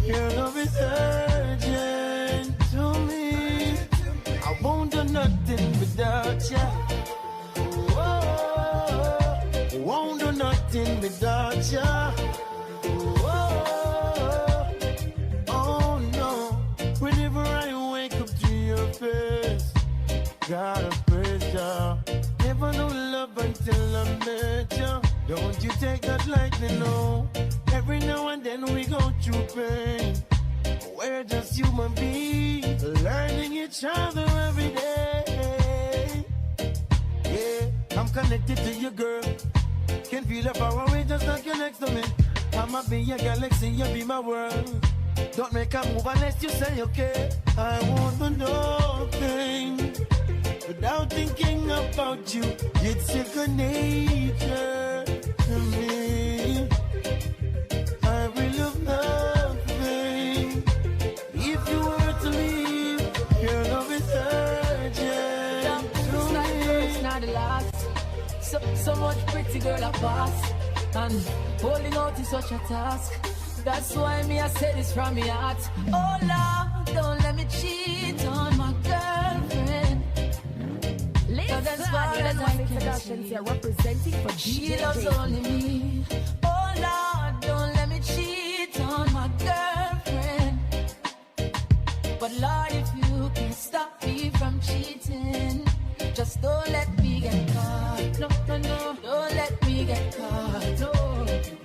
Your love is urgent to me. I won't do nothing without you. Won't do nothing without you. Oh no. Whenever I wake up to your face, gotta praise you. Never know love until I met you. Don't you take that lightly, no. Every now and then we go through pain. We're just human beings, learning each other every day. Yeah, I'm connected to you, girl. Can feel the power away just like you're next to me. I'ma be your galaxy, you be my world. Don't make a move unless you say okay. I won't do nothing without thinking about you. It's second nature to me. I will love nothing if you were to leave. Your love is urgent to me. It's not the last. So much pretty girl I pass, and holding out is such a task. That's why me I say this from my heart. Oh Lord, don't let me cheat on my girlfriend. Cause as far as I can see, representing for she loves only me. Oh Lord, don't let me cheat on my girlfriend. But Lord, if you can stop me from cheating, just don't let me get caught. No, no, no, don't let me get caught. No,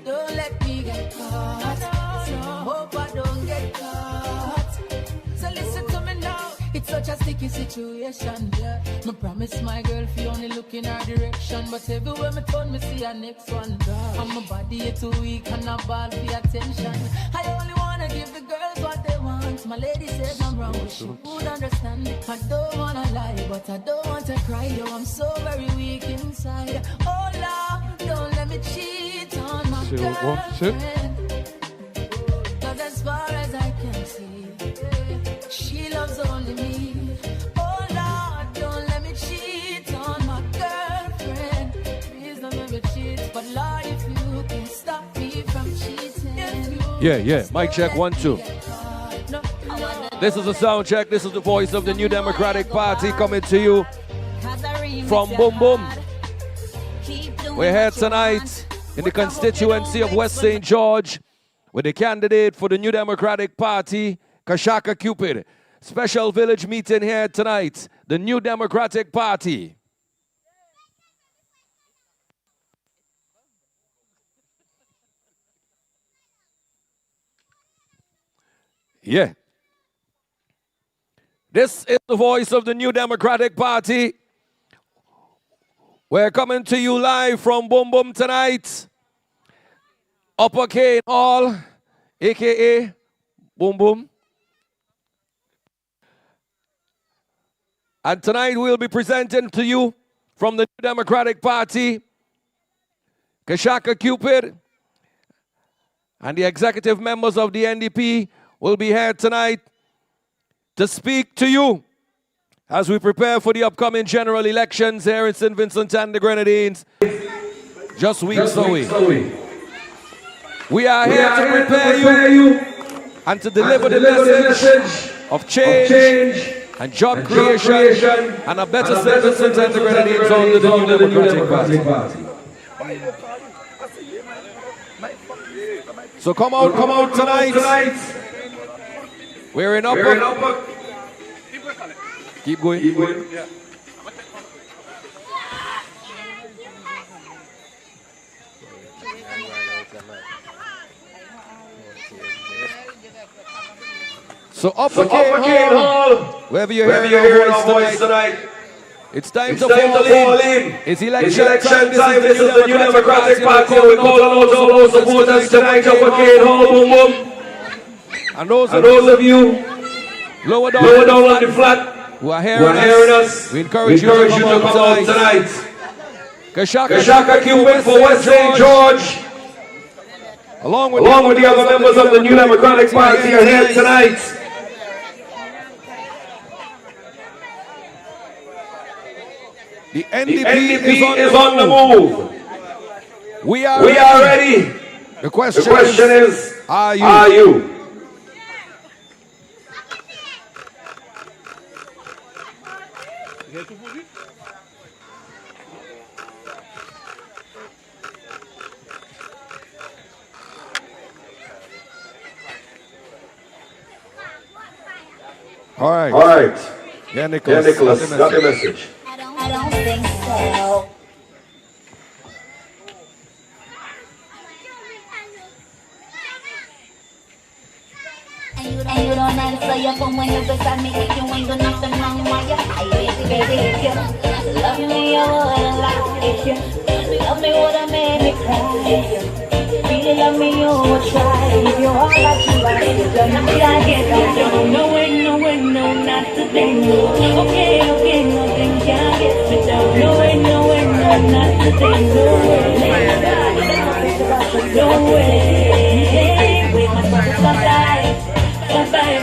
don't let me get caught. So hope I don't get caught. So listen to me now. It's such a sticky situation, yeah. Me promise my girl if you only look in her direction, but everywhere me turn, me see her next one. And my body is too weak and I ball for attention. I only wanna give the girls what they want. My lady says I'm wrong, but she would understand. I don't wanna lie, but I don't want to cry. Yo, I'm so very weak inside. Oh Lord, don't let me cheat on my girlfriend. Cause as far as I can see, she loves only me. Oh Lord, don't let me cheat on my girlfriend. Please don't let me cheat. But Lord, if you can stop me from cheating. Yeah. Mic check 1 2. This is a sound check. This is the voice of the New Democratic Party coming to you from Boom Boom. We're here tonight in the constituency of West St. George with the candidate for the New Democratic Party, Kashaka Cupid. Special village meeting here tonight. The New Democratic Party. Yeah. This is the voice of the New Democratic Party. We're coming to you live from Boom Boom tonight. Upper Cane Hall, a.k.a. Boom Boom. And tonight we'll be presenting to you from the New Democratic Party, Kashaka Cupid, and the executive members of the NDP will be here tonight to speak to you as we prepare for the upcoming general elections here in St. Vincent and the Grenadines. Just weeks away. We are here to prepare you and to deliver the message of change and job creation and a better St. Vincent and the Grenadines under the New Democratic Party. So come out tonight. We're in upper. Keep going. Yeah. So Upper Cane Hall, wherever you're hearing our voice tonight, it's time to fall in. It's election time. This is the New Democratic Party. We call on all those supporters tonight. Upper Cane Hall, Boom Boom. And those of you lower down on the flat who are hearing us, we encourage you to come out tonight. Kashaka Cupid for West St. George, along with the other members of the New Democratic Party, are here tonight. The NDP is on the move. We are ready. The question is, are you? All right. All right. Yeah, Nicholas. Got the message. I don't think so. And you don't answer your phone when you're beside me. You ain't got nothing wrong while you're hiding, baby. If you love me, you wouldn't lie. If you love me, would've made me cry. If you really love me, you would try. If you all like you right, you're not like it. No way, no, not today, no. Okay, nothing can get me down. No way, no, not today, no way. No way, we must die. Bye bye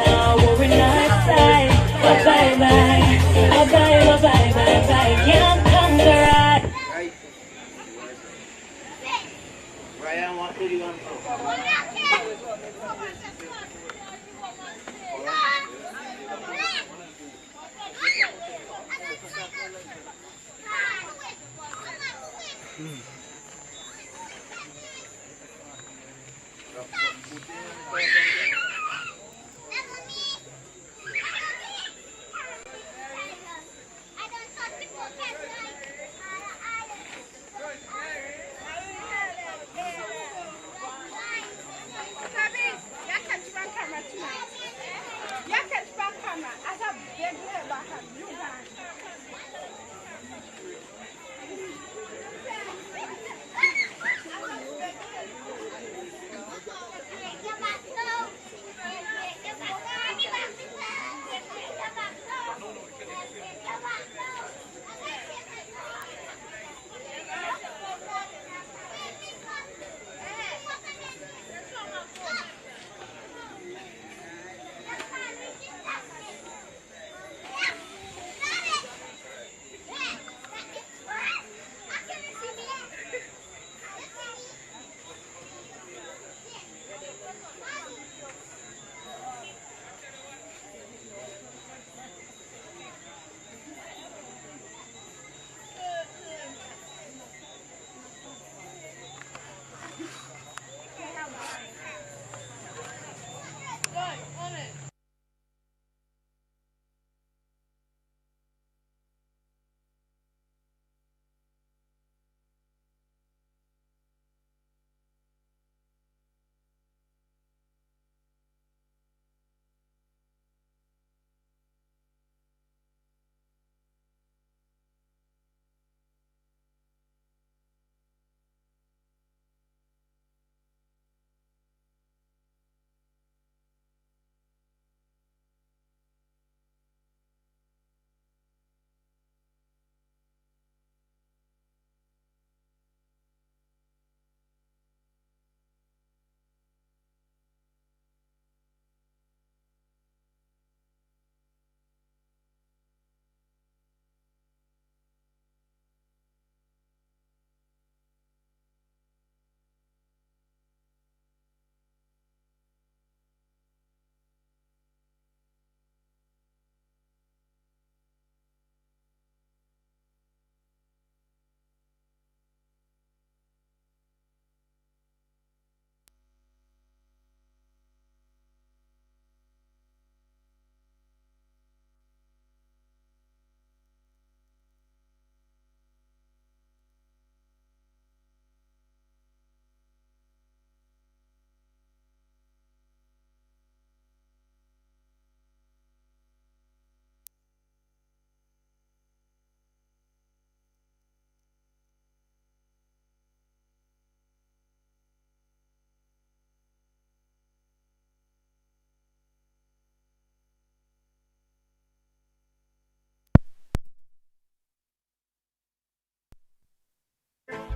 now, we're in our side. Bye bye, can't conquer us. Ryan, what do you want to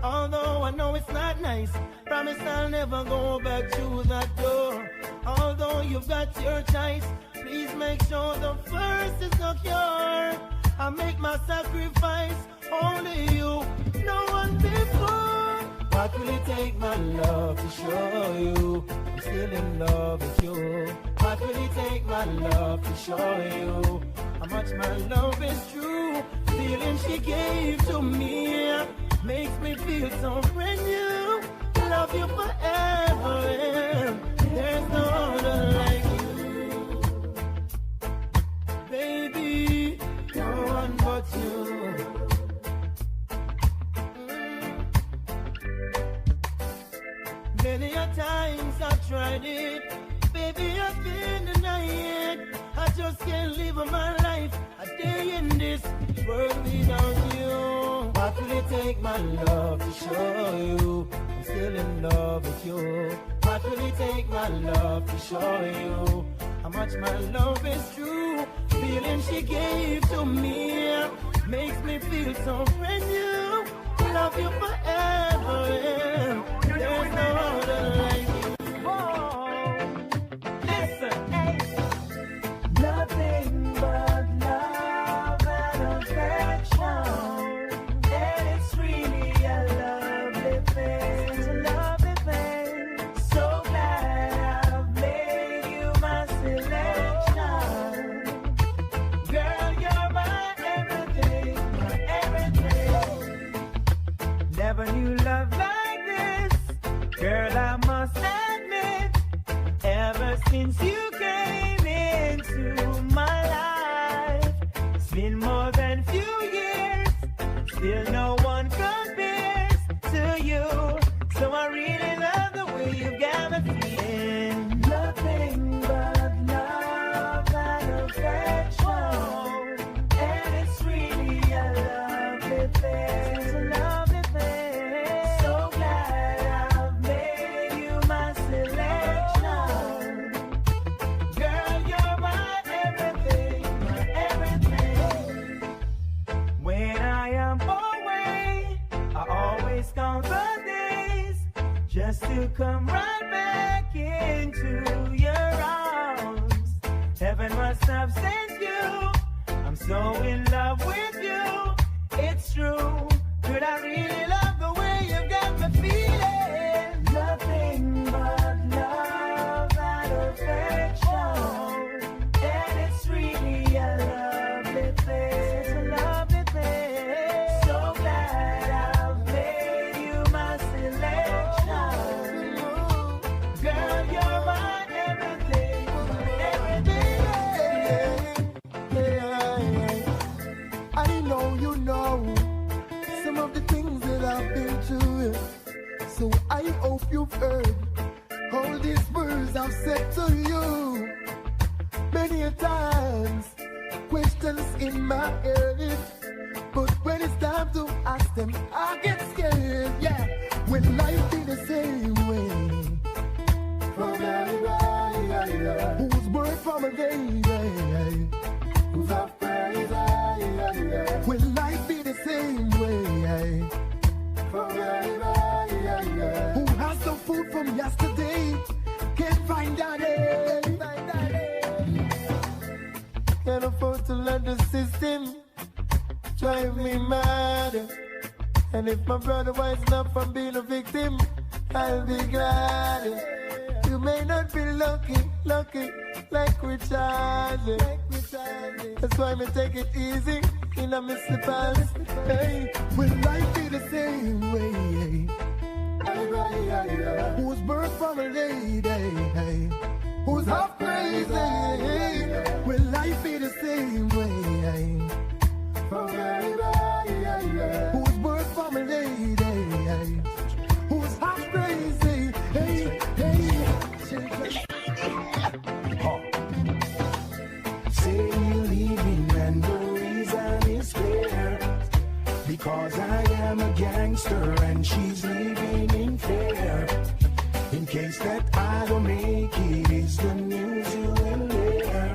Although I know it's not nice, promise I'll never go back to that door. Although you've got your choice, please make sure the first is secure. I make my sacrifice, only you, no one before. What will it take, my love, to show you I'm still in love with you? What will it take, my love, to show you how much my love is true? Feeling she gave to me makes me feel so brand new. Love you forever, and there's no other like you. Baby, no one but you. Many a times I've tried it, baby, I've been denying. I just can't live my life a day in this world without you. What will it take, my love, to show you I'm still in love with you? What will it take, my love, to show you how much my love is true? Feeling she gave to me makes me feel so brand new. Love you forever, and there's no other like you. Whoa. Listen, hey. Nothing but love and affection, and it's really a lovely thing. It's a lovely thing. So glad I've made you my selection. Girl, you're my everything, my everything. Never knew love like this, girl, I must admit. Ever since you came into my life, it's been more than few years, still no one compares to you. So I really love the way you got me feeling. Nothing but love and affection, and it's really a lovely thing. It's a lovely thing. So glad I've made you my selection. Girl, you're my everything, my everything. When I am away, I always count the days just to come right back into your arms. Heaven must have sent you. I'm so in love with you. It's true. Could I really love the way you got me feeling? Nothing but love and affection, and it's really a lovely thing. It's a lovely thing. So glad I've made you my selection. Girl, you're my everything, everything. I know you know some of the things that I've been through, so I hope you've heard all these words I've said to you. Many a times, questions in my head, but when it's time to ask them, I get scared. Yeah, when life be the same way, from whose word from a day, who's up praise, when life be the same way, who has some food from yesterday, can't find that day. Can't afford to let the system drive me mad. And if my brother wising up from being a victim, I'll be glad. You may not be lucky like Richard. That's why me take it easy in a slippers. Hey, will life be the same way? Who's birth from a lady? Who's half crazy? Will life be the same way? Who's birth from a lady? Who's half crazy? Hey, say you leaving and the reason is clear, because I am a gangster and she's living in fear. In case that I don't make it, is the news you will hear.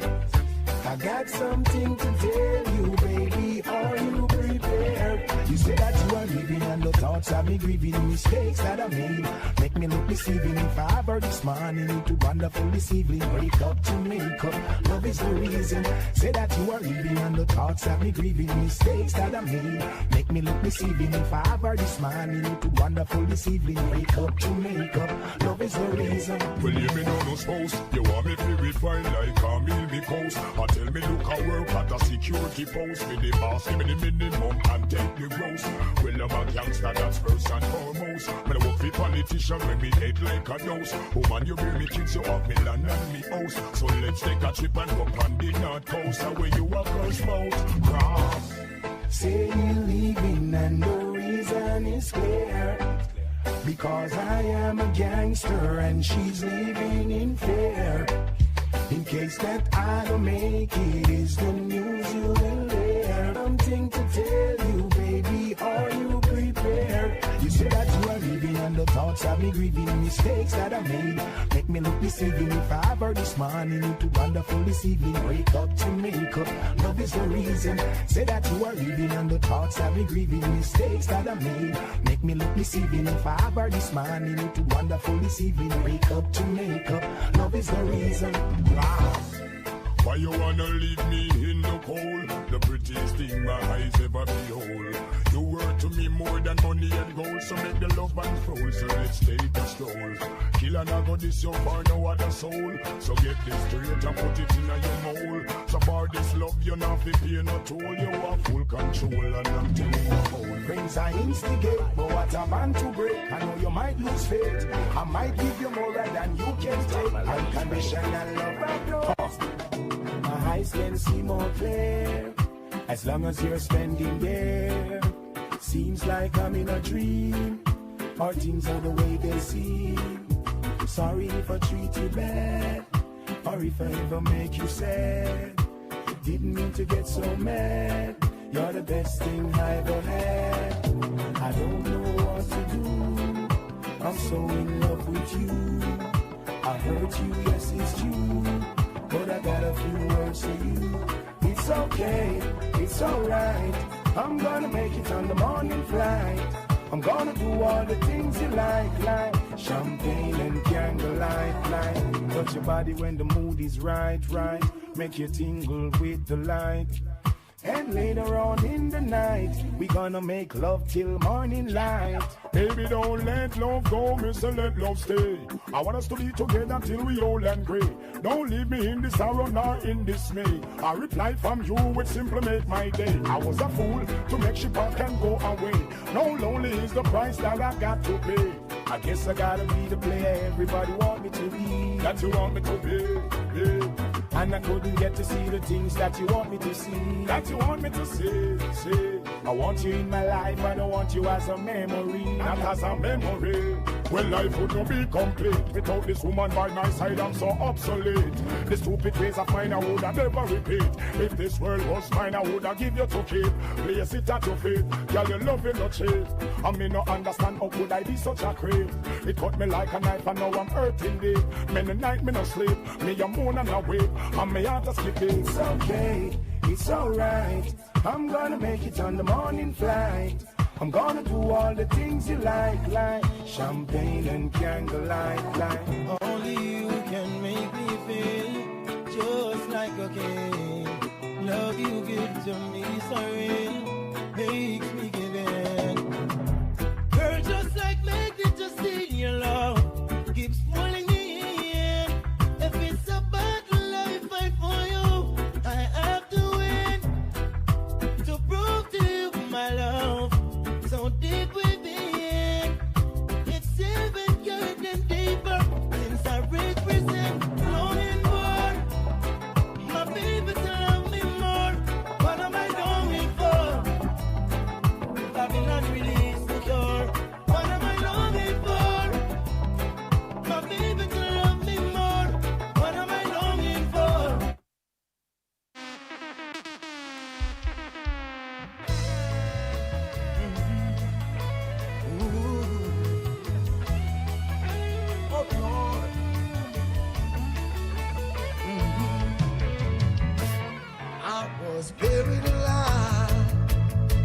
I got something to tell you, baby, are you prepared? You say that you are leaving and the thoughts of me grieving the mistakes that I made. Make me look deceiving if I ever this morning into wonderful this evening. Break up to make up, love is the reason. Say that you are leaving and the thoughts of me grieving the mistakes that I made. Make me look deceiving if I ever this morning into wonderful this evening. Break up to make up, love is the reason. Well, you me know no spouse. You want me to refine like a meal me coast. I tell me look I work at a security post. With the boss, give me the minimum and take the gross. Well, I'm a gangster, that's first and foremost. When I work for politician, when me head like a dose. Woman, you bring me kids, you have me land and me house. So let's take a trip and go on the north coast. Where you are first boat. Cross. Say you're leaving and the reason is clear. Because I am a gangster and she's living in fear. In case that I don't make it, is the news you will hear. Something to tell you, baby, are you prepared? You say that you are leaving and the thoughts of me grieving mistakes that I made. Make me look deceiving if I ever this morning into wonderful this evening. Wake up to make up, love is the reason. Say that you are leaving and the thoughts of me grieving mistakes that I made. Make me look deceiving if I ever this morning into wonderful this evening. Wake up to make up, love is the reason. Why you wanna leave me in the cold? The prettiest thing my eyes ever behold. You were to me more than money and gold. So make the love unfold, so let's take a stroll. Kill and I got this, you for no other soul. So get this straight and put it in your mold. So for this love, you not fi pay no toll. You have full control and I'm telling you whole. Things I instigate, but what a man to break. I know you might lose faith. I might give you more than you can take. Unconditional love, I know. My eyes can see more clear as long as you're standing there. Seems like I'm in a dream, or things are the way they seem. Sorry if I treat you bad, or if I ever make you sad. Didn't mean to get so mad. You're the best thing I ever had. I don't know what to do. I'm so in love with you. I hurt you, yes it's true, but I got a few words for you. It's okay, it's alright. I'm gonna make it on the morning flight. I'm gonna do all the things you like champagne and candlelight, light. Touch your body when the mood is right. Make you tingle with the light. And later on in the night, we gonna make love till morning light. Baby, don't let love go, mister, let love stay. I want us to be together till we old and grey. Don't leave me in this sorrow nor in dismay. A reply from you would simply make my day. I was a fool to make she back and go away. No lonely is the price that I got to pay. I guess I gotta be the player everybody want me to be. That you want me to be. And I couldn't get to see the things that you want me to see. That you want me to see. I want you in my life, I don't want you as a memory. Not as a memory. Well, life would not be complete without this woman by my side. I'm so obsolete. The stupid ways of mine I would have never repeat. If this world was mine, I would have give you to keep. Place it at your feet. Girl, you love it not cheap. I may not understand how could I be such a creep. It cut me like a knife and now I'm hurting deep. Many night me no sleep. Me a moan and a weep. And me heart a skipping. It's okay, it's alright. I'm gonna make it on the morning flight. I'm gonna do all the things you like champagne and candlelight, light. Only you can make me feel just like a king. Love you give to me so real, makes me give in. Girl, just like magnet, just in your love keeps pulling me in. If it's a battle I fight for you, I have to win. To prove to you my love so deep within, it's even good and deeper since I represent longing for my baby to love me more. What am I longing for? Babylon release the cure. What am I longing for? My baby to love me more. What am I longing for? I was buried alive,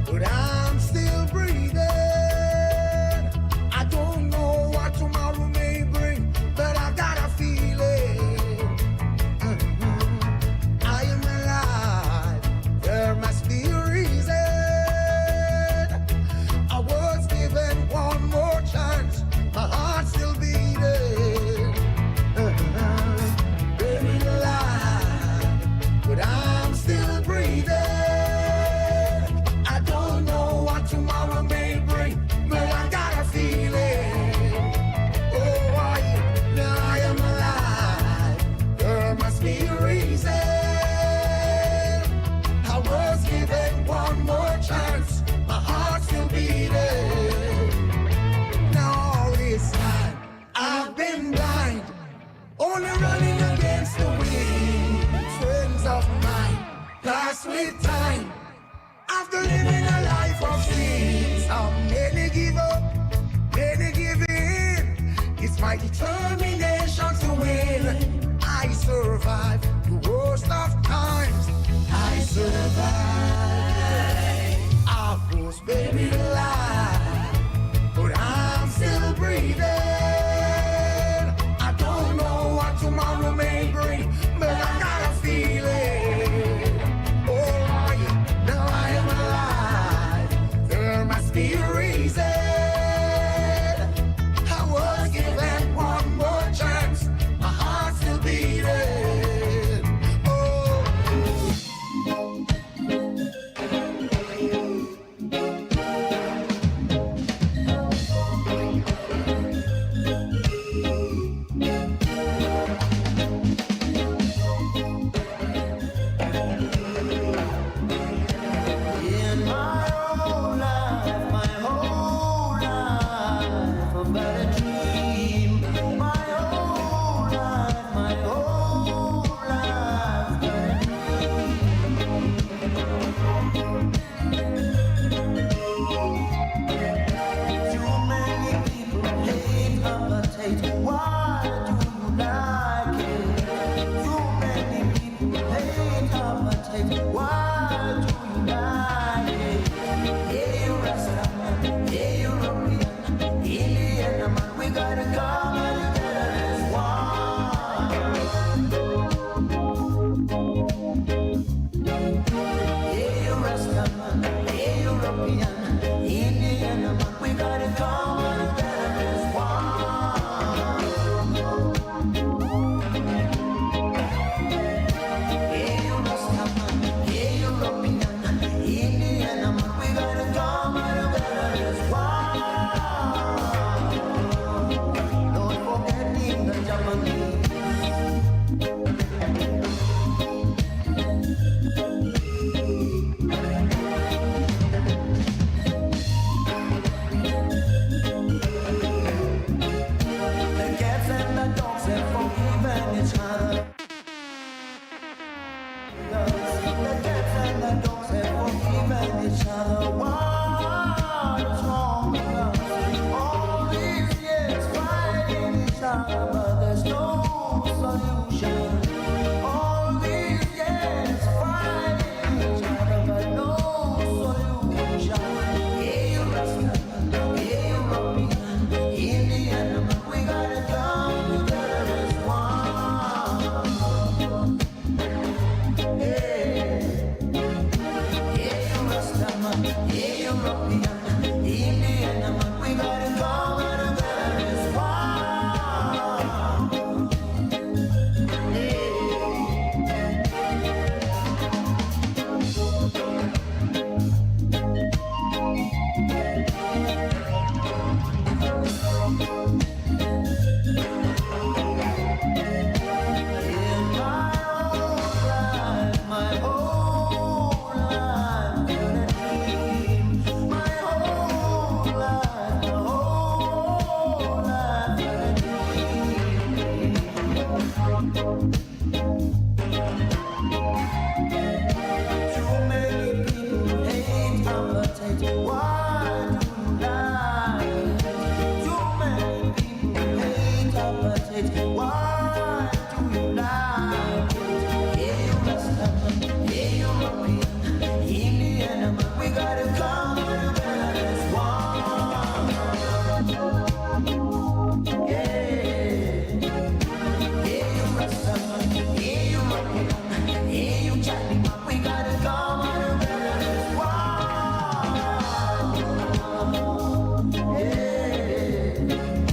but I'm still breathing.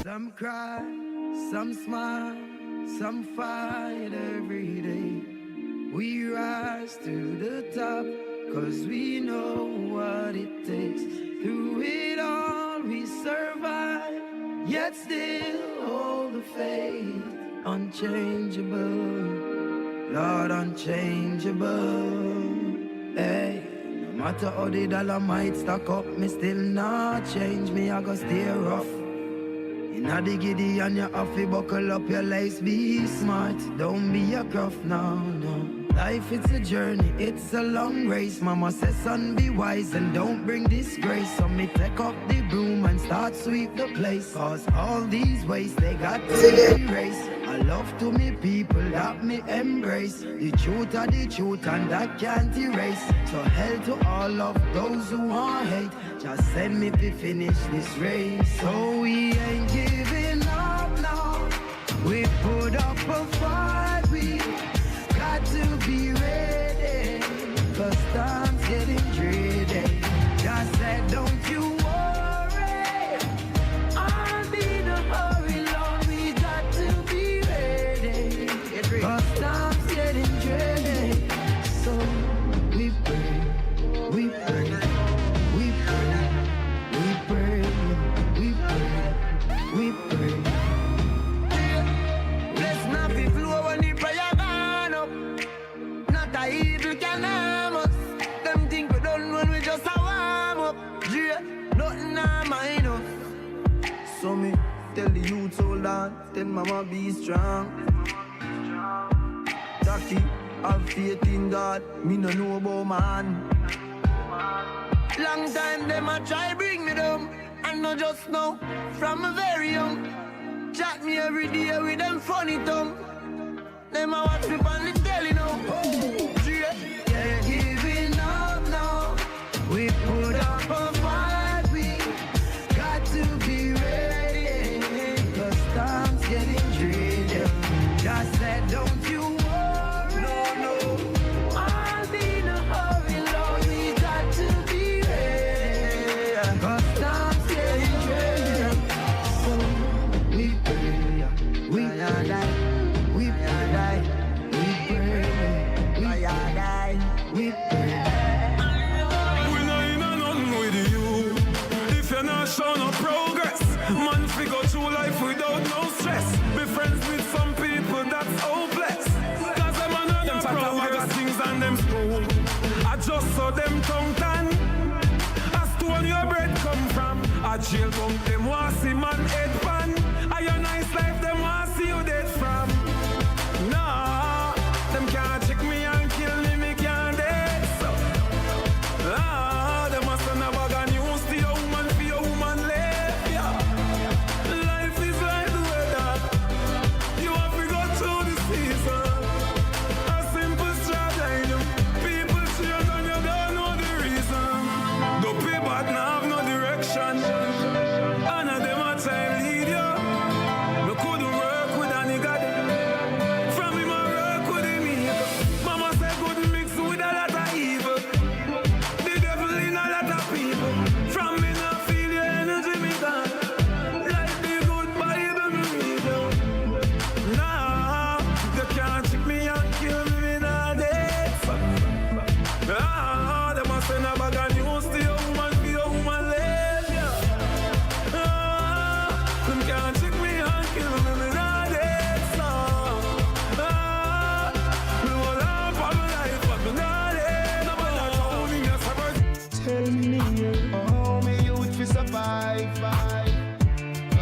Some cry, some smile, some fight every day. We rise to the top, cause we know what it takes. Through it all we survive, yet still hold the faith. Unchangeable, Lord unchangeable. Hey, no matter how the dollar might stack up, me still not change. Me I go stay rough. Inna the giddy and you have to buckle up your lace. Be smart, don't be a gruff, no, no. Life it's a journey, it's a long race. Mama says son be wise and don't bring disgrace. So me take up the broom and start sweep the place. Cause all these ways they got to be erased. I love to me people that me embrace. The truth are the truth and that can't erase. So hell to all of those who want hate. Just send me to finish this race. So we ain't giving up now. We put up a fight. We got to be ready. Cause time's getting dreary. Just said don't you worry. I'll be the hurry, Lord. We got to be ready. Cause time's getting dreary. So we pray, we pray. We pray. Bless not be flow when the prayer gone up. Not a evil can harm us. Them think we done when we just a warm up. Yeah, nothing I mind us. So me tell the youth hold on. Tell mama be strong. Jackie, have faith in God. Me no know about man. Long time them a try bring me down. And not just now, from a very young. Chat me every day with them funny tongue. Them a watch me on the telly now. Yeah, giving up now. We put up a fight. We got to be ready. Cause time's getting dreary. Just said don't you worry. No. I'll be in a hurry, Lord. We got to be ready. Cause time's getting dreary. So we pray. We die. We die. We pray. We die. We pray. We know you know nothing with you. If you're not showing no progress, man figure through life without no stress. Be friends with some people that's hopeless. Cause them are not them progress things and them school. I just saw them tongue tan. As to where your bread come from. A jail bunk them want see man head pan. A your nice life them want see you dead from. Nah, them can't check me and kill me, me can't dead so. Them must have bag of news to your woman for your woman live, yeah. Life is like the weather. You have to go through the season. A simple strategy. People change and you don't know the reason. The people now have no direction. And them a time lead you. No couldn't work with a nigga.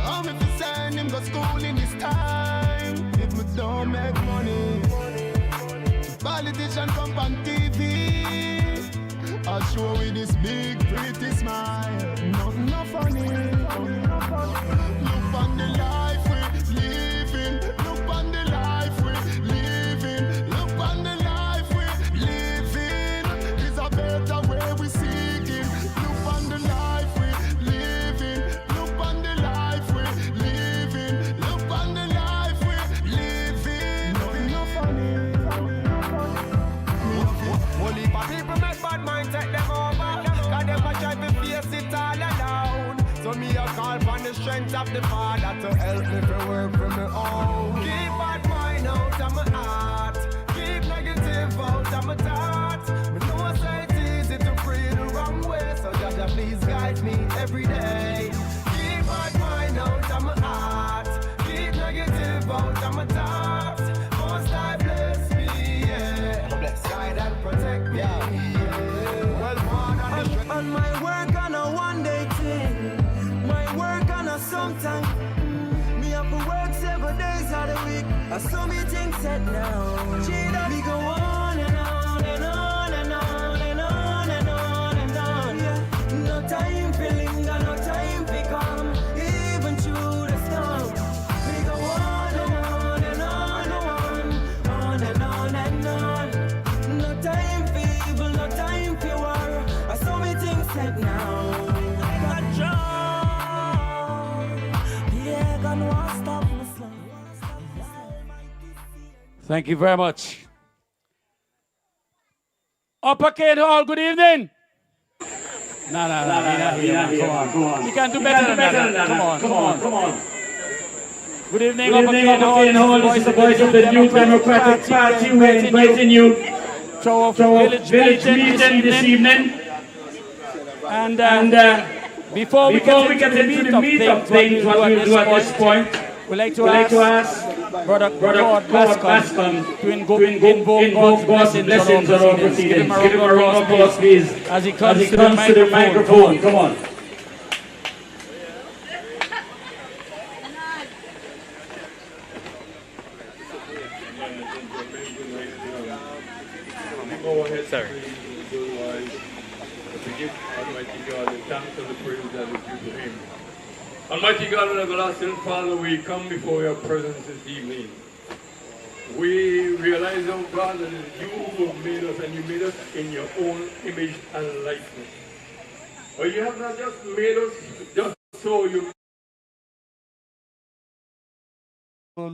How me fi send him go school in this time? If me don't make money, politician come on TV, I show with this big pretty smile. Nothing no funny. Look on the life we living. Look on the life we living. Look on the life we living. Is a better way we seeking. Look on the life we living. Look on the life we living. Look on the life we living. Nothing no funny. Only for people make bad mind take them over. Cause them a try to face it all alone. So me a call for the strength of the Father to help me to work for me own. Keep bad mind out of my heart. Keep negative out of my thoughts. Me know say it's easy to free the wrong way. So Jaja please guide me every day. Keep bad mind out of my heart. Keep negative out of my thoughts. Most I bless me, yeah. Bless, guide and protect me, yeah. Well, one on the strength. On my work on a one day thing. My work on a sometime. Me have to work 7 days out of the week. I saw me things set now. Cheetah, me go on and on and on and on and on and on and on. Yeah. No time for linger, no time for come. Even through the storm. Me go on and on and on and on and on. No time for evil, no time for war. I saw me things set now. I got joy. Yeah, gonna want stop me slow. Thank you very much. Upper Kane Hall, good evening. No. Come on. You can do better than that. Come on. Good evening, Upper Kane Hall. This is the voice of the New Democratic Party. We're inviting you to our village meeting this evening. And before we get into the meat of things, what we'll do at this point, we'd like to ask Brother Claude Bascom to invoke God's blessings on our proceedings. Give him a round of applause, please, as he comes to the microphone. Come on. Go ahead, sir. To give Almighty God the thanks and the praise that is due to Him. Almighty God and everlasting Father, we come before your presence this evening. We realize, oh God, that it's you who have made us, and you made us in your own image and likeness. But you have not just made us just so you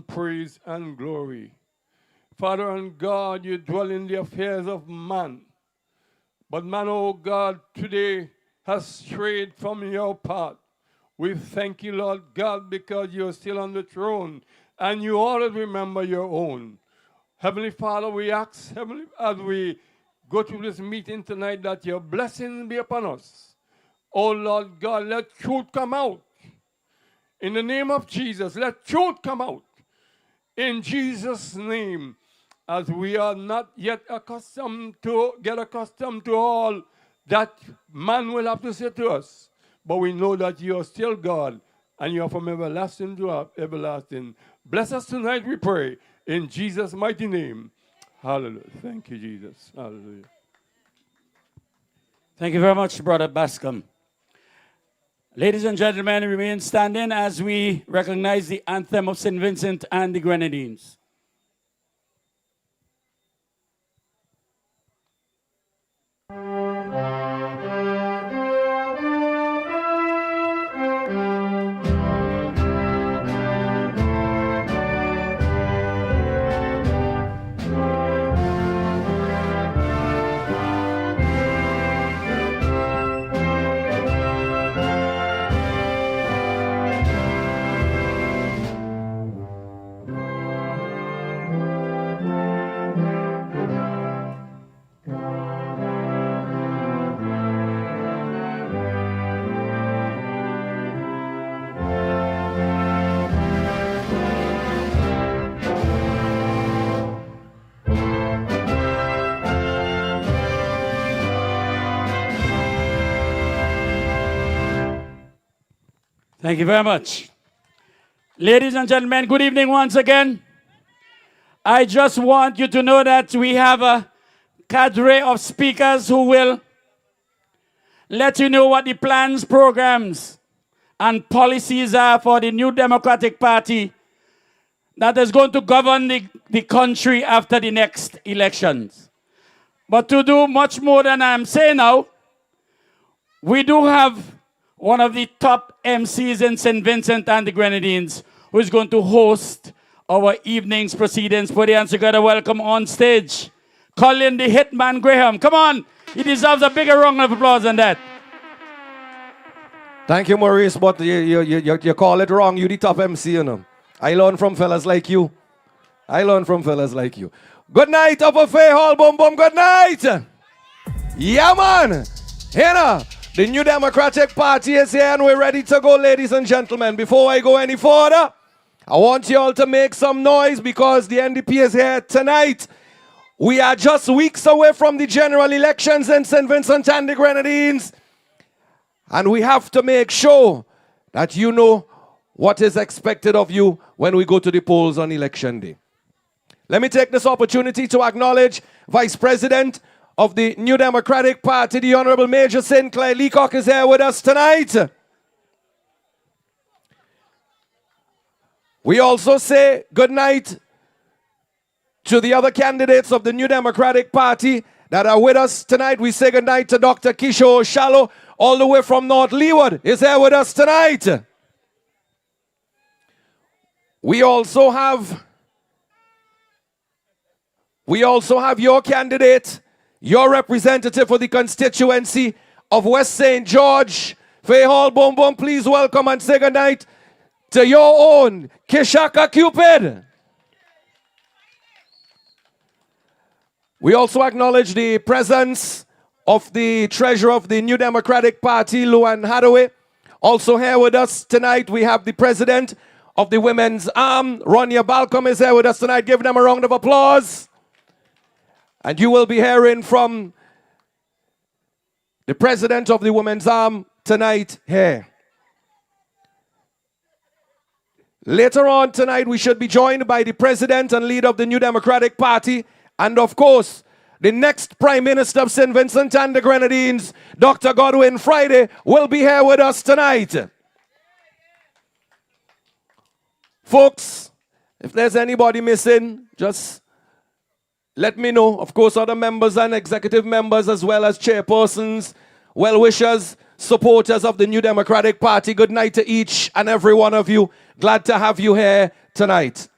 praise and glory. Father and God, you dwell in the affairs of man. But man, oh God, today has strayed from your path. We thank you, Lord God, because you're still on the throne and you always remember your own. Heavenly Father, we ask, as we go through this meeting tonight, that your blessings be upon us. Oh Lord God, let truth come out. In the name of Jesus, let truth come out. In Jesus' name, as we are not yet accustomed to all that man will have to say to us. But we know that you are still God, and you are from everlasting to everlasting. Bless us tonight, we pray, in Jesus' mighty name. Hallelujah. Thank you, Jesus. Hallelujah. Thank you very much, Brother Bascom. Ladies and gentlemen, remain standing as we recognize the anthem of St. Vincent and the Grenadines. Thank you very much. Ladies and gentlemen, good evening once again. I just want you to know that we have a cadre of speakers who will let you know what the plans, programs, and policies are for the new Democratic Party that is going to govern the country after the next elections. But to do much more than I'm saying now, we do have one of the top MCs in St. Vincent and the Grenadines who is going to host our evening's proceedings. Put your hands together, welcome on stage Colin the Hitman Graham. Come on, he deserves a bigger round of applause than that. Thank you, Maurice, but you call it wrong. You the top MC, you know. I learn from fellas like you. Good night, Upper Fay Hall, boom, boom, good night. Yeah, man. Here now, the New Democratic Party is here and we're ready to go, ladies and gentlemen. Before I go any further, I want you all to make some noise because the NDP is here tonight. We are just weeks away from the general elections in St. Vincent and the Grenadines. And we have to make sure that you know what is expected of you when we go to the polls on election day. Let me take this opportunity to acknowledge Vice President of the New Democratic Party, the Honorable Major St. Clair Leacock is here with us tonight. We also say good night to the other candidates of the New Democratic Party that are with us tonight. We say good night to Dr. Kishore Shallow, all the way from North Leeward, is here with us tonight. We also have your candidate, your representative for the constituency of West St. George. Fay Hall, boom, boom, please welcome and say good night to your own Kishaka Cupid. We also acknowledge the presence of the treasurer of the New Democratic Party, Luan Hathaway. Also here with us tonight, we have the president of the Women's Arm, Ronya Balcom, is here with us tonight. Give them a round of applause. And you will be hearing from the president of the Women's Arm tonight here. Later on tonight, we should be joined by the president and leader of the New Democratic Party, and of course, the next Prime Minister of St. Vincent and the Grenadines, Dr. Godwin Friday, will be here with us tonight. Folks, if there's anybody missing, just let me know. Of course, other members and executive members as well as chairpersons, well-wishers, supporters of the New Democratic Party, good night to each and every one of you. Glad to have you here tonight.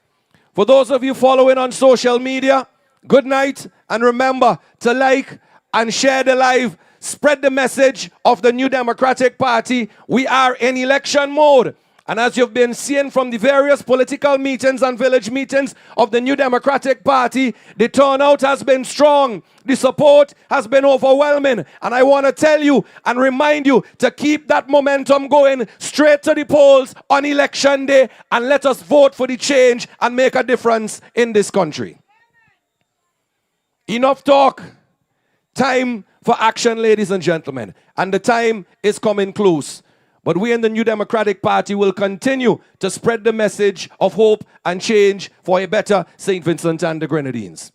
For those of you following on social media, good night, and remember to like and share the live. Spread the message of the New Democratic Party. We are in election mode. And as you've been seeing from the various political meetings and village meetings of the New Democratic Party, the turnout has been strong. The support has been overwhelming. And I want to tell you and remind you to keep that momentum going straight to the polls on election day and let us vote for the change and make a difference in this country. Enough talk. Time for action, ladies and gentlemen. And the time is coming close. But we in the New Democratic Party will continue to spread the message of hope and change for a better St. Vincent and the Grenadines.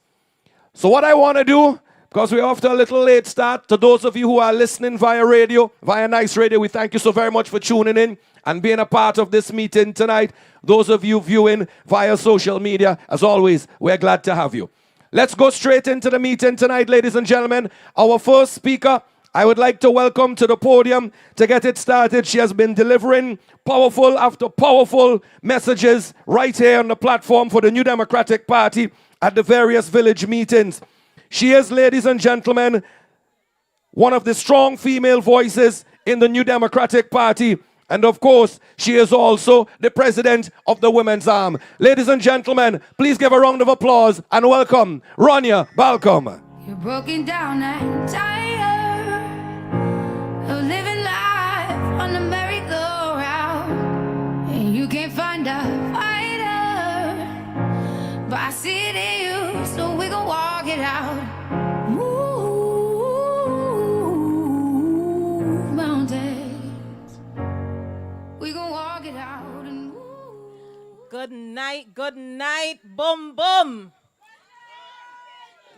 So what I want to do, because we're off to a little late start, to those of you who are listening via radio, via Nice Radio, we thank you so very much for tuning in and being a part of this meeting tonight. Those of you viewing via social media, as always, we're glad to have you. Let's go straight into the meeting tonight, ladies and gentlemen. Our first speaker, I would like to welcome to the podium to get it started. She has been delivering powerful after powerful messages right here on the platform for the New Democratic Party at the various village meetings. She is, ladies and gentlemen, one of the strong female voices in the New Democratic Party. And of course, she is also the president of the Women's Arm. Ladies and gentlemen, please give a round of applause and welcome Ronya Balcom. You're broken down and tired of living life on the merry-go-round, and you can't find a fighter, but I see it in you, so we gon' walk it out. Move mountains, we gon' walk it out and move. Good night, boom, boom.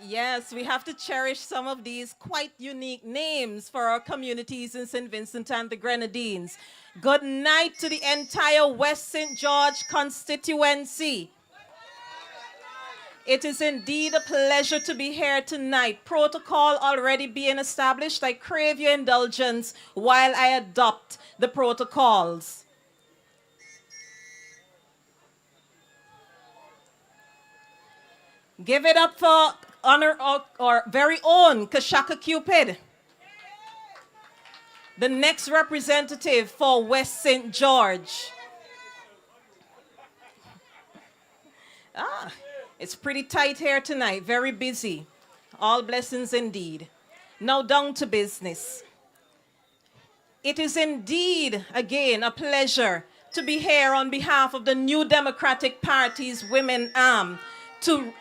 Yes, we have to cherish some of these quite unique names for our communities in St. Vincent and the Grenadines. Good night to the entire West St. George constituency. It is indeed a pleasure to be here tonight. Protocol already being established. I crave your indulgence while I adopt the protocols. Give it up for our very own Kashaka Cupid, the next representative for West St. George. It's pretty tight here tonight, very busy. All blessings indeed. Now down to business. It is indeed, again, a pleasure to be here on behalf of the New Democratic Party's Women Arm to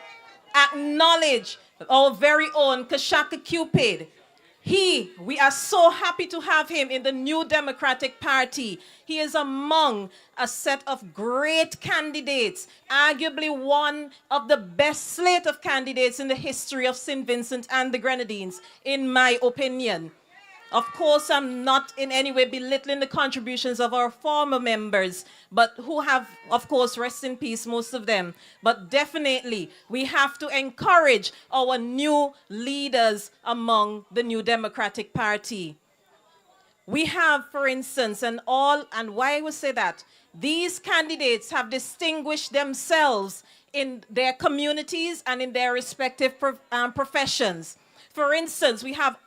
acknowledge our very own Kashaka Cupid. We are so happy to have him in the New Democratic Party. He is among a set of great candidates, arguably one of the best slate of candidates in the history of St. Vincent and the Grenadines, in my opinion. Of course, I'm not in any way belittling the contributions of our former members, but who have, of course, rest in peace, most of them. But definitely, we have to encourage our new leaders among the New Democratic Party. We have, for instance, and why I would say that, these candidates have distinguished themselves in their communities and in their respective professions. For instance, we have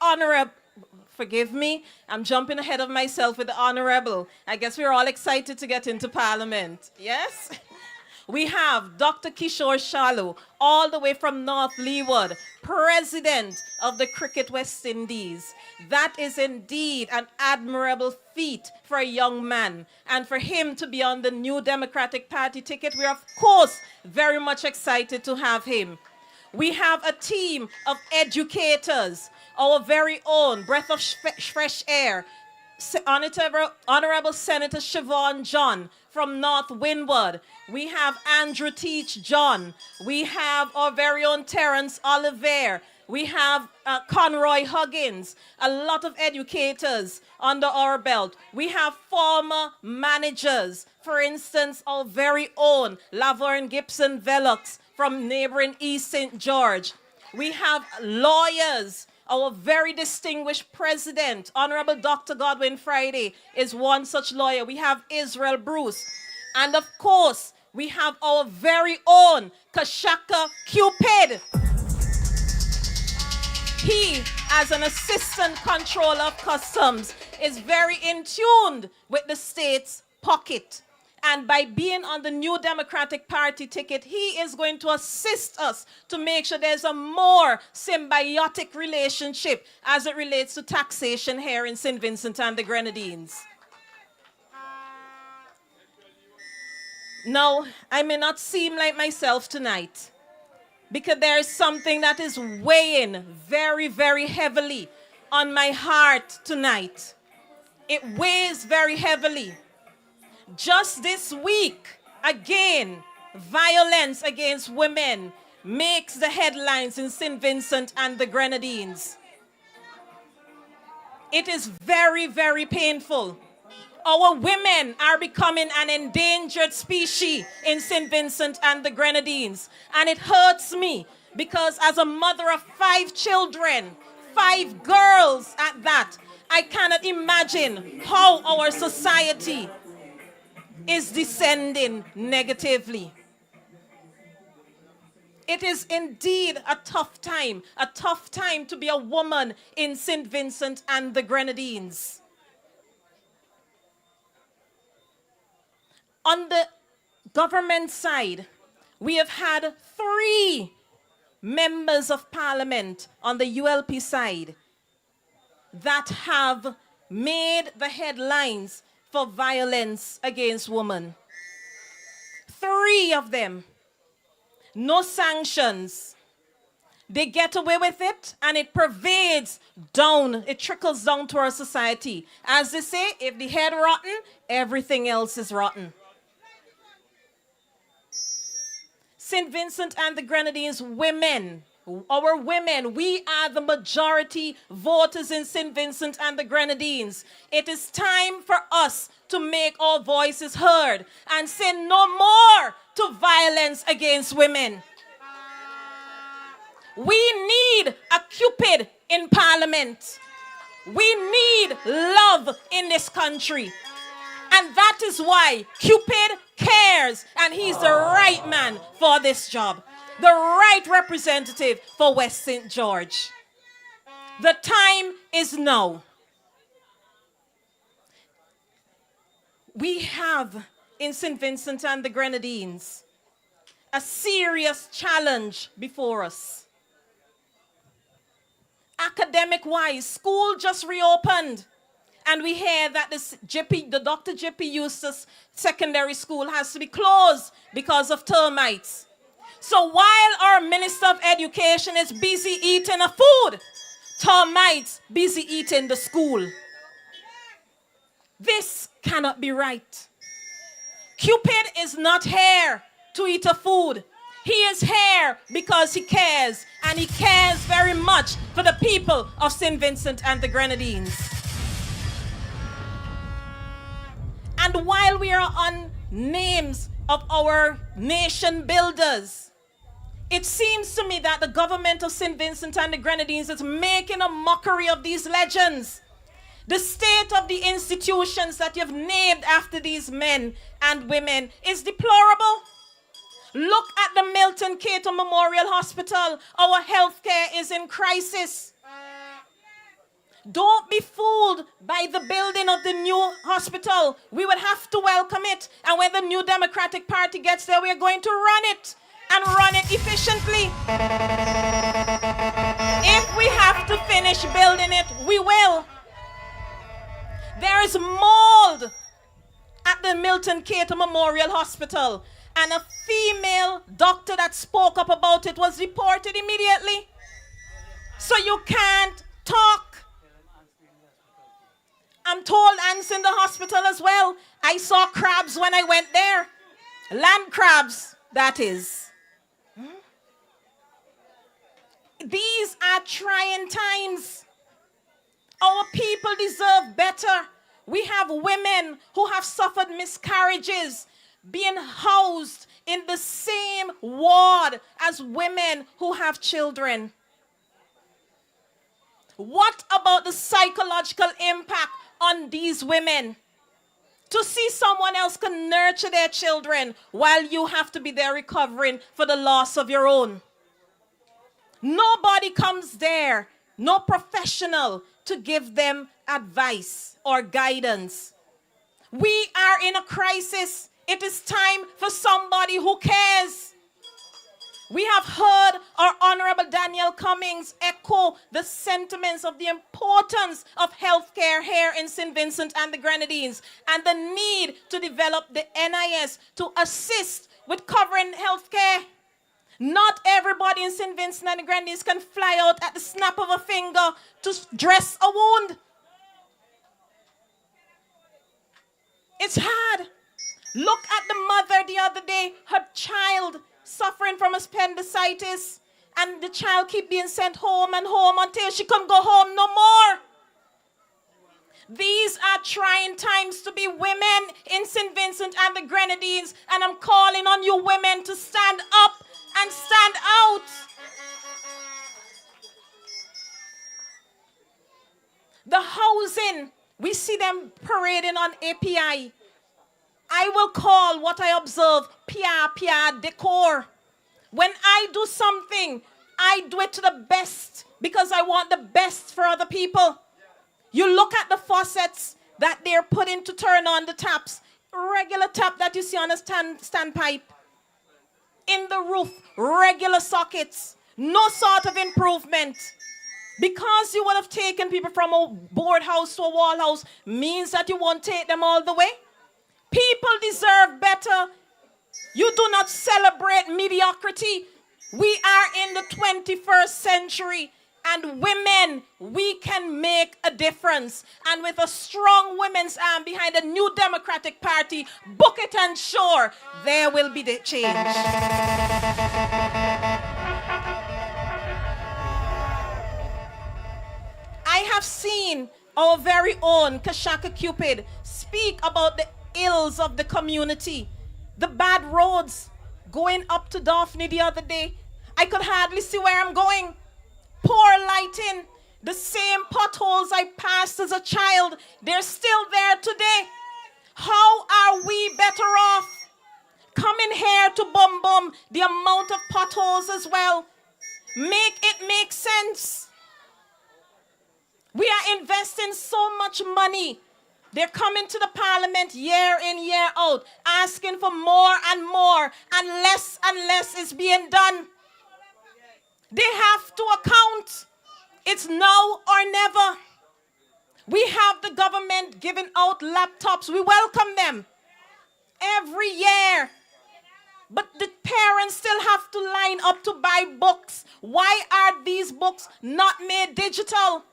forgive me, I'm jumping ahead of myself with the honorable. I guess we're all excited to get into Parliament. Yes? We have Dr. Kishore Shalu, all the way from North Leeward, President of the Cricket West Indies. That is indeed an admirable feat for a young man. And for him to be on the New Democratic Party ticket, we're of course very much excited to have him. We have a team of educators, our very own breath of fresh air, Honorable Senator Siobhan John from North Windward. We have Andrew Teach John. We have our very own Terence Oliver. We have Conroy Huggins, a lot of educators under our belt. We have former managers, for instance, our very own Laverne Gibson Velox from neighboring East St. George. We have lawyers. Our very distinguished president, Honorable Dr. Godwin Friday, is one such lawyer. We have Israel Bruce. And of course, we have our very own Kashaka Cupid. He, as an assistant controller of customs, is very in tune with the state's pocket. And by being on the New Democratic Party ticket, he is going to assist us to make sure there's a more symbiotic relationship as it relates to taxation here in St. Vincent and the Grenadines. Now, I may not seem like myself tonight because there is something that is weighing very, very heavily on my heart tonight. It weighs very heavily. Just this week, again, violence against women makes the headlines in St. Vincent and the Grenadines. It is very, very painful. Our women are becoming an endangered species in St. Vincent and the Grenadines. And it hurts me because as a mother of 5 children, 5 girls at that, I cannot imagine how our society is descending negatively. It is indeed a tough time to be a woman in St. Vincent and the Grenadines. On the government side, we have had 3 members of parliament on the ULP side that have made the headlines for violence against women. 3 of them. No sanctions. They get away with it, and it pervades down. It trickles down to our society. As they say, if the head rotten, everything else is rotten. St. Vincent and the Grenadines women, our women, we are the majority voters in St. Vincent and the Grenadines. It is time for us to make our voices heard and say no more to violence against women. We need a Cupid in Parliament. We need love in this country. And that is why Cupid cares, and he's the right man for this job, the right representative for West St. George. The time is now. We have in St. Vincent and the Grenadines a serious challenge before us. Academic-wise, school just reopened. And we hear that the Dr. J.P. Eustace Secondary School has to be closed because of termites. So while our Minister of Education is busy eating the food, termites busy eating the school. This cannot be right. Cupid is not here to eat a food. He is here because he cares, and he cares very much for the people of St. Vincent and the Grenadines. And while we are on names of our nation builders, it seems to me that the government of St. Vincent and the Grenadines is making a mockery of these legends. The state of the institutions that you've named after these men and women is deplorable. Look at the Milton Cato Memorial Hospital. Our healthcare is in crisis. Don't be fooled by the building of the new hospital. We would have to welcome it. And when the new Democratic Party gets there, we are going to run it and run it efficiently. If we have to finish building it, we will. There is mold at the Milton Cato Memorial Hospital, and a female doctor that spoke up about it was reported immediately. So you can't talk. I'm told ants in the hospital as well. I saw crabs when I went there. Land crabs, that is. These are trying times. Our people deserve better. We have women who have suffered miscarriages being housed in the same ward as women who have children. What about the psychological impact on these women? To see someone else can nurture their children while you have to be there recovering for the loss of your own. Nobody comes there, no professional, to give them advice or guidance. We are in a crisis. It is time for somebody who cares. We have heard our Honorable Daniel Cummings echo the sentiments of the importance of healthcare here in St. Vincent and the Grenadines and the need to develop the NIS to assist with covering healthcare. Not everybody in St. Vincent and the Grenadines can fly out at the snap of a finger to dress a wound. It's hard. Look at the mother the other day, her child suffering from appendicitis, and the child keep being sent home and home until she can go home no more. These are trying times to be women in St. Vincent and the Grenadines, and I'm calling on you women to stand up and stand out. The housing, we see them parading on API. I will call what I observe PR decor. When I do something, I do it to the best because I want the best for other people. You look at the faucets that they're putting to turn on the taps. Regular tap that you see on a standpipe. In the roof, regular sockets. No sort of improvement. Because you would have taken people from a board house to a wall house means that you won't take them all the way. People deserve better. You do not celebrate mediocrity. We are in the 21st century, and women, we can make a difference. And with a strong women's arm behind the New Democratic Party, book it and sure, there will be the change. I have seen our very own Kashaka Cupid speak about the ills of the community, the bad roads. Going up to Daphne the other day, I could hardly see where I'm going. Poor lighting, the same potholes I passed as a child, they're still there today. How are we better off? Coming here to bum the amount of potholes as well. Make it make sense. We are investing so much money. They're coming to the parliament year in, year out, asking for more and more, and less is being done. They have to account. It's now or never. We have the government giving out laptops. We welcome them every year. But the parents still have to line up to buy books. Why are these books not made digital?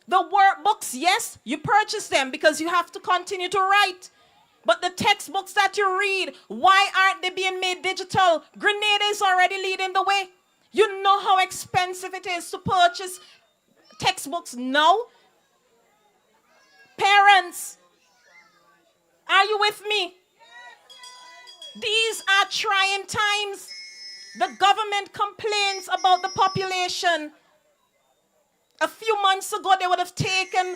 The workbooks, yes, you purchase them because you have to continue to write. But the textbooks that you read, why aren't they being made digital? Grenada is already leading the way. You know how expensive it is to purchase textbooks now? Parents, are you with me? These are trying times. The government complains about the population. A few months ago, they would have taken,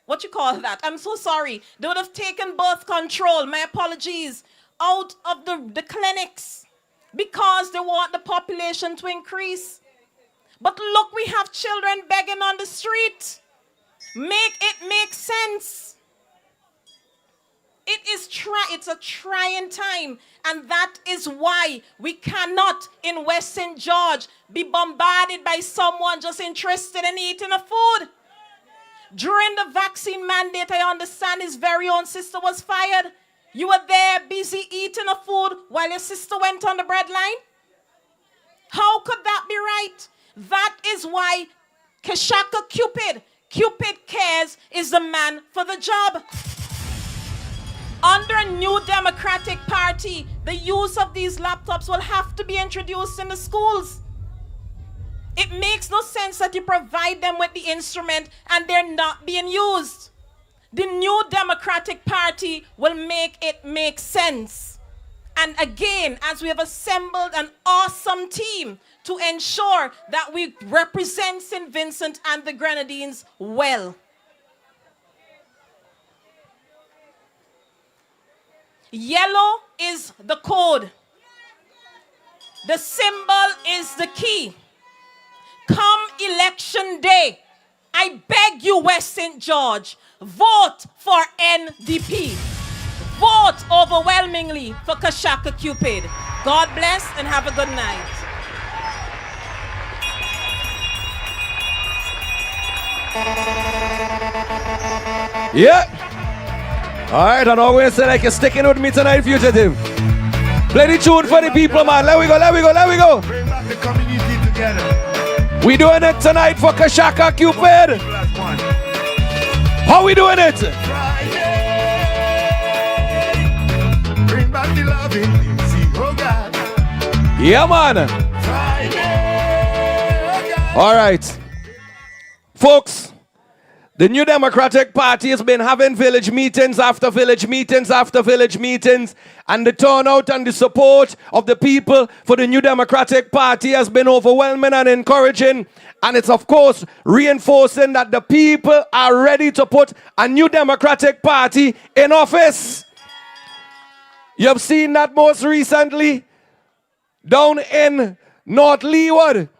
what you call that? I'm so sorry. They would have taken birth control, my apologies, out of the clinics because they want the population to increase. But look, we have children begging on the street. Make it make sense. It's a trying time, and that is why we cannot in West St. George be bombarded by someone just interested in eating a food. During the vaccine mandate, I understand his very own sister was fired. You were there busy eating a food while your sister went on the breadline. How could that be right? That is why Kashaka Cupid Cares is the man for the job. Under a New Democratic Party, the use of these laptops will have to be introduced in the schools. It makes no sense that you provide them with the instrument and they're not being used. The New Democratic Party will make it make sense. And again, as we have assembled an awesome team to ensure that we represent St. Vincent and the Grenadines well. Yellow is the code. The symbol is the key. Come election day, I beg you, West St. George, vote for NDP. Vote overwhelmingly for Kashaka Cupid. God bless and have a good night. Yeah. All right, and always say like you're sticking with me tonight, fugitive. Play the tune for the people, man. Let we go. Bring back the community together. We doing it tonight for Kashaka Cupid. How we doing it? Friday. Bring back the loving, see, oh God. Yeah, man. Friday, oh God. All right. Folks, the New Democratic Party has been having village meetings after village meetings after village meetings, and the turnout and the support of the people for the New Democratic Party has been overwhelming and encouraging, and it's of course reinforcing that the people are ready to put a New Democratic Party in office. You have seen that most recently down in North Leeward,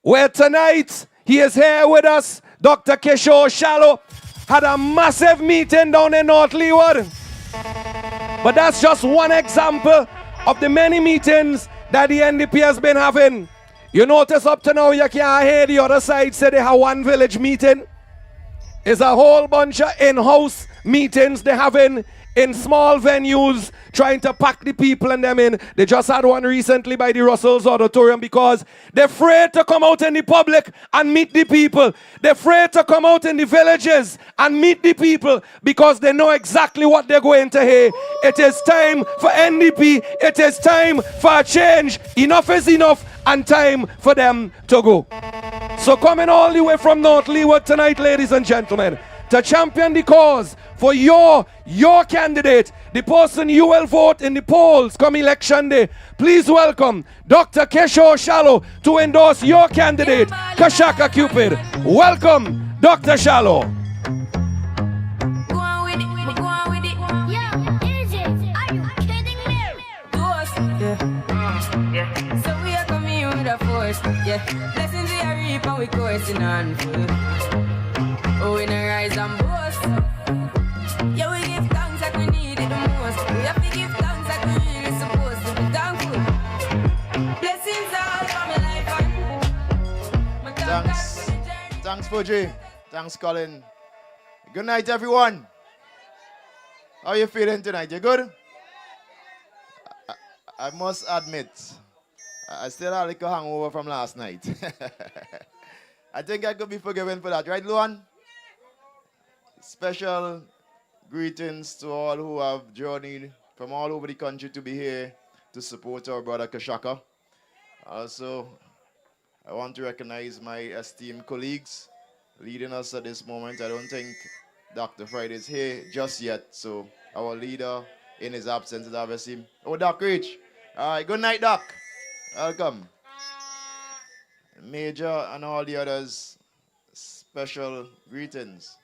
where tonight he is here with us. Dr. Kishore Shallow had a massive meeting down in North Leeward. But that's just one example of the many meetings that the NDP has been having. You notice up to now you can't hear the other side say they have one village meeting. It's a whole bunch of in-house meetings they're having in small venues, trying to pack the people and them in. They just had one recently by the Russell's Auditorium because they're afraid to come out in the public and meet the people. They're afraid to come out in the villages and meet the people because they know exactly what they're going to hear. It is time for NDP. It is time for a change. Enough is enough, and time for them to go. So coming all the way from North Leeward tonight, ladies and gentlemen, to champion the cause for your candidate, the person you will vote in the polls come election day. Please welcome Dr. Keshaw Shallow to endorse your candidate, Kashaka Cupid. Welcome, Dr. Shallow. Go on with it, go on with it. Yeah, easy. Are you kidding me? Ghost, yeah. So we are coming with a force, yeah. Blessings we are reap and we coursing on full. Oh, we no rise and boast. Yeah, we give thanks like we need it the most. We have to give thanks like we really supposed to be thankful. Blessings all for my life and Thanks, Fuji. Thanks, Colin. Good night, everyone. How are you feeling tonight? You good? I must admit, I still have a little hangover from last night. I think I could be forgiven for that, right, Luan? Special greetings to all who have journeyed from all over the country to be here to support our brother Kashaka. Also, I want to recognize my esteemed colleagues leading us at this moment. I don't think Dr. Friday is here just yet, so our leader in his absence is obviously... Oh, Doc Rich. All right, good night, Doc. Welcome. Major and all the others, special greetings.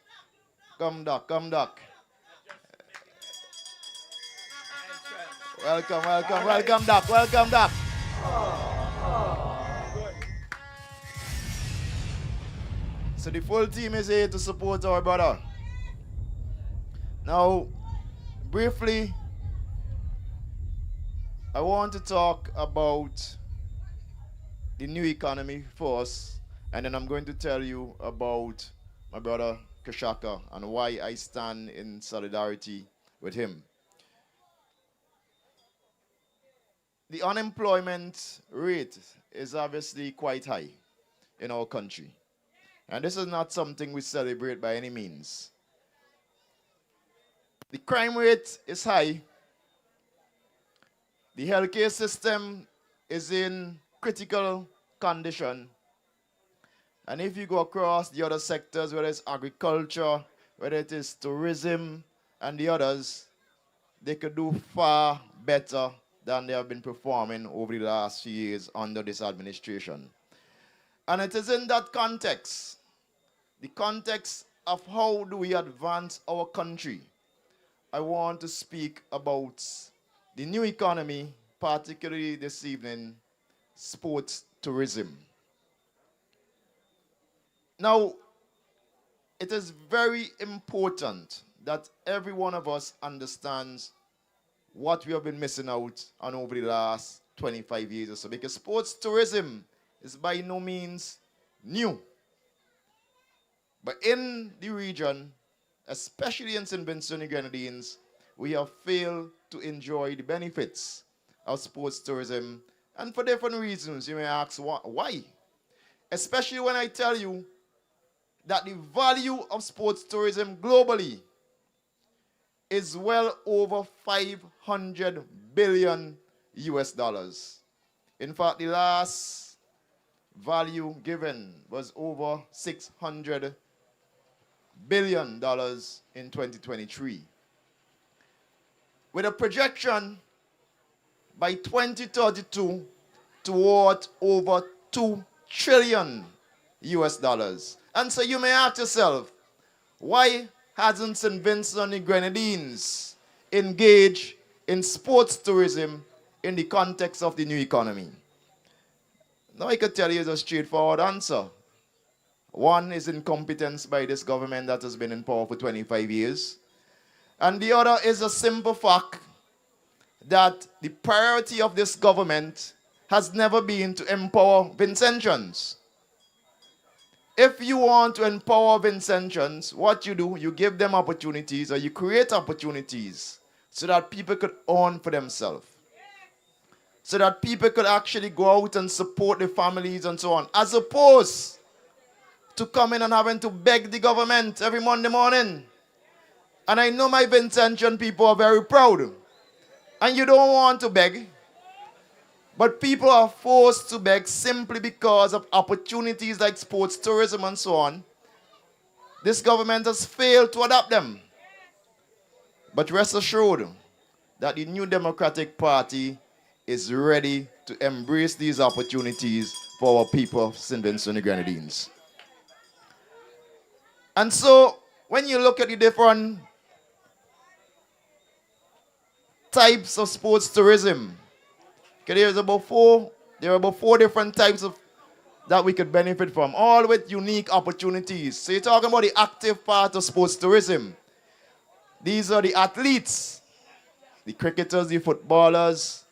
Come, Doc, come, Doc. Welcome, welcome, welcome, Doc, welcome, Doc. So the full team is here to support our brother. Now, briefly, I want to talk about the new economy first, and then I'm going to tell you about my brother Kashaka and why I stand in solidarity with him. The unemployment rate is obviously quite high in our country. And this is not something we celebrate by any means. The crime rate is high. The healthcare system is in critical condition. And if you go across the other sectors, whether it's agriculture, whether it is tourism, and the others, they could do far better than they have been performing over the last few years under this administration. And it is in that context, the context of how do we advance our country, I want to speak about the new economy, particularly this evening, sports tourism. Now, it is very important that every one of us understands what we have been missing out on over the last 25 years or so, because sports tourism is by no means new. But in the region, especially in St. Vincent and Grenadines, we have failed to enjoy the benefits of sports tourism, and for different reasons. You may ask why? Especially when I tell you that the value of sports tourism globally is well over 500 billion US dollars. In fact, the last value given was over $600 billion in 2023. With a projection by 2032 toward over 2 trillion US dollars. And so you may ask yourself, why hasn't St. Vincent and the Grenadines engaged in sports tourism in the context of the new economy? Now I could tell you a straightforward answer. One is incompetence by this government that has been in power for 25 years. And the other is a simple fact that the priority of this government has never been to empower Vincentians. If you want to empower Vincentians, what you do, you give them opportunities or you create opportunities so that people could earn for themselves. So that people could actually go out and support their families and so on. As opposed to coming and having to beg the government every Monday morning. And I know my Vincentian people are very proud. And you don't want to beg. But people are forced to beg simply because of opportunities like sports, tourism, and so on. This government has failed to adapt them. But rest assured that the New Democratic Party is ready to embrace these opportunities for our people of St. Vincent and the Grenadines. And so, when you look at the different types of sports tourism, okay, there are about four different types of that we could benefit from, all with unique opportunities. So you're talking about the active part of sports tourism. These are the athletes, the cricketers, the footballers,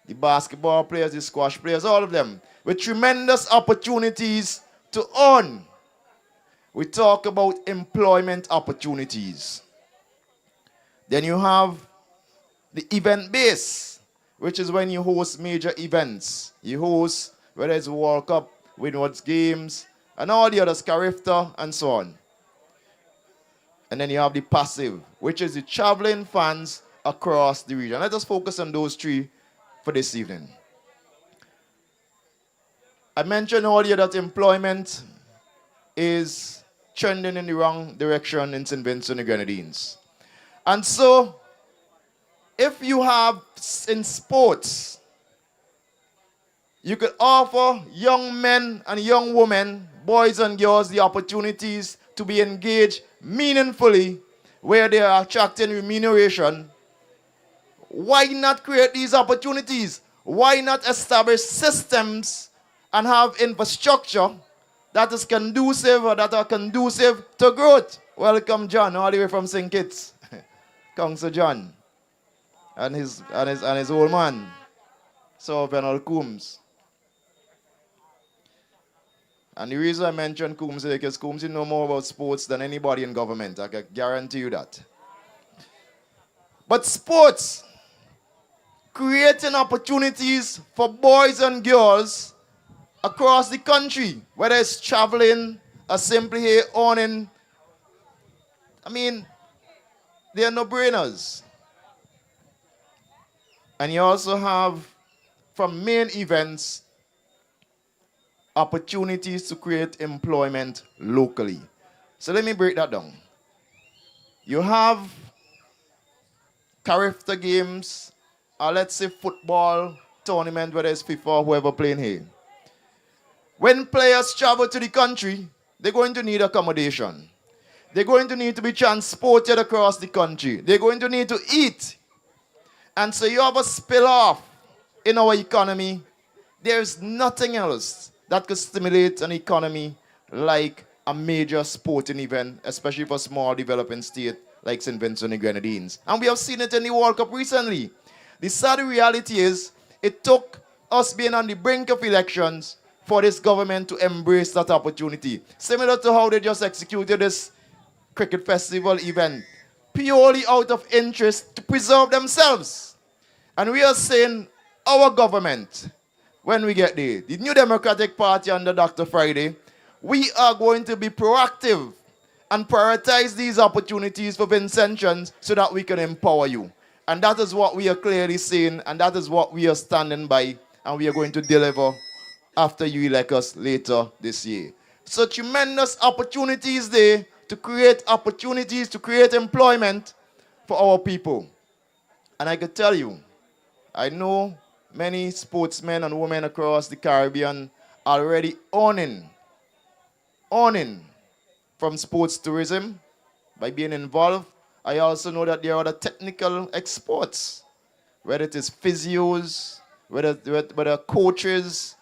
the basketball players, the squash players, all of them, with tremendous opportunities to earn. We talk about employment opportunities. Then you have the event base, which is when you host major events. You host, whether it's World Cup, Winward's Games, and all the others, Carifta, and so on. And then you have the passive, which is the traveling fans across the region. Let us focus on those three for this evening. I mentioned earlier that employment is trending in the wrong direction in St. Vincent and the Grenadines. And so, if you have in sports, you could offer young men and young women, boys and girls, the opportunities to be engaged meaningfully where they are attracting remuneration. Why not create these opportunities? Why not establish systems and have infrastructure that is conducive or that are conducive to growth? Welcome, John, all the way from St. Kitts. Councillor John and his old man, Sir Venal Coombs. And the reason I mention Coombs is because Coombs know more about sports than anybody in government. I can guarantee you that. But sports, creating opportunities for boys and girls across the country, whether it's traveling or simply here owning, I mean, they are no-brainers. And you also have, from main events, opportunities to create employment locally. So let me break that down. You have Carifta games, or let's say football tournament, whether it's FIFA or whoever playing here. When players travel to the country, they're going to need accommodation. They're going to need to be transported across the country. They're going to need to eat. And so you have a spill-off in our economy. There's nothing else that could stimulate an economy like a major sporting event, especially for small developing state like St. Vincent and the Grenadines. And we have seen it in the World Cup recently. The sad reality is it took us being on the brink of elections for this government to embrace that opportunity. Similar to how they just executed this cricket festival event, purely out of interest to preserve themselves. And we are saying our government, when we get there, the New Democratic Party under Dr. Friday, we are going to be proactive and prioritize these opportunities for Vincentians so that we can empower you. And that is what we are clearly saying, and that is what we are standing by, and we are going to deliver after you elect us later this year. So tremendous opportunities there to create opportunities, to create employment for our people. And I could tell you, I know many sportsmen and women across the Caribbean are already earning from sports tourism by being involved. I also know that there are other technical exports, whether it is physios, whether coaches,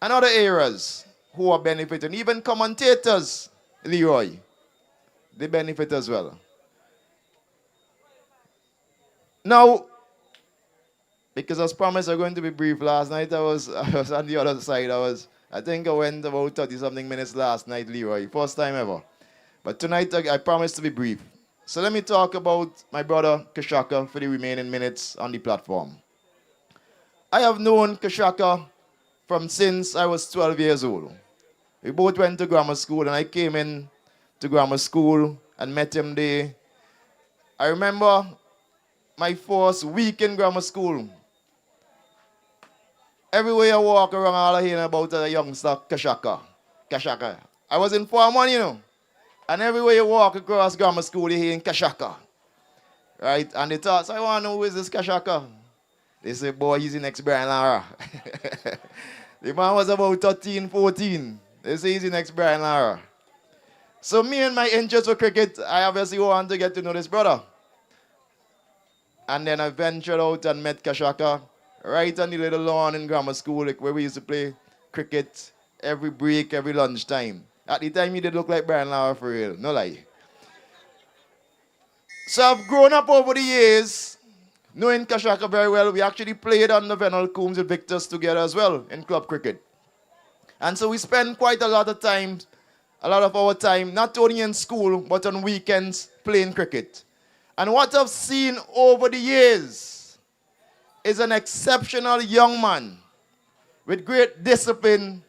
and other areas who are benefiting. Even commentators, Leroy, they benefit as well. Now, because as promised, I'm going to be brief. Last night I was on the other side. I was I think I went about 30-something minutes last night, Leroy. First time ever. But tonight, I promise to be brief. So let me talk about my brother, Kashaka, for the remaining minutes on the platform. I have known Kashaka from since I was 12 years old. We both went to grammar school, and I came in to grammar school and met him there. I remember my first week in grammar school. Everywhere I walk around, all I hear about a youngster, Kashaka. Kashaka. I was in Form 1, you know. And everywhere you walk across grammar school, you hear Kashaka. Right? And they thought, so I want to know who is this Kashaka? They say, boy, he's the next Brian Lara. The man was about 13, 14. They say he's the next Brian Lara. So me and my interest for cricket, I obviously want to get to know this brother. And then I ventured out and met Kashaka right on the little lawn in grammar school, like where we used to play cricket every break, every lunchtime. At the time, he did look like Brian Lara for real, no lie. So I've grown up over the years, knowing Kashaka very well. We actually played on the Venal Coombs with Victors together as well in club cricket. And so we spend quite a lot of our time, not only in school, but on weekends playing cricket. And what I've seen over the years is an exceptional young man with great discipline,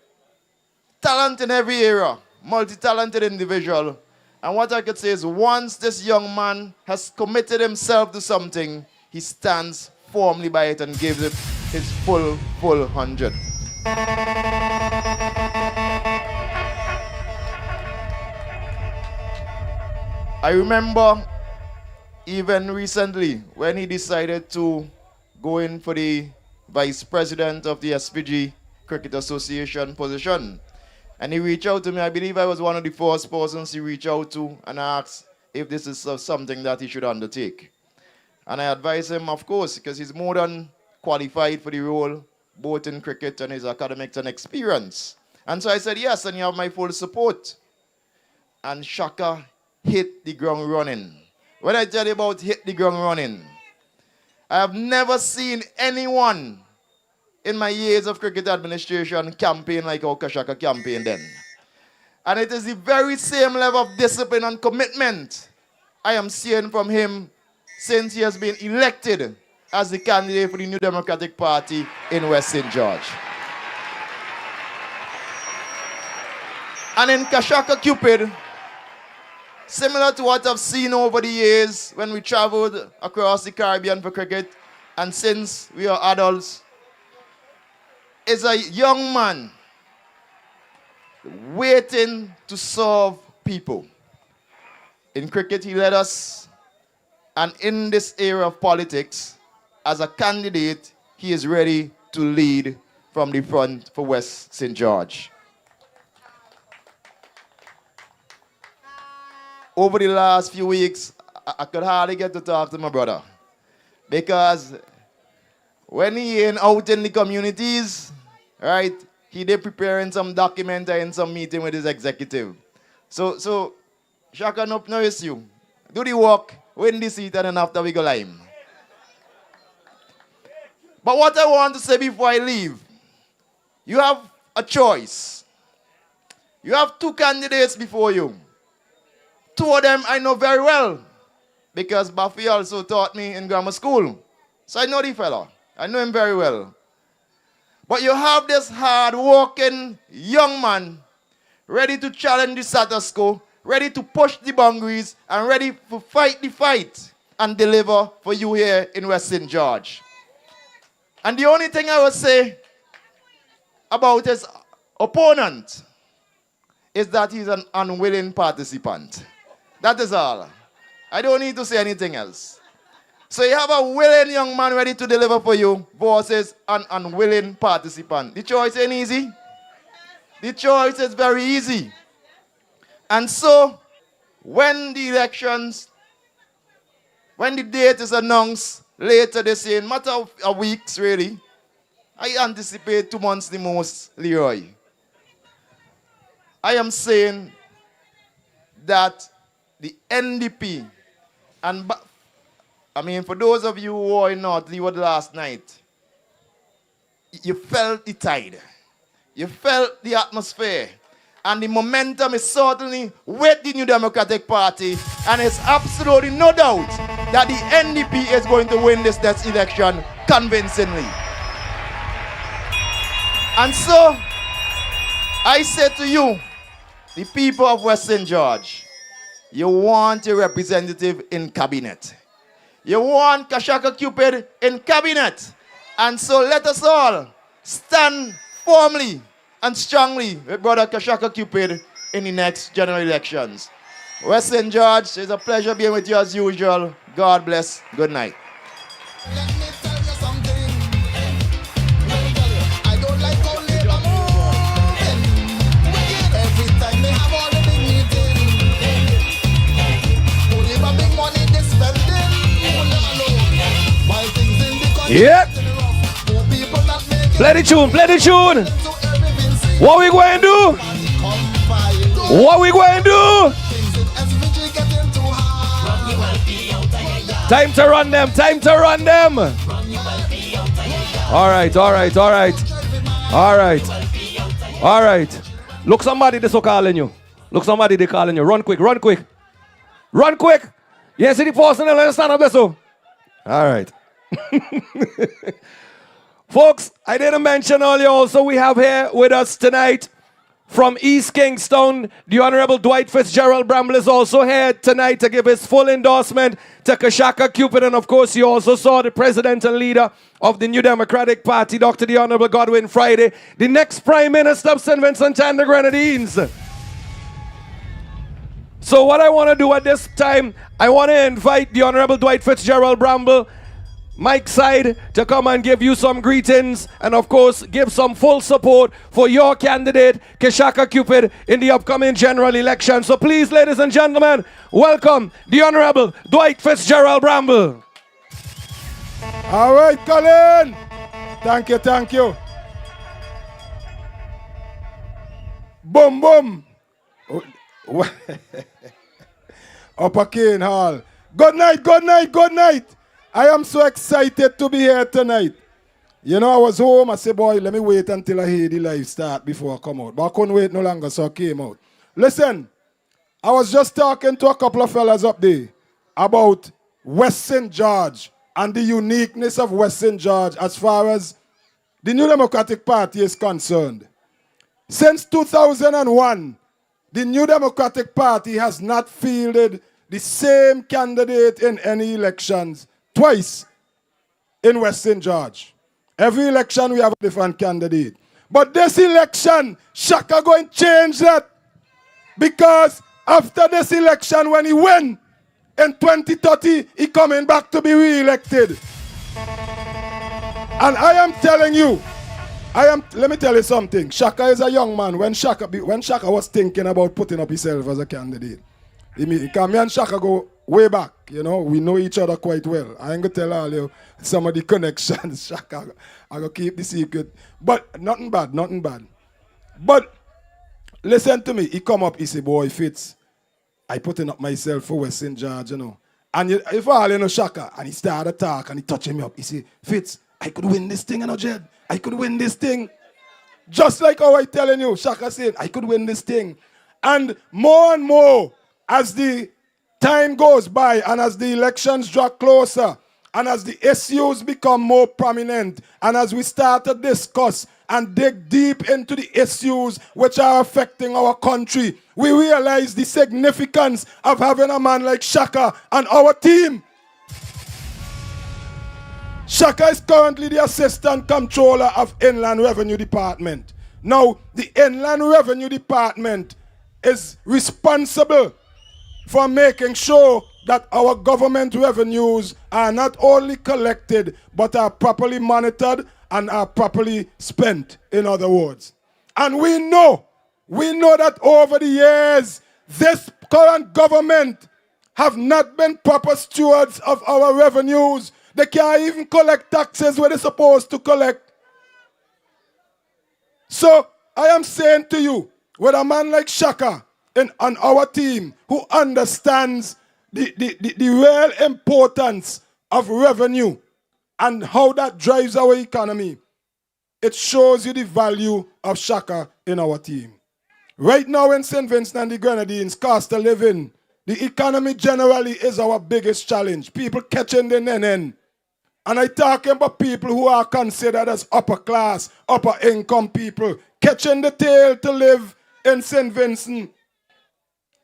talent in every area, multi-talented individual. And what I could say is once this young man has committed himself to something, he stands firmly by it and gives it his full 100. I remember even recently when he decided to go in for the vice president of the SPG Cricket Association position. And he reached out to me. I believe I was one of the first persons he reached out to and asked if this is something that he should undertake. And I advised him, of course, because he's more than qualified for the role, both in cricket and his academics and experience. And so I said, yes, and you have my full support. And Shaka hit the ground running. When I tell you about hit the ground running, I have never seen anyone in my years of cricket administration campaign like how Kashaka campaigned then. And it is the very same level of discipline and commitment I am seeing from him since he has been elected as the candidate for the New Democratic Party in West St. George. And in Kashaka Cupid, similar to what I've seen over the years when we traveled across the Caribbean for cricket, and since we are adults, is a young man waiting to serve people. In cricket, he led us, and in this era of politics, as a candidate, he is ready to lead from the front for West St. George. Over the last few weeks, I could hardly get to talk to my brother. Because when he ain't out in the communities, right, he did preparing some document and some meeting with his executive. So Shaka, no issue. Do the work, win the seat, and then after we go lime. But what I want to say before I leave, you have a choice. You have two candidates before you. Two of them I know very well because Buffy also taught me in grammar school. So I know the fella. I know him very well. But you have this hard-working young man ready to challenge the status quo, ready to push the boundaries, and ready to fight the fight and deliver for you here in West St. George. And the only thing I would say about his opponent is that he's an unwilling participant. That is all. I don't need to say anything else. So you have a willing young man ready to deliver for you versus an unwilling participant. The choice ain't easy. The choice is very easy. And so, when the elections, when the date is announced later this year, in a matter of weeks really, I anticipate 2 months the most, Leroy. I am saying that the NDP, and I mean, for those of you who were in North Leeward last night, you felt the tide. You felt the atmosphere. And the momentum is certainly with the New Democratic Party. And it's absolutely no doubt that the NDP is going to win this next election convincingly. And so, I say to you, the people of West St. George, you want a representative in cabinet. You want Kashaka Cupid in cabinet. And so let us all stand firmly and strongly with Brother Kashaka Cupid in the next general elections. West St. George, it's a pleasure being with you as usual. God bless. Good night. Let me tell you something. Let me tell you, I don't like how Labour moving. Every time they have all the big meetings, only for big money they spending. People never know. While things in the country, Yep. poor people not making Play the tune, play the tune. What we going to do? What we going to do? Time to run them, time to run them. All right, all right, all right. All right, all right. Look, somebody this is calling you. Look, somebody they calling you. Run quick, run quick. Run quick. You see the person that stand up there, so. All right. Folks, I didn't mention earlier also we have here with us tonight from East Kingston, the Honorable Dwight Fitzgerald Bramble is also here tonight to give his full endorsement to Kashaka Cupid. And of course, you also saw the president and leader of the New Democratic Party, Dr. the Honorable Godwin Friday, the next Prime Minister of St. Vincent and the Grenadines. So what I want to do at this time, I want to invite the Honorable Dwight Fitzgerald Bramble, Mike's side, to come and give you some greetings and of course give some full support for your candidate Kashaka Cupid in the upcoming general election. So please, ladies and gentlemen, welcome the Honorable Dwight Fitzgerald Bramble. All right, Colin. Thank you, thank you. Boom, boom. Upper Cane Hall. Good night, good night, good night. I am so excited to be here tonight. You know, I was home. I said, boy, let me wait until I hear the live start before I come out. But I couldn't wait no longer, so I came out. Listen, I was just talking to a couple of fellas up there about West St. George and the uniqueness of West St. George as far as the New Democratic Party is concerned. Since 2001, the New Democratic Party has not fielded the same candidate in any elections twice in West St. George. Every election we have a different candidate. But this election, Shaka going to change that. Because after this election, when he win in 2030, he coming back to be re-elected. And I am telling you, let me tell you something. Shaka is a young man. When Shaka was thinking about putting up himself as a candidate, because me and Shaka go way back, you know, we know each other quite well. I ain't gonna tell all you some of the connections, Shaka. I gonna keep the secret. But nothing bad, nothing bad. But listen to me, he come up, he say, boy, Fitz, I putting up myself for West St. George, you know. And if all you know Shaka, and he started to talk and he touching me up, he say, Fitz, I could win this thing, you know, Jed. I could win this thing. Just like how I telling you, Shaka said, I could win this thing. And more, as the time goes by and as the elections draw closer and as the issues become more prominent and as we start to discuss and dig deep into the issues which are affecting our country, we realize the significance of having a man like Shaka on our team. Shaka is currently the Assistant Controller of Inland Revenue Department. Now, the Inland Revenue Department is responsible for making sure that our government revenues are not only collected, but are properly monitored and are properly spent, in other words. And we know that over the years, this current government have not been proper stewards of our revenues. They can't even collect taxes where they're supposed to collect. So I am saying to you, with a man like Shaka on our team who understands the real importance of revenue and how that drives our economy, it shows you the value of Shaka in our team. Right now in St. Vincent and the Grenadines, cost of living, the economy generally is our biggest challenge. People catching the nenen. And I'm talking about people who are considered as upper class, upper income people, catching the tail to live in St. Vincent.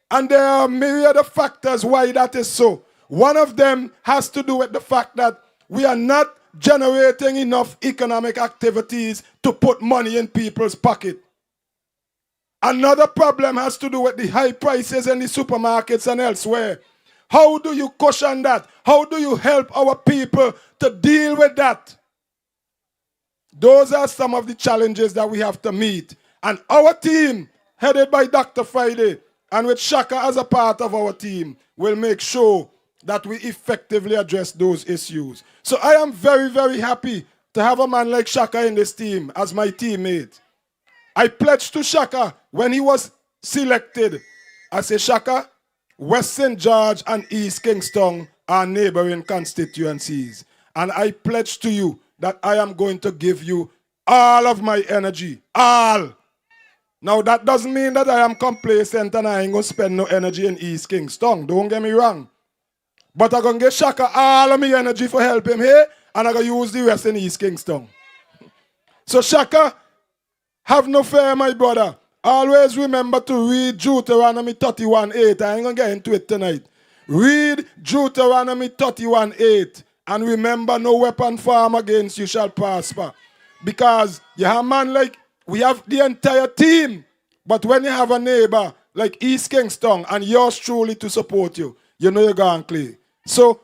And there are myriad of factors why that is so. One of them has to do with the fact that we are not generating enough economic activities to put money in people's pocket. Another problem has to do with the high prices in the supermarkets and elsewhere. How do you cushion that? How do you help our people to deal with that? Those are some of the challenges that we have to meet. And our team, headed by Dr. Friday, and with Shaka as a part of our team, will make sure that we effectively address those issues. So I am very, very happy to have a man like Shaka in this team as my teammate. I pledged to Shaka when he was selected. I say, Shaka, West St. George and East Kingston are neighboring constituencies. And I pledge to you that I am going to give you all of my energy. All. Now, that doesn't mean that I am complacent and I ain't going to spend no energy in East Kingston. Don't get me wrong. But I'm going to give Shaka all of my energy for help him here, and I'm going to use the rest in East Kingston. So, Shaka, have no fear, my brother. Always remember to read Deuteronomy 31:8. I ain't going to get into it tonight. Read Deuteronomy 31:8. And remember, no weapon formed against you shall prosper. Because you have a man like, we have the entire team. But when you have a neighbor like East Kingston and yours truly to support you, you know you're going to play. So,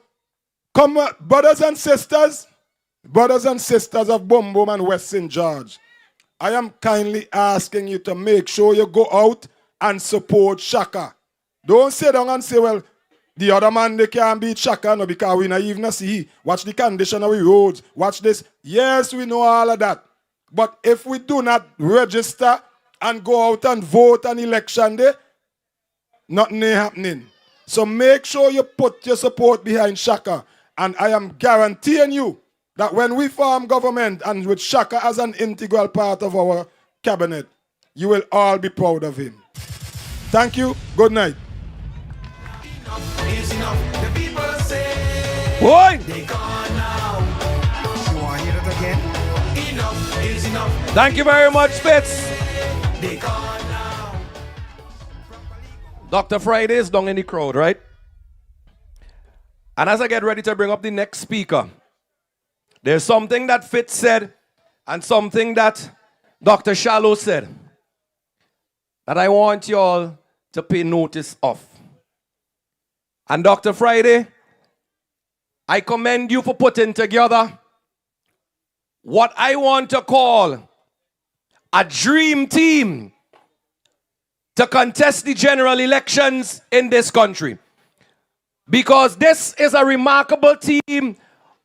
come on, brothers and sisters of Boom Boom and West St. George, I am kindly asking you to make sure you go out and support Shaka. Don't sit down and say, well, the other man, they can't beat Shaka, no, because we not even see. Watch the condition of the roads. Watch this. Yes, we know all of that. But if we do not register and go out and vote on election day, nothing ain't happening. So make sure you put your support behind Shaka. And I am guaranteeing you that when we form government and with Shaka as an integral part of our cabinet, you will all be proud of him. Thank you. Good night. Is enough. The people say Boy. they gone now. You want to hear it again? Enough is enough. Thank you very much, Spitz. They gone now. Dr. Friday is down in the crowd, right? And as I get ready to bring up the next speaker, there's something that Fitz said and something that Dr. Shallow said that I want you all to pay notice of. And Dr. Friday, I commend you for putting together what I want to call a dream team to contest the general elections in this country. Because this is a remarkable team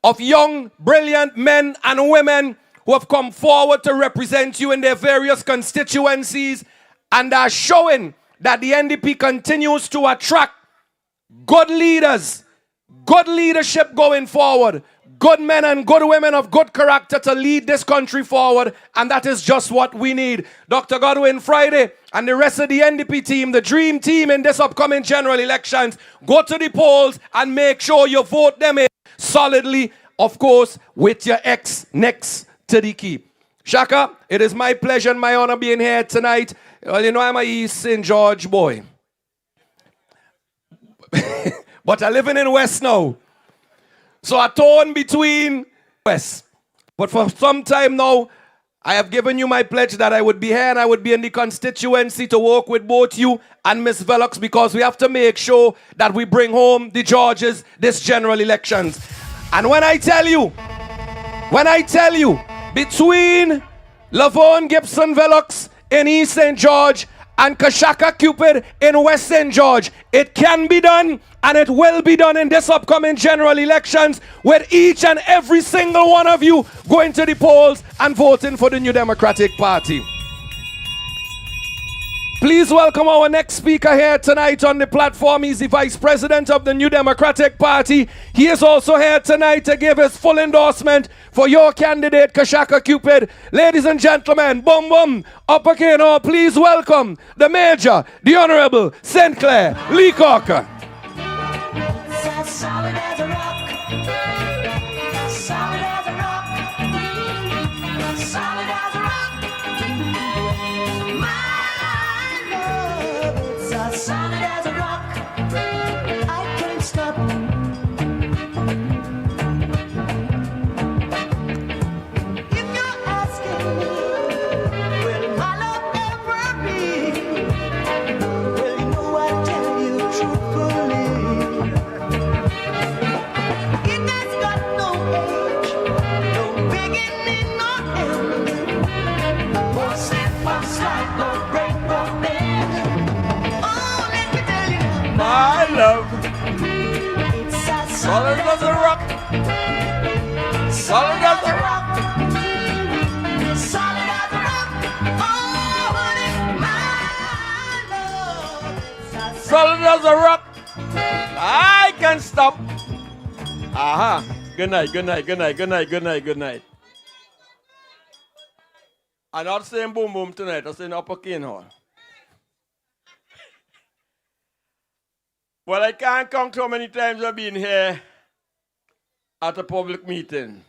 of young, brilliant men and women who have come forward to represent you in their various constituencies and are showing that the NDP continues to attract good leaders, good leadership going forward, good men and good women of good character to lead this country forward, and that is just what we need. Dr. Godwin Friday and the rest of the NDP team, the dream team in this upcoming general elections, go to the polls and make sure you vote them in solidly, of course, with your X next to the key. Shaka, it is my pleasure and my honor being here tonight. Well, you know I'm a East St. George boy. But I'm living in West now. So I torn between West. But for some time now, I have given you my pledge that I would be here and I would be in the constituency to work with both you and Miss Velox, because we have to make sure that we bring home the Georges this general elections. And when I tell you, between Laverne Gibson Velox in East St. George and Kashaka Cupid in West St. George, it can be done and it will be done in this upcoming general elections, with each and every single one of you going to the polls and voting for the New Democratic Party. Please welcome our next speaker here tonight on the platform. He's the Vice President of the New Democratic Party. He is also here tonight to give his full endorsement for your candidate, Kashaka Cupid. Ladies and gentlemen, boom boom, up again, all please welcome the Major, the Honorable St. Clair Lee Corker. Solid as a rock. Solid as a rock. Solid as a rock. My love, it's as solid as a rock. I can't stop. If you're asking me, will my love ever be? Well, you know I tell you truthfully. My love, solid as a rock, solid as a rock, solid as a rock. Oh, honey, my love, solid as a rock. I can't stop. Aha. Good night, good night, good night, good night, good night, good night. I'm not saying boom boom tonight, I'm saying Upper Cane Hall. Well, I can't count how many times I've been here at a public meeting.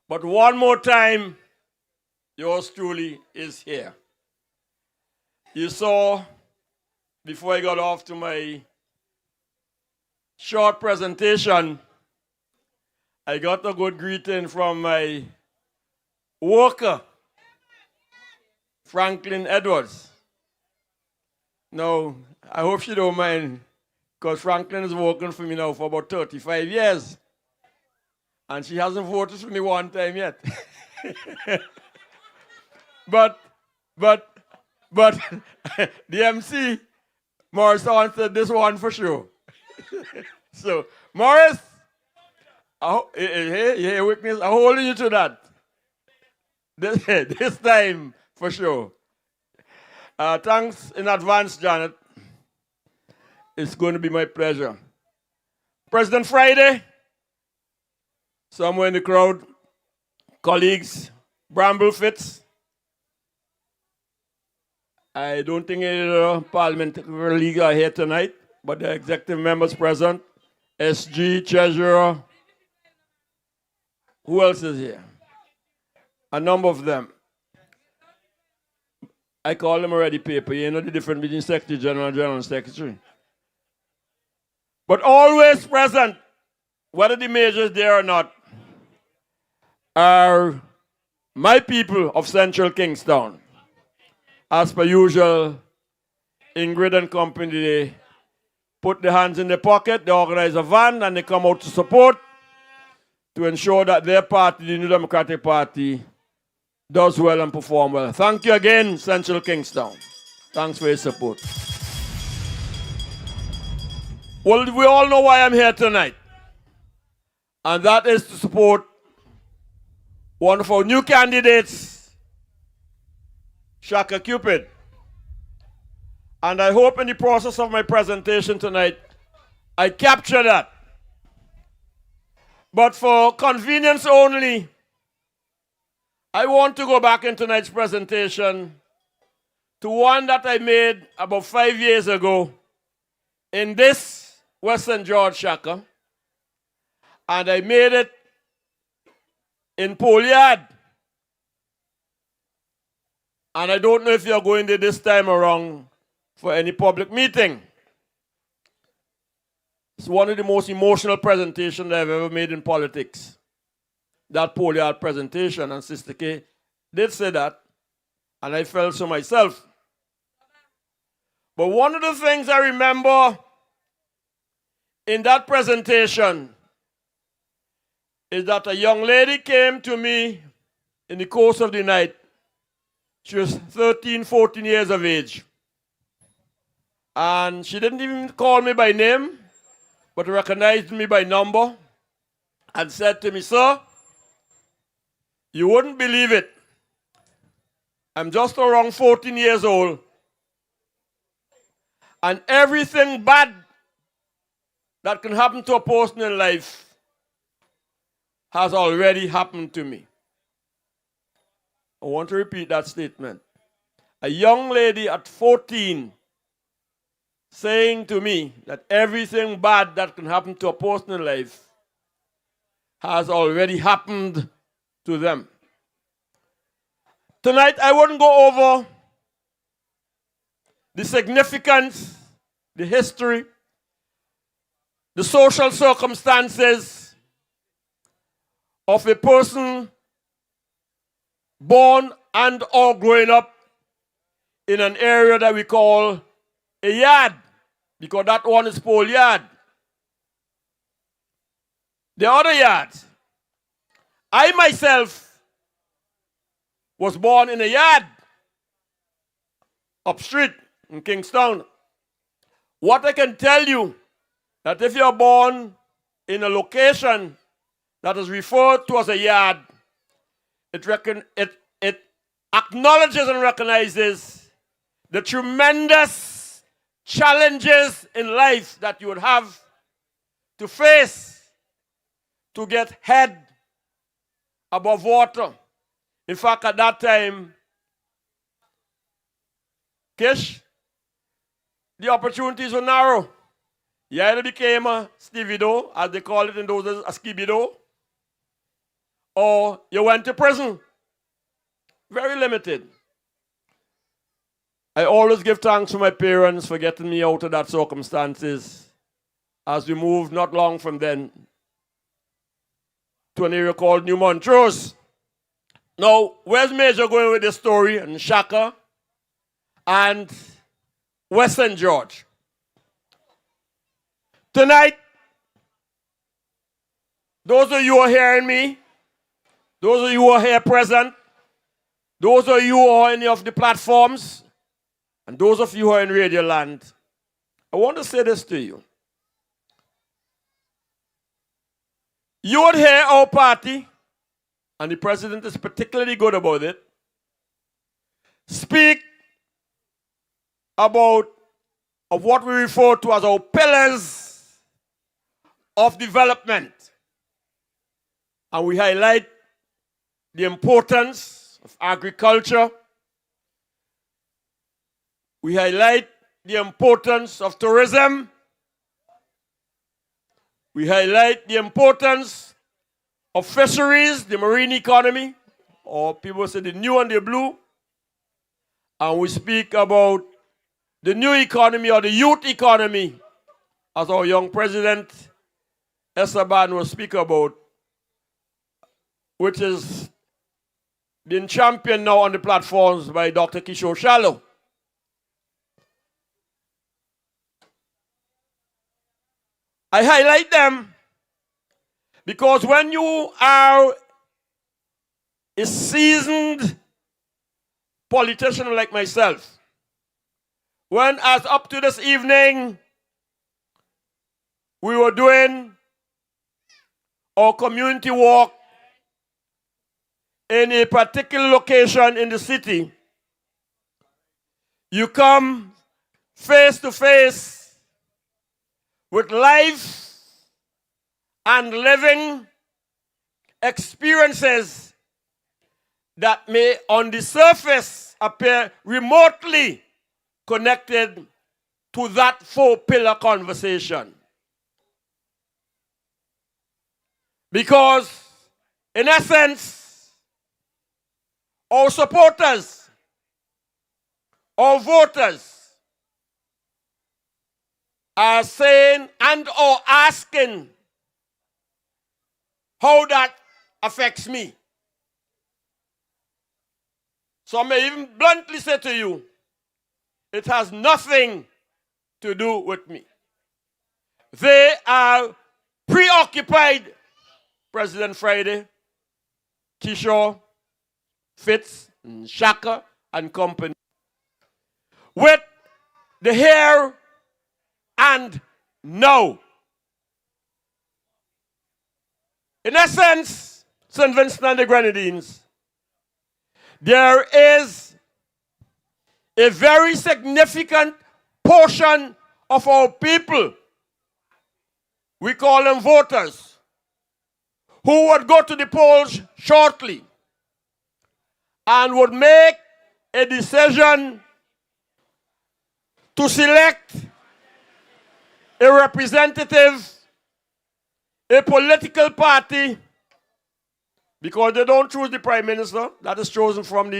But one more time, yours truly is here. You saw, before I got off to my short presentation, I got a good greeting from my worker, Franklin Edwards. Now, I hope she don't mind, because Franklin is working for me now for about 35 years. And she hasn't voted for me one time yet. but the MC, Morris answered this one for sure. So, Morris, hey, witness, I'm holding you to that. This time, for sure. Thanks in advance, Janet. It's going to be my pleasure. President Friday, somewhere in the crowd, colleagues, Bramble Fitz. I don't think any parliamentary league are here tonight, but the executive members present, SG, Treasurer. Who else is here? A number of them. I call them already paper. You know the difference between Secretary General and General Secretary. But always present, whether the majors there or not, are my people of Central Kingstown. As per usual, Ingrid and company, they put their hands in their pocket, they organize a van, and they come out to support to ensure that their party, the New Democratic Party, does well and perform well. Thank you again, Central Kingstown. Thanks for your support. Well, we all know why I'm here tonight. And that is to support one of our new candidates, Shaka Cupid. And I hope in the process of my presentation tonight, I capture that. But for convenience only, I want to go back in tonight's presentation to one that I made about 5 years ago in this Western George Shaka. And I made it in Poliad. And I don't know if you're going there this time around for any public meeting. It's one of the most emotional presentations I've ever made in politics. That Poliad presentation, and Sister K did say that, and I felt so myself. But one of the things I remember in that presentation is that a young lady came to me in the course of the night. She was 13, 14 years of age. And she didn't even call me by name, but recognized me by number and said to me, "Sir, you wouldn't believe it. I'm just around 14 years old, And everything bad that can happen to a person in life has already happened to me. I want to repeat that statement. A young lady at 14 saying to me that everything bad that can happen to a person in life has already happened to them. Tonight, I wouldn't go over the significance, the history, the social circumstances of a person born and or growing up in an area that we call a yard, because that one is pole yard. The other yard, I myself was born in a yard up street in Kingstown. What I can tell you, that if you're born in a location that is referred to as a yard, it acknowledges and recognizes the tremendous challenges in life that you would have to face to get head above water. In fact, at that time, Kish, the opportunities were narrow. You either became a Stevido, as they call it in those days, a skibido, or you went to prison. Very limited. I always give thanks to my parents for getting me out of that circumstances as we moved not long from then to an area called New Montrose. Now, where's Major going with this story? And Shaka and Western George. Tonight, those of you who are hearing me, those of you who are here present, those of you who are on any of the platforms, and those of you who are in Radio Land, I want to say this to you. You would hear our party, and the president is particularly good about it, speak about what we refer to as our pillars of development. And we highlight the importance of agriculture. We highlight the importance of tourism. We highlight the importance of fisheries, the marine economy, or people say the new and the blue. And we speak about the new economy or the youth economy, as our young president, Esteban, will speak about, which is being championed now on the platforms by Dr. Kishore Shallow. I highlight them because when you are a seasoned politician like myself, when as up to this evening, we were doing our community walk in a particular location in the city, you come face to face with life and living experiences that may on the surface appear remotely connected to that four-pillar conversation. Because, in essence, our supporters, our voters are saying and or asking how that affects me. So I may even bluntly say to you, it has nothing to do with me. They are preoccupied, President Friday, Kishore, Fitz, and Shaka, and company, with the here and now. In essence, St. Vincent and the Grenadines, there is a very significant portion of our people, we call them voters, who would go to the polls shortly and would make a decision to select a representative, a political party, because they don't choose the prime minister. That is chosen from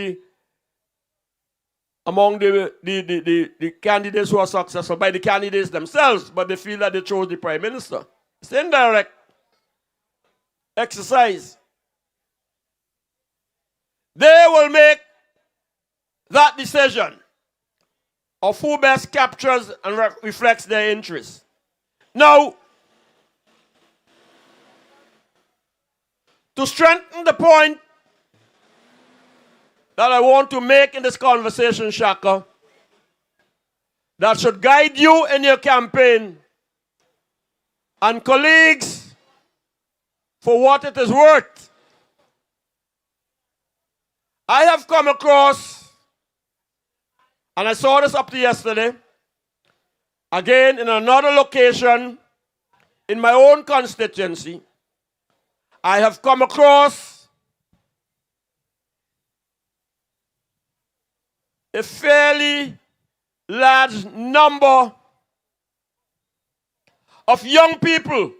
among the candidates who are successful by the candidates themselves, but they feel that they chose the prime minister. It's indirect exercise. They will make that decision of who best captures and reflects their interests. Now, to strengthen the point that I want to make in this conversation, Shaka, that should guide you in your campaign, and colleagues, for what it is worth, I have come across, and I saw this up to yesterday, again in another location in my own constituency, I have come across a fairly large number of young people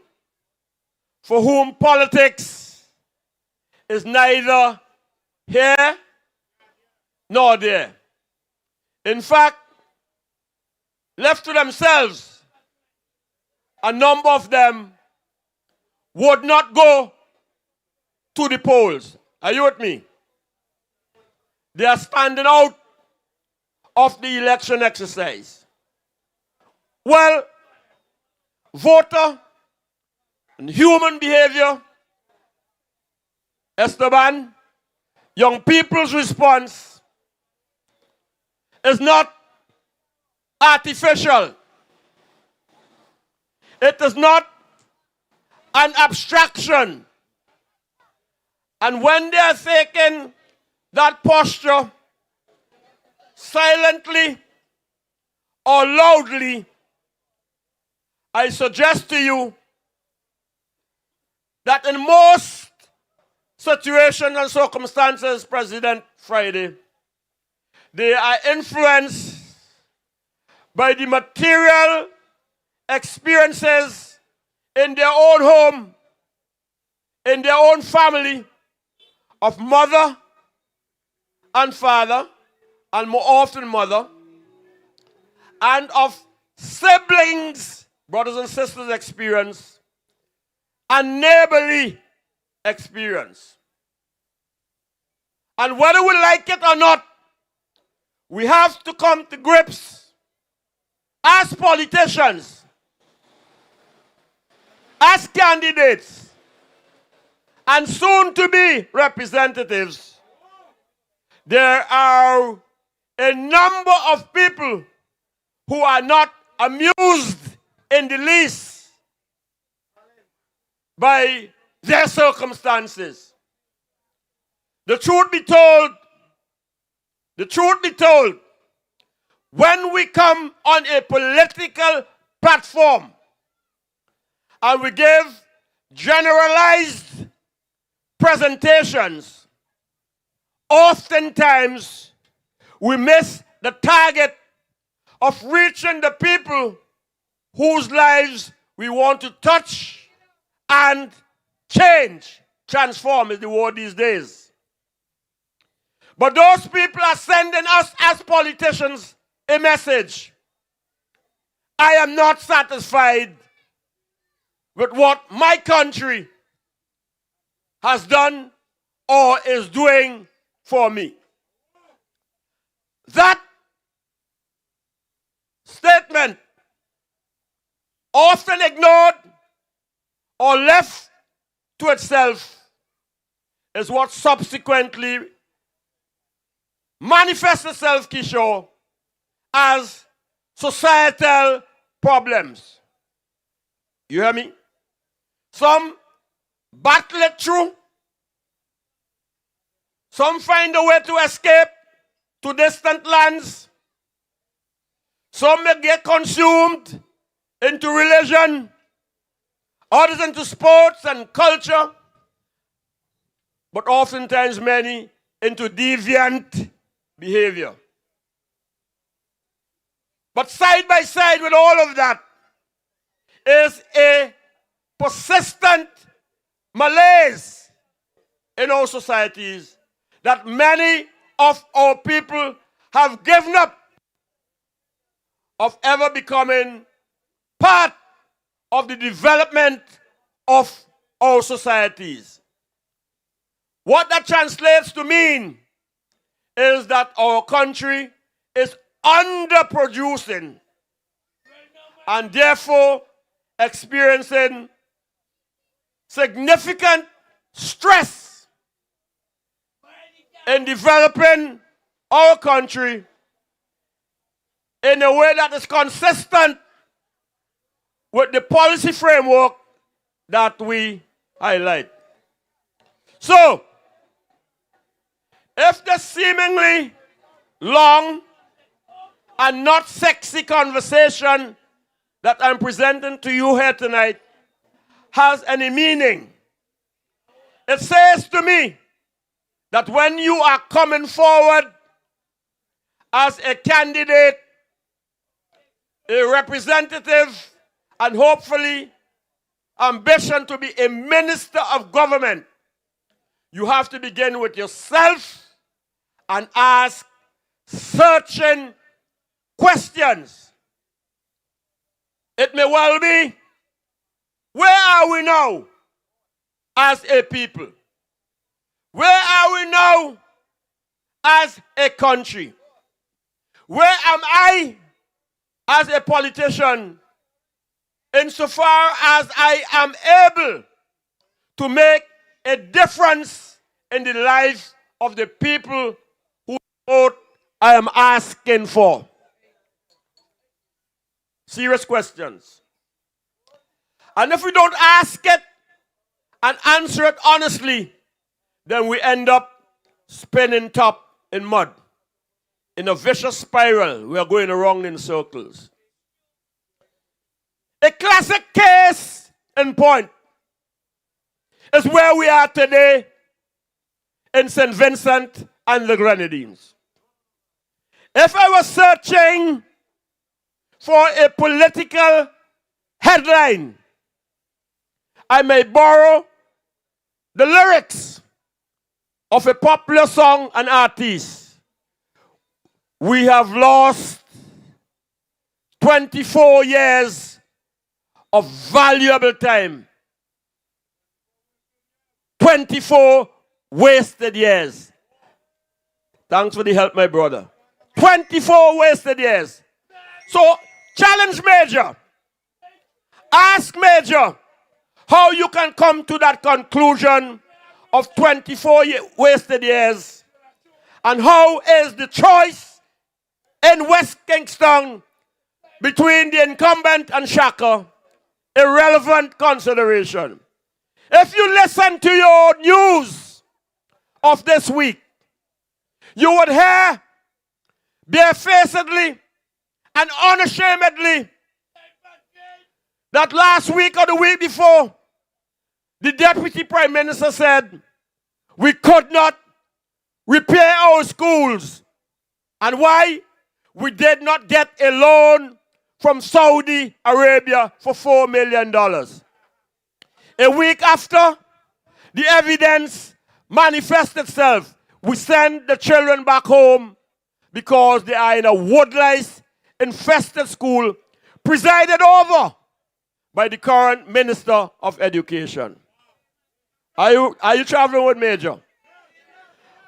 for whom politics is neither here nor there. In fact, left to themselves, a number of them would not go to the polls. Are you with me? They are standing out of the election exercise. Well, voter and human behavior, Esteban, young people's response is not artificial. It is not an abstraction. And when they are taking that posture silently or loudly, I suggest to you that in most situations and circumstances, President Friday, they are influenced by the material experiences in their own home, in their own family, of mother and father, and more often mother, and of siblings, brothers and sisters experience, and neighborly experience. And whether we like it or not, we have to come to grips as politicians, as candidates, and soon to be representatives. There are a number of people who are not amused in the least by their circumstances. The truth be told, when we come on a political platform and we give generalized presentations, oftentimes we miss the target of reaching the people whose lives we want to touch and change. Transform is the word these days. But those people are sending us as politicians a message. I am not satisfied with what my country has done or is doing for me. That statement, often ignored or left to itself, is what subsequently manifests itself, Kishore, as societal problems. You hear me? Some battle it through. Some find a way to escape to distant lands. Some may get consumed into religion, others into sports and culture, but oftentimes many into deviant behavior. But side by side with all of that is a persistent malaise in our societies that many of our people have given up of ever becoming part of the development of our societies. What that translates to mean is that our country is underproducing and therefore experiencing significant stress in developing our country in a way that is consistent with the policy framework that we highlight. So, if the seemingly long and not sexy conversation that I'm presenting to you here tonight has any meaning, it says to me that when you are coming forward as a candidate, a representative, and hopefully ambition to be a minister of government, you have to begin with yourself and ask searching questions. It may well be, where are we now as a people? Where are we now as a country? Where am I as a politician insofar as I am able to make a difference in the lives of the people whose vote I am asking for? Serious questions. And if we don't ask it and answer it honestly, then we end up spinning top in mud. In a vicious spiral, we are going around in circles. A classic case in point is where we are today in St. Vincent and the Grenadines. If I was searching for a political headline, I may borrow the lyrics of a popular song and artist. We have lost 24 years of valuable time. 24 wasted years. Thanks for the help, my brother. 24 wasted years. So, challenge Major. Ask Major how you can come to that conclusion of 24 wasted years. And how is the choice in West Kingston between the incumbent and Shaka a relevant consideration? If you listen to your news of this week, you would hear barefacedly and unashamedly that last week or the week before, the Deputy Prime Minister said we could not repair our schools. And why? We did not get a loan from Saudi Arabia for $4 million. A week after, the evidence manifests itself. We send the children back home because they are in a woodlice-infested school presided over by the current Minister of Education. Are you traveling with Major?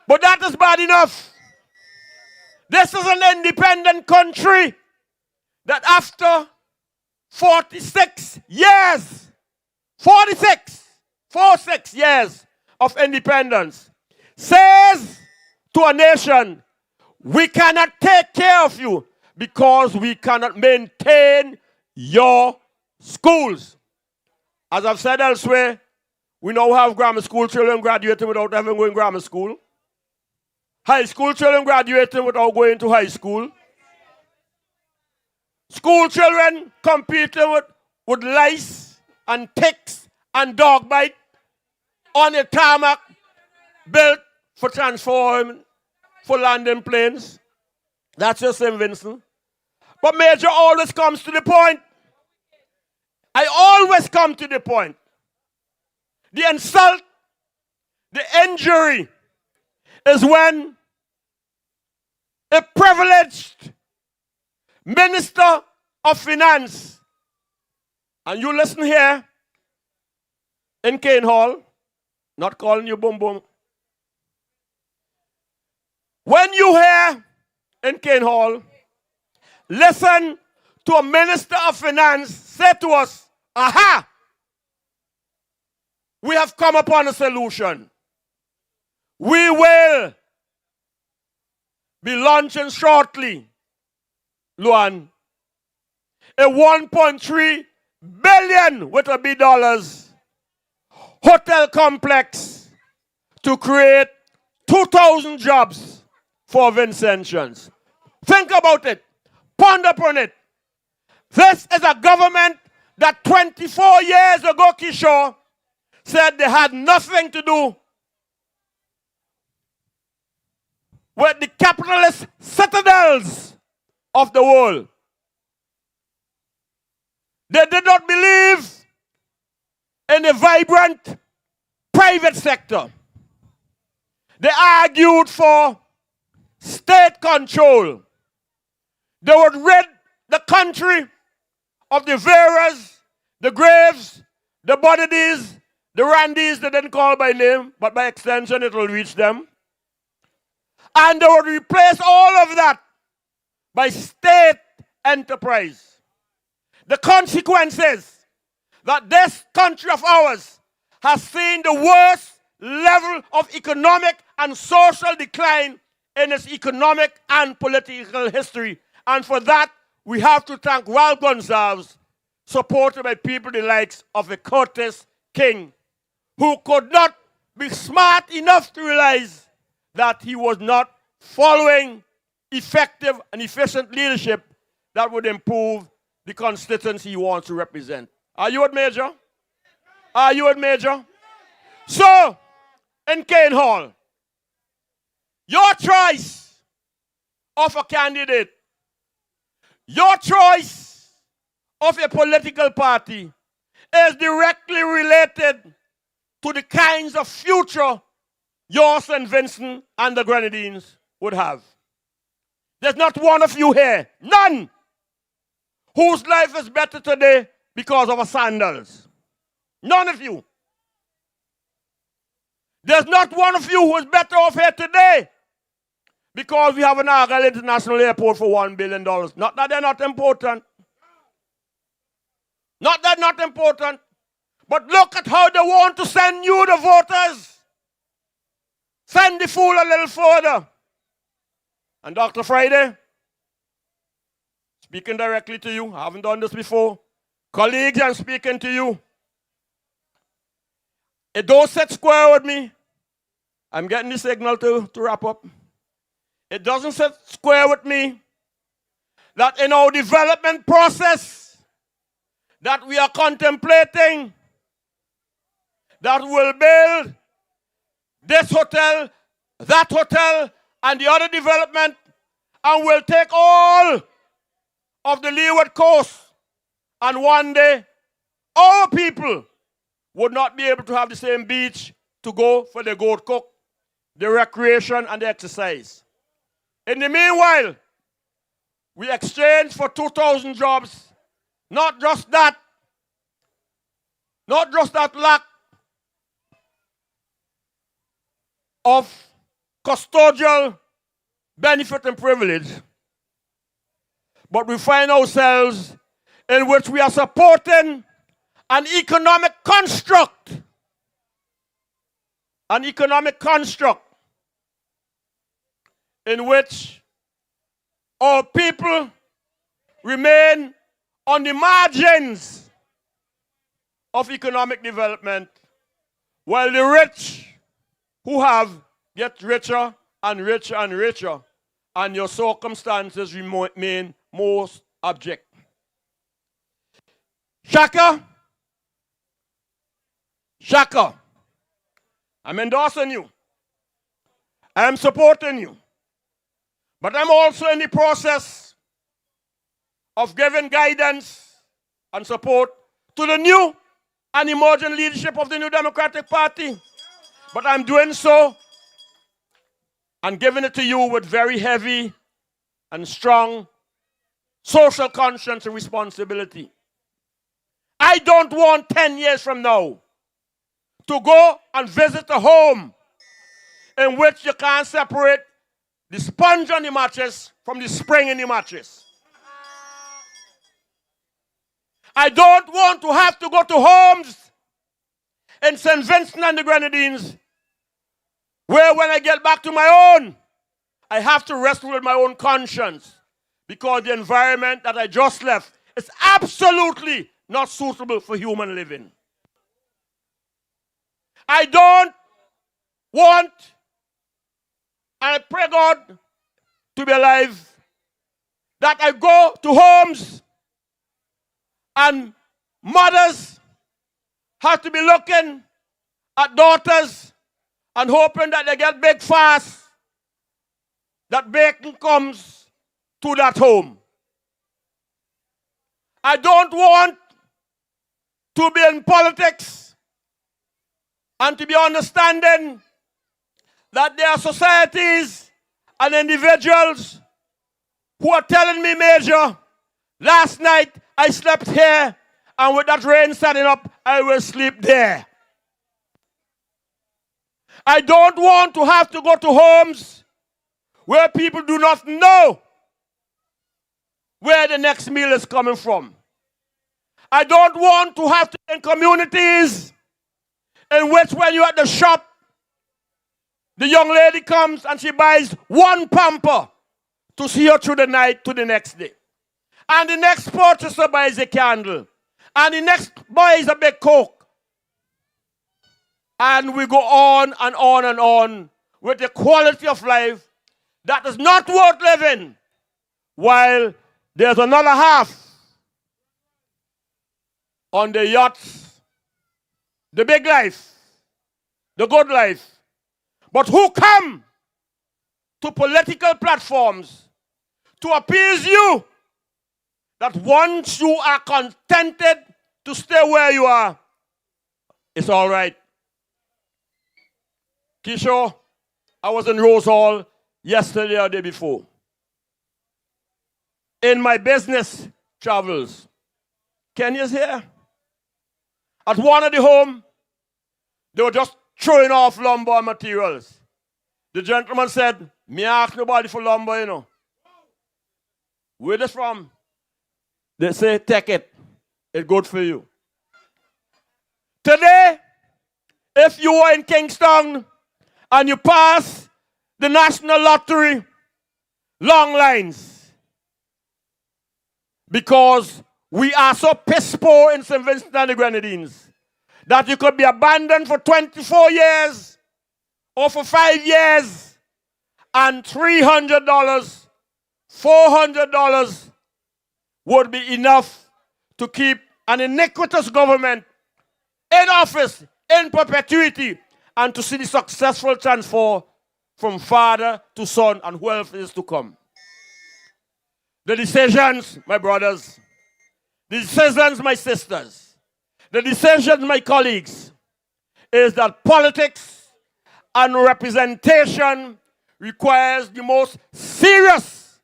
But that is bad enough. This is an independent country that after 46 years, 46 years of independence, says to a nation, we cannot take care of you because we cannot maintain your schools. As I've said elsewhere, we now have grammar school children graduating without having going to grammar school. High school children graduating without going to high school. School children competing with lice and ticks and dog bite on a tarmac built for transforming for landing planes. That's just St. Vincent. But Major always comes to the point. I always come to the point. The insult, the injury is when a privileged Minister of Finance, and you listen here in Kane Hall, not calling you boom boom. When you hear in Kane Hall, listen to a Minister of Finance say to us, aha, we have come upon a solution. We will be launching shortly, Luan, a 1.3 billion with a B dollars hotel complex to create 2,000 jobs for Vincentians. Think about it. Ponder upon it. This is a government that 24 years ago, Kishore, said they had nothing to do with the capitalist citadels of the world. They did not believe in a vibrant private sector. They argued for state control. They would rid the country of the Veras, the Graves, the Boddies, the Randys. They didn't call by name, but by extension it will reach them. And they would replace all of that by state enterprise. The consequences that this country of ours has seen the worst level of economic and social decline in its economic and political history. And for that, we have to thank Ralph Gonsalves, supported by people the likes of a Curtis King, who could not be smart enough to realize that he was not following effective and efficient leadership that would improve the constituency he wants to represent. Are you with Major? Are you with Major? So, in Kane Hall, your choice of a candidate, your choice of a political party is directly related to the kinds of future yours and Vincent and the Grenadines would have. There's not one of you here, none, whose life is better today because of a sandals. None of you. There's not one of you who is better off here today because we have an Argyle International Airport for $1 billion. Not that they're not important. Not that not important. But look at how they want to send you, the voters. Send the fool a little further. And Dr. Friday, speaking directly to you, I haven't done this before. Colleagues, I'm speaking to you. It don't sit square with me. I'm getting the signal to wrap up. It doesn't sit square with me that in our development process that we are contemplating that will build this hotel, that hotel, and the other development, and will take all of the leeward coast. And one day, our people would not be able to have the same beach to go for the goat cook, the recreation, and the exercise. In the meanwhile, we exchange for 2,000 jobs. Not just that lack of custodial benefit and privilege, but we find ourselves in which we are supporting an economic construct. An economic construct in which our people remain on the margins of economic development, while the rich who have get richer and richer and richer, and your circumstances remain most abject. Shaka, Shaka, I'm endorsing you. I'm supporting you. But I'm also in the process of giving guidance and support to the new and emerging leadership of the New Democratic Party. But I'm doing so and giving it to you with very heavy and strong social conscience and responsibility. I don't want 10 years from now to go and visit a home in which you can't separate the sponge on the mattress from the spring in the mattress. I don't want to have to go to homes in St. Vincent and the Grenadines where when I get back to my own, I have to wrestle with my own conscience because the environment that I just left is absolutely not suitable for human living. I don't want, and I pray God to be alive, that I go to homes and mothers have to be looking at daughters and hoping that they get big fast, that bacon comes to that home. I don't want to be in politics and to be understanding that there are societies and individuals who are telling me, Major, last night I slept here and with that rain setting up, I will sleep there. I don't want to have to go to homes where people do not know where the next meal is coming from. I don't want to have to be in communities in which when you're at the shop, the young lady comes and she buys one pamper to see her through the night to the next day. And the next purchaser buys a candle. And the next buys a big Coke. And we go on and on and on with the quality of life that is not worth living, while there's another half on the yachts, the big life, the good life, but who come to political platforms to appease you that once you are contented to stay where you are, it's all right. Kishore, I was in Rose Hall yesterday or the day before. In my business travels, Kenya's here. At one of the home, they were just throwing off lumber and materials. The gentleman said, me ask nobody for lumber, you know. Where this from? They say, take it. It's good for you. Today, if you are in Kingston and you pass the national lottery, long lines. Because we are so piss poor in St. Vincent and the Grenadines that you could be abandoned for 24 years or for 5 years and $300, $400 would be enough to keep an iniquitous government in office in perpetuity and to see the successful transfer from father to son and who else is to come. The decisions, my brothers, the decisions, my sisters, the decisions, my colleagues, is that politics and representation requires the most serious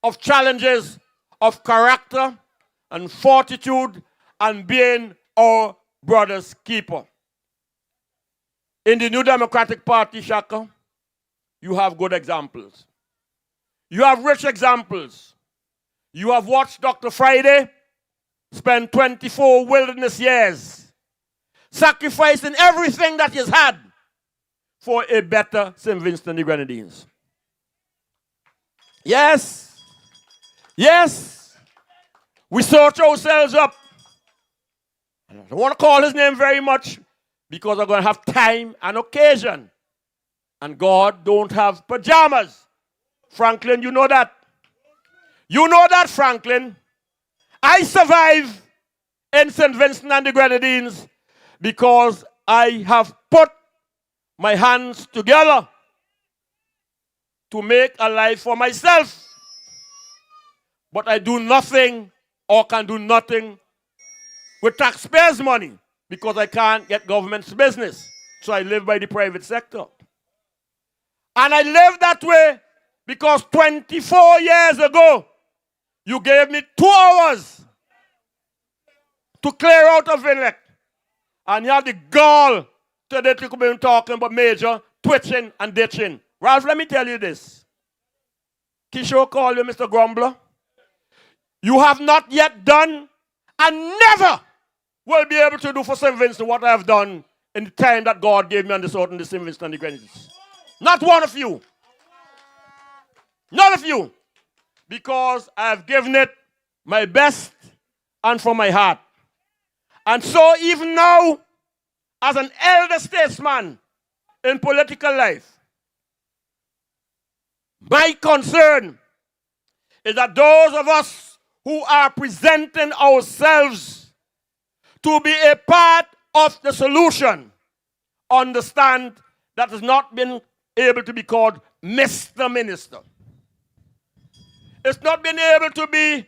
of challenges of character and fortitude and being our brother's keeper. In the New Democratic Party, Shaka, you have good examples. You have rich examples. You have watched Dr. Friday spend 24 wilderness years sacrificing everything that he's had for a better St. Vincent and the Grenadines. Yes. Yes. We search ourselves up. I don't want to call his name very much because I'm going to have time and occasion. And God don't have pajamas. Franklin, you know that. You know that, Franklin. I survive in St. Vincent and the Grenadines because I have put my hands together to make a life for myself. But I do nothing or can do nothing with taxpayers' money because I can't get government's business. So I live by the private sector. And I live that way because 24 years ago, you gave me 2 hours to clear out of Vinlec. And you have the gall today to come in talking about Major twitching and ditching. Ralph, let me tell you this. Kishore called you Mr. Grumbler. You have not yet done and never will be able to do for St. Vincent what I have done in the time that God gave me on this earth in the St. Vincent and the Grenadines. Not one of you. None of you. Because I have given it my best and from my heart. And so even now, as an elder statesman in political life, my concern is that those of us who are presenting ourselves to be a part of the solution understand that has not been able to be called Mr. Minister. It's not been able to be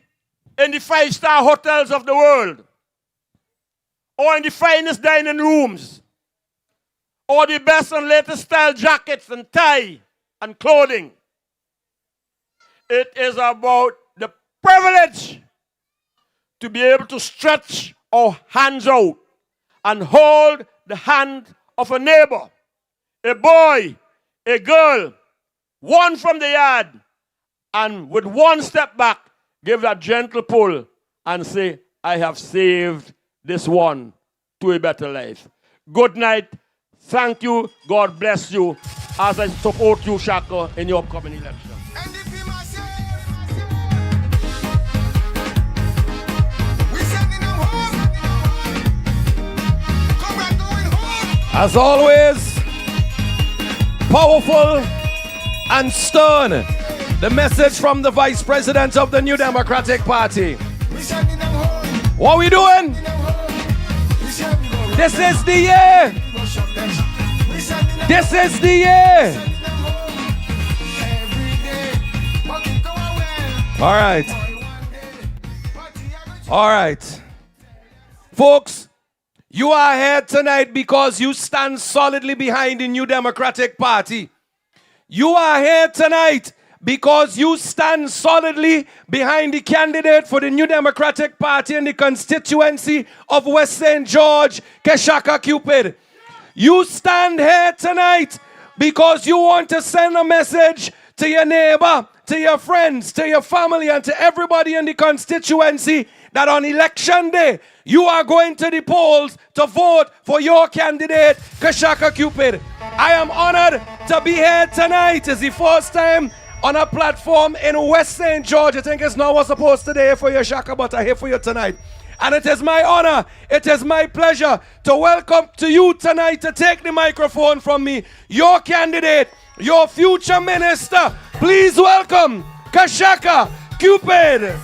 in the 5-star hotels of the world, or in the finest dining rooms, or the best and latest style jackets and tie and clothing. It is about the privilege to be able to stretch our hands out and hold the hand of a neighbor, a boy, a girl, one from the yard, and with one step back, give that gentle pull and say, I have saved this one to a better life. Good night. Thank you. God bless you as I support you, Shaka, in your upcoming election. As always, powerful and stern. The message from the Vice President of the New Democratic Party. What are we doing? This is the year. This is the year. All right. All right. Folks, you are here tonight because you stand solidly behind the New Democratic Party. You are here tonight because you stand solidly behind the candidate for the New Democratic Party in the constituency of West St. George, Keshaka Cupid. You stand here tonight because you want to send a message to your neighbor, to your friends, to your family, and to everybody in the constituency that on election day, you are going to the polls to vote for your candidate, Keshaka Cupid. I am honored to be here tonight. It's the first time on a platform in West St. George. I think it's not what's supposed to be here for you, Shaka, but I'm here for you tonight. And it is my honor, it is my pleasure to welcome to you tonight to take the microphone from me, your candidate, your future minister. Please welcome Keshaka Cupid.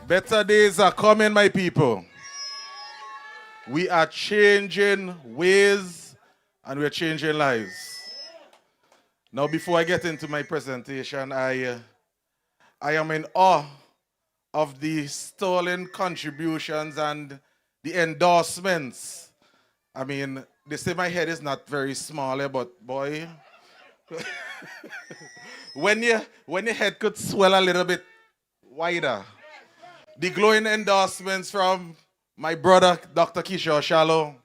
Better days are coming, my people. We are changing ways and we're changing lives. Now, before I get into my presentation, I am in awe of the stolen contributions and the endorsements. I mean, they say my head is not very small, but boy, when your head could swell a little bit wider. The glowing endorsements from my brother, Dr. Kishore Shallow,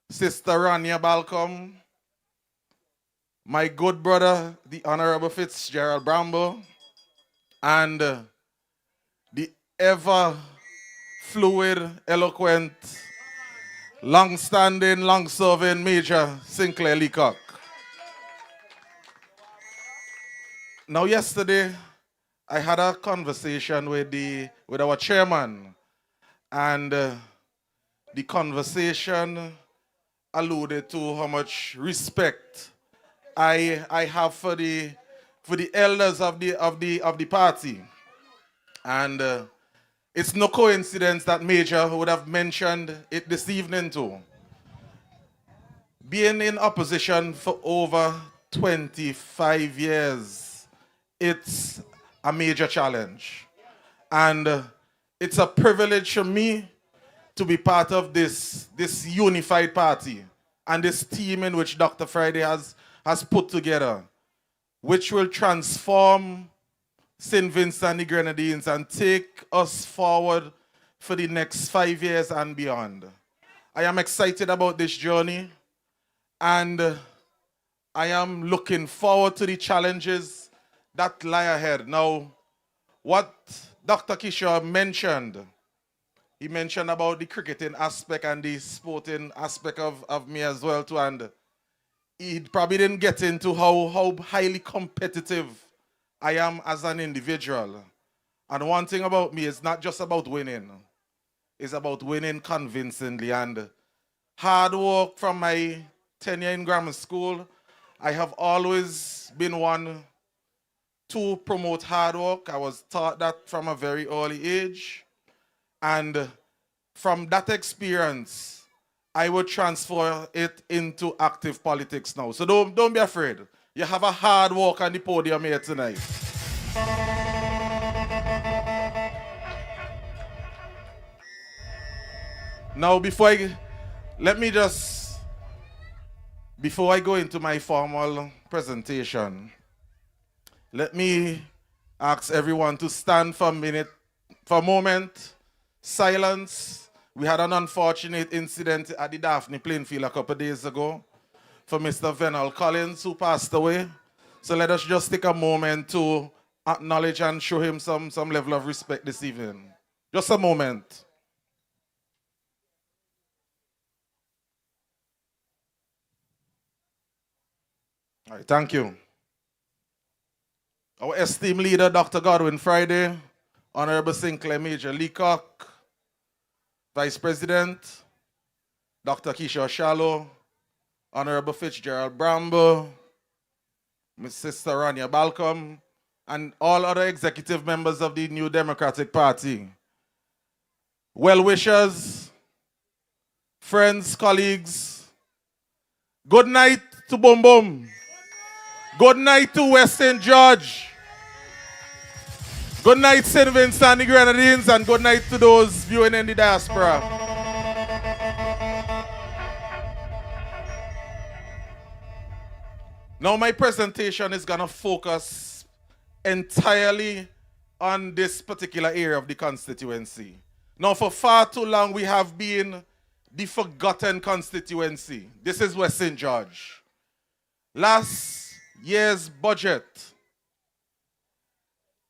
Sister Rania Balcom, my good brother, the Honorable Fitzgerald Bramble, and the ever fluid, eloquent, long-standing, long-serving Major Sinclair Leacock. Now, yesterday, I had a conversation with our chairman, and the conversation alluded to how much respect I have for the elders of the party, and it's no coincidence that Major would have mentioned it this evening too. Being in opposition for over 25 years, it's a major challenge. And it's a privilege for me to be part of this unified party and this team in which Dr. Friday has put together, which will transform St. Vincent and the Grenadines and take us forward for the next 5 years and beyond. I am excited about this journey, and I am looking forward to the challenges that lie ahead. Now, what Dr. Kishore mentioned, he mentioned about the cricketing aspect and the sporting aspect of me as well too, and he probably didn't get into how highly competitive I am as an individual. And one thing about me is not just about winning. It's about winning convincingly. And hard work from my tenure in grammar school, I have always been one to promote hard work. I was taught that from a very early age. And from that experience, I would transfer it into active politics now. So don't be afraid. You have a hard work on the podium here tonight. Now, before I go into my formal presentation, let me ask everyone to stand for a moment. Silence. We had an unfortunate incident at the Daphne playing field a couple of days ago for Mr. Venal Collins, who passed away. So let us just take a moment to acknowledge and show him some level of respect this evening. Just a moment. All right, thank you. Our esteemed leader, Dr. Godwin Friday, Honorable Sinclair Major Leacock, Vice President, Dr. Kishore Shallow, Honorable Fitzgerald Bramble, Miss Sister Rania Balcom, and all other executive members of the New Democratic Party. Well-wishers, friends, colleagues, good night to Boom Boom. Good night to West St. George. Good night, St. Vincent and the Grenadines, and good night to those viewing in the diaspora. Now my presentation is going to focus entirely on this particular area of the constituency. Now, for far too long, we have been the forgotten constituency. This is West St. George. Last year's budget,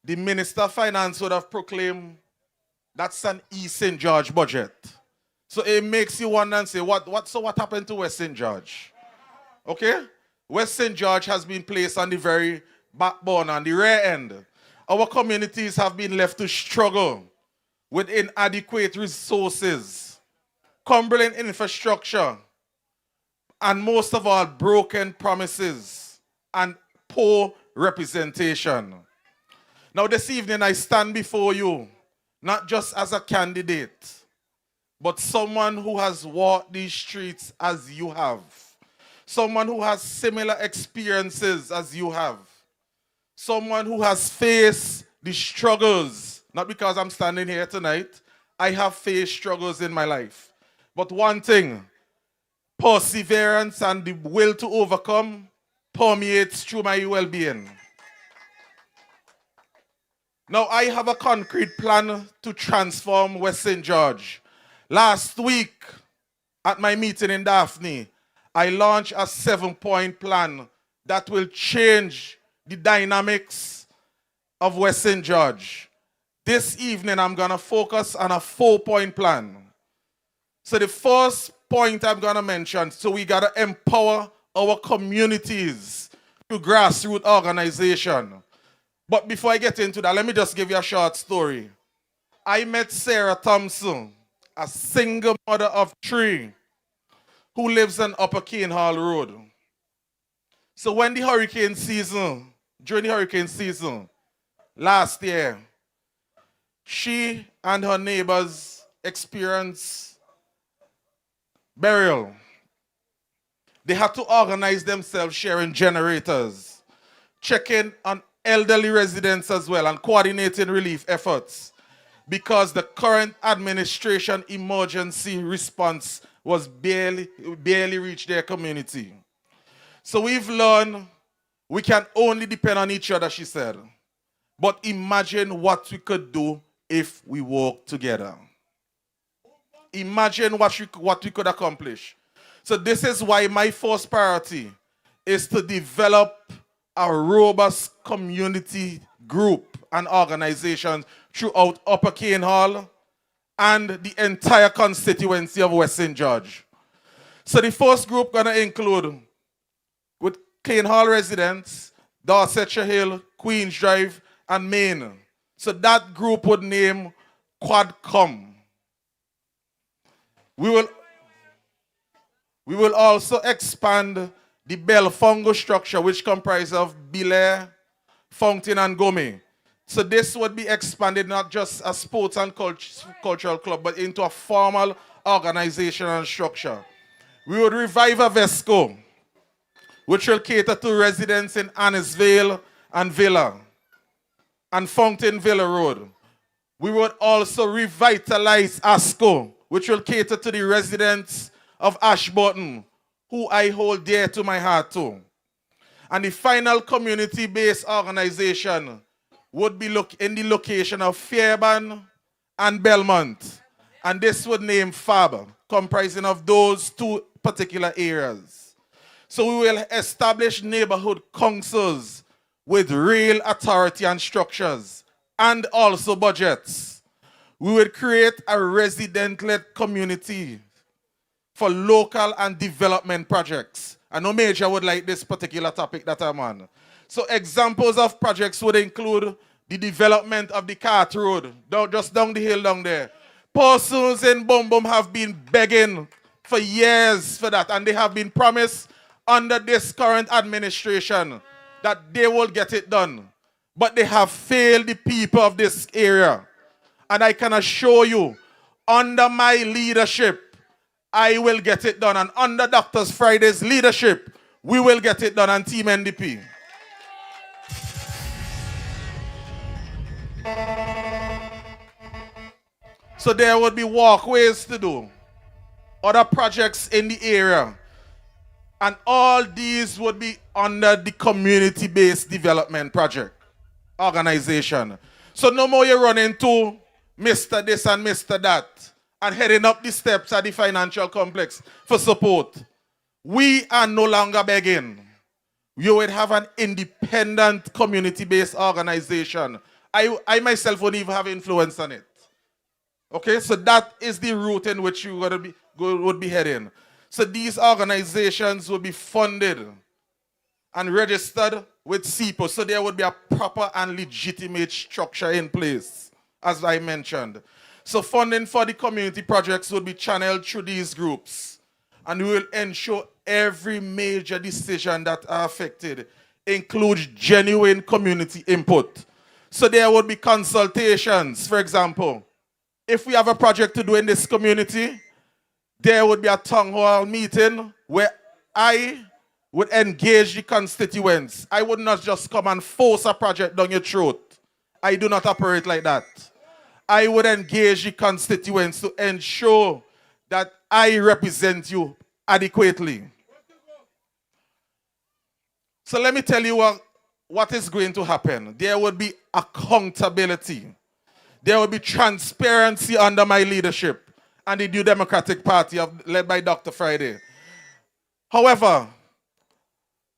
the Minister of Finance would have proclaimed that's an East St. George budget. So it makes you wonder and say, what happened to West St. George? Okay? West St. George has been placed on the very backbone, on the rear end. Our communities have been left to struggle with inadequate resources, crumbling infrastructure, and most of all, broken promises and poor representation. Now this evening I stand before you, not just as a candidate, but someone who has walked these streets as you have. Someone who has similar experiences as you have. Someone who has faced the struggles. Not because I'm standing here tonight. I have faced struggles in my life. But one thing, perseverance and the will to overcome permeates through my well-being. Now, I have a concrete plan to transform West St. George. Last week, at my meeting in Daphne, I launched a 7-point plan that will change the dynamics of West St. George. this evening I'm going to focus on a 4-point plan. So the first point I'm going to mention, so we got to empower our communities through grassroots organization. But before I get into that, let me just give you a short story. I met Sarah Thompson, a single mother of 3 who lives on Upper Cane Hall Road. So during the hurricane season last year, she and her neighbors experienced burial. They had to organize themselves, sharing generators, checking on elderly residents as well, and coordinating relief efforts because the current administration emergency response was barely reached their community. So we've learned we can only depend on each other, she said. But imagine what we could do if we work together. Imagine what we could accomplish. So this is why my first priority is to develop a robust community group and organization throughout Upper Cane Hall and the entire constituency of West St. George. So the first group going to include with Cane Hall residents, Dorsetshire Hill, Queens Drive, and Main. So that group would name Quadcom. We will also expand the Belfongo structure, which comprises of Belair, Fountain, and Gome. So this would be expanded not just a sports and cultural club, but into a formal organization and structure. We would revive a Vesco, which will cater to residents in Annisvale and Villa, and Fountain Villa Road. We would also revitalize ASCO, which will cater to the residents of Ashburton, who I hold dear to my heart too. And the final community-based organization would be in the location of Fairbairn and Belmont. And this would name FAB, comprising of those 2 particular areas. So we will establish neighborhood councils with real authority and structures, and also budgets. We will create a resident-led community for local and development projects. I know Major would like this particular topic that I'm on. So examples of projects would include the development of the Cart Road, just down the hill down there. Persons in Bum Bum have been begging for years for that, and they have been promised under this current administration that they will get it done. But they have failed the people of this area. And I can assure you, under my leadership, I will get it done. And under Dr. Friday's leadership, we will get it done on Team NDP. So there would be walkways to do, other projects in the area. And all these would be under the community-based development project organization. So no more you run into Mr. This and Mr. That and heading up the steps at the financial complex for support. We are no longer begging. You would have an independent community-based organization. I myself won't even have influence on it. Okay, so that is the route in which you would be heading. So these organizations will be funded and registered with CIPO. So there would be a proper and legitimate structure in place, as I mentioned. So funding for the community projects will be channeled through these groups. And we will ensure every major decision that are affected includes genuine community input. So there would be consultations, for example. If we have a project to do in this community, there would be a town hall meeting where I would engage the constituents. I would not just come and force a project down your throat. I do not operate like that. I would engage the constituents to ensure that I represent you adequately. So let me tell you what is going to happen. There would be accountability. There will be transparency under my leadership and the New Democratic Party led by Dr. Friday. However,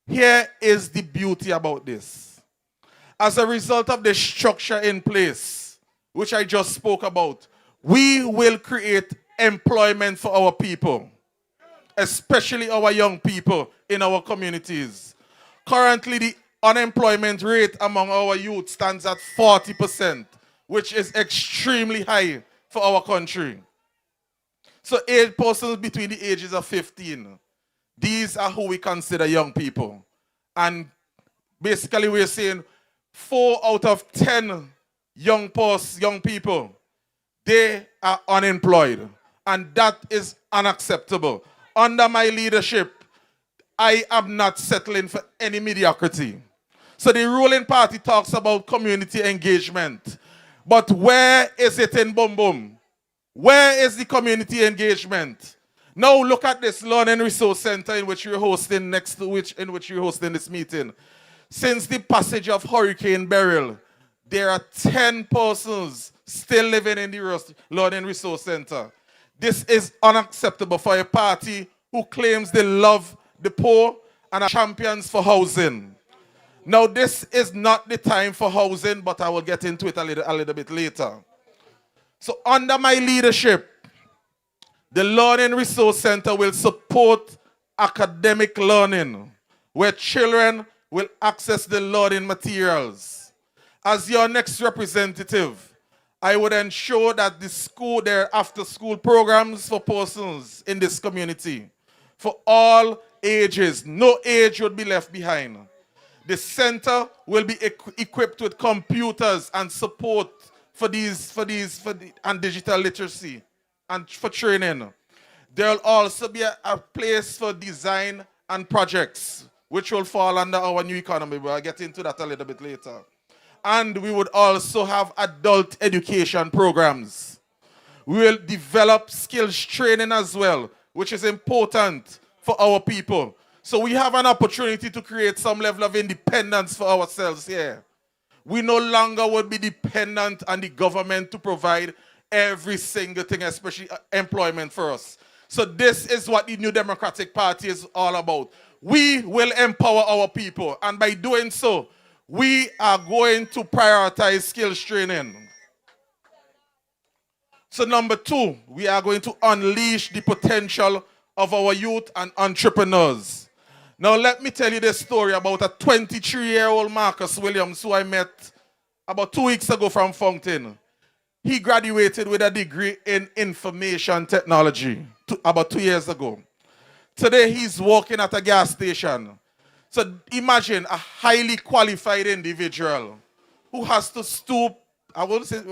here is the beauty about this. As a result of the structure in place, which I just spoke about, we will create employment for our people, especially our young people in our communities. Currently, the unemployment rate among our youth stands at 40%, which is extremely high for our country. So 8 persons between the ages of 15. These are who we consider young people. And basically we're saying 4 out of 10 young people, they are unemployed. And that is unacceptable. Under my leadership, I am not settling for any mediocrity. So the ruling party talks about community engagement. But where is it in Boom Boom? Where is the community engagement? Now look at this Learning Resource Center in which we're hosting this meeting. Since the passage of Hurricane Beryl, there are 10 persons still living in the Learning Resource Center. This is unacceptable for a party who claims they love the poor and are champions for housing. Now this is not the time for housing, but I will get into it a little bit later. So under my leadership, the Learning Resource Center will support academic learning, where children will access the learning materials. As your next representative, I would ensure that there are after-school programs for persons in this community, for all ages. No age would be left behind. The center will be equipped with computers and support and digital literacy and for training. There will also be a place for design and projects, which will fall under our new economy, but I'll get into that a little bit later. And we would also have adult education programs. We will develop skills training as well, which is important for our people. So we have an opportunity to create some level of independence for ourselves here. We no longer would be dependent on the government to provide every single thing, especially employment for us. So this is what the New Democratic Party is all about. We will empower our people, and by doing so, we are going to prioritize skills training. So number 2, we are going to unleash the potential of our youth and entrepreneurs. Now let me tell you this story about a 23-year-old Marcus Williams who I met about 2 weeks ago from Fountain. He graduated with a degree in information technology about 2 years ago. Today he's working at a gas station. So imagine a highly qualified individual who has to stoop, I wouldn't say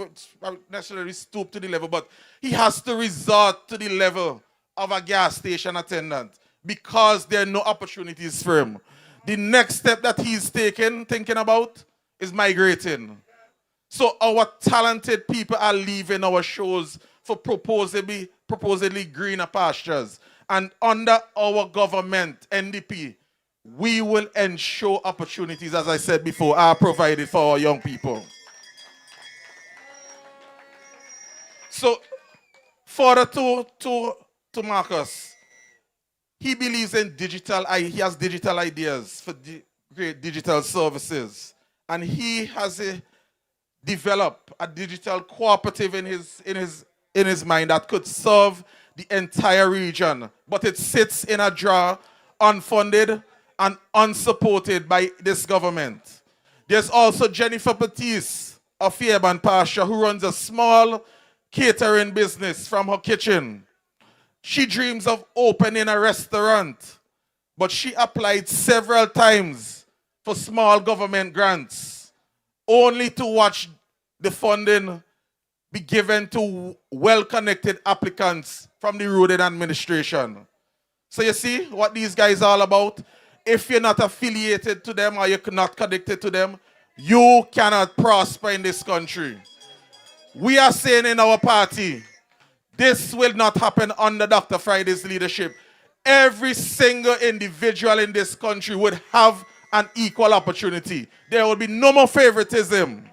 necessarily stoop to the level, but he has to resort to the level of a gas station attendant because there are no opportunities for him. The next step that he's thinking about, is migrating. So our talented people are leaving our shows for supposedly greener pastures. And under our government, NDP, we will ensure opportunities, as I said before, are provided for our young people. So, further to Marcus, he believes in he has digital ideas for create digital services. And he has developed a digital cooperative in his mind that could serve the entire region. But it sits in a drawer, unfunded and unsupported by this government. There's also Jennifer Batiste of Fairbairn Pasture, who runs a small catering business from her kitchen. She dreams of opening a restaurant, but she applied several times for small government grants, only to watch the funding be given to well-connected applicants from the ruling administration. So you see what these guys are all about? If you're not affiliated to them or you're not connected to them, you cannot prosper in this country. We are saying in our party, this will not happen under Dr. Friday's leadership. Every single individual in this country would have an equal opportunity. There will be no more favoritism.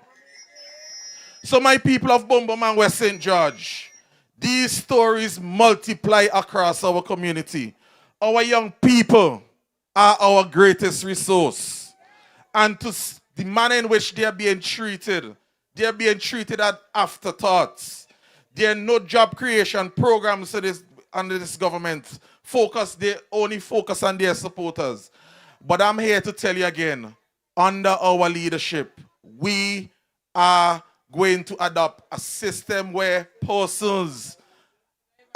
So my people of Bumbum and West St. George, these stories multiply across our community. Our young people are our greatest resource. And to the manner in which they are being treated, They're being treated as afterthoughts. There are no job creation programs under this government. They only focus on their supporters. But I'm here to tell you again, under our leadership, we are going to adopt a system where persons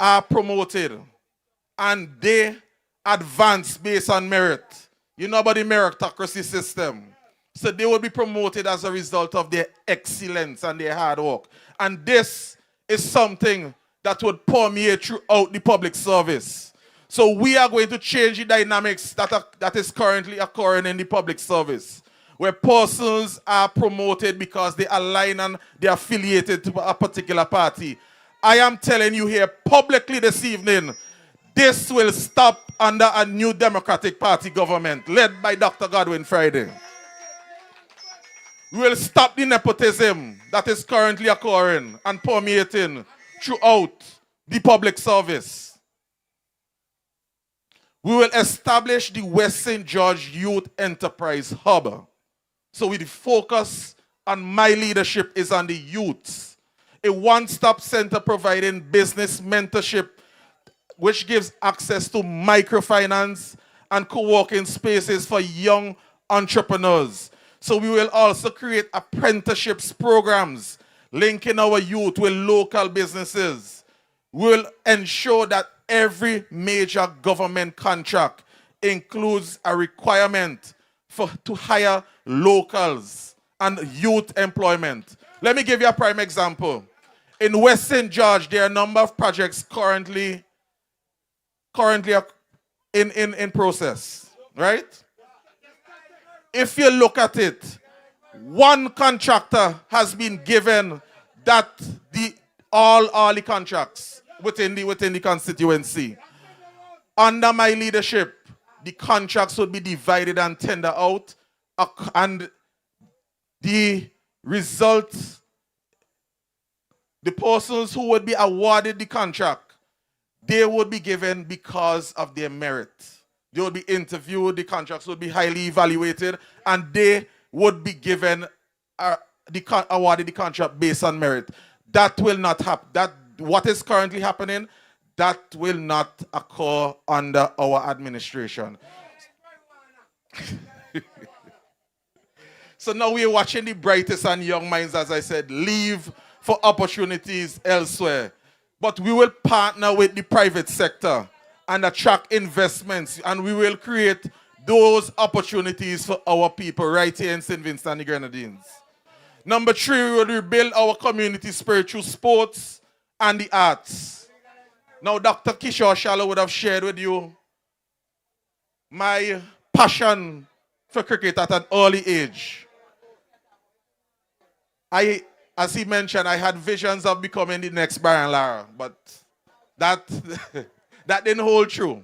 are promoted and they advance based on merit. You know about the meritocracy system. So they will be promoted as a result of their excellence and their hard work. And this is something that would permeate throughout the public service. So we are going to change the dynamics that is currently occurring in the public service, where persons are promoted because they align and they are affiliated to a particular party. I am telling you here publicly this evening, this will stop under a new Democratic Party government led by Dr. Godwin Friday. We will stop the nepotism that is currently occurring and permeating throughout the public service. We will establish the West St. George Youth Enterprise Hub. So with the focus on my leadership is on the youths. A one-stop center providing business mentorship, which gives access to microfinance and co-working spaces for young entrepreneurs. So we will also create apprenticeships programs linking our youth with local businesses. We will ensure that every major government contract includes a requirement to hire locals and youth employment. Let me give you a prime example. In West St. George, there are a number of projects currently in process, right? If you look at it, one contractor has been given that all the contracts within the constituency. Under my leadership, the contracts would be divided and tendered out, and the results, the persons who would be awarded the contract, they would be given because of their merit. They would be interviewed, the contracts would be highly evaluated, and they would be given awarded the contract based on merit. That will not happen. What is currently happening, that will not occur under our administration. So now we are watching the brightest and young minds, as I said, leave for opportunities elsewhere. But we will partner with the private sector and attract investments, and we will create those opportunities for our people right here in St. Vincent and the Grenadines. Number 3, we will rebuild our community spirit through sports and the arts. Now, Dr. Kishore Shallow would have shared with you my passion for cricket at an early age. As he mentioned, I had visions of becoming the next Brian Lara, but that didn't hold true.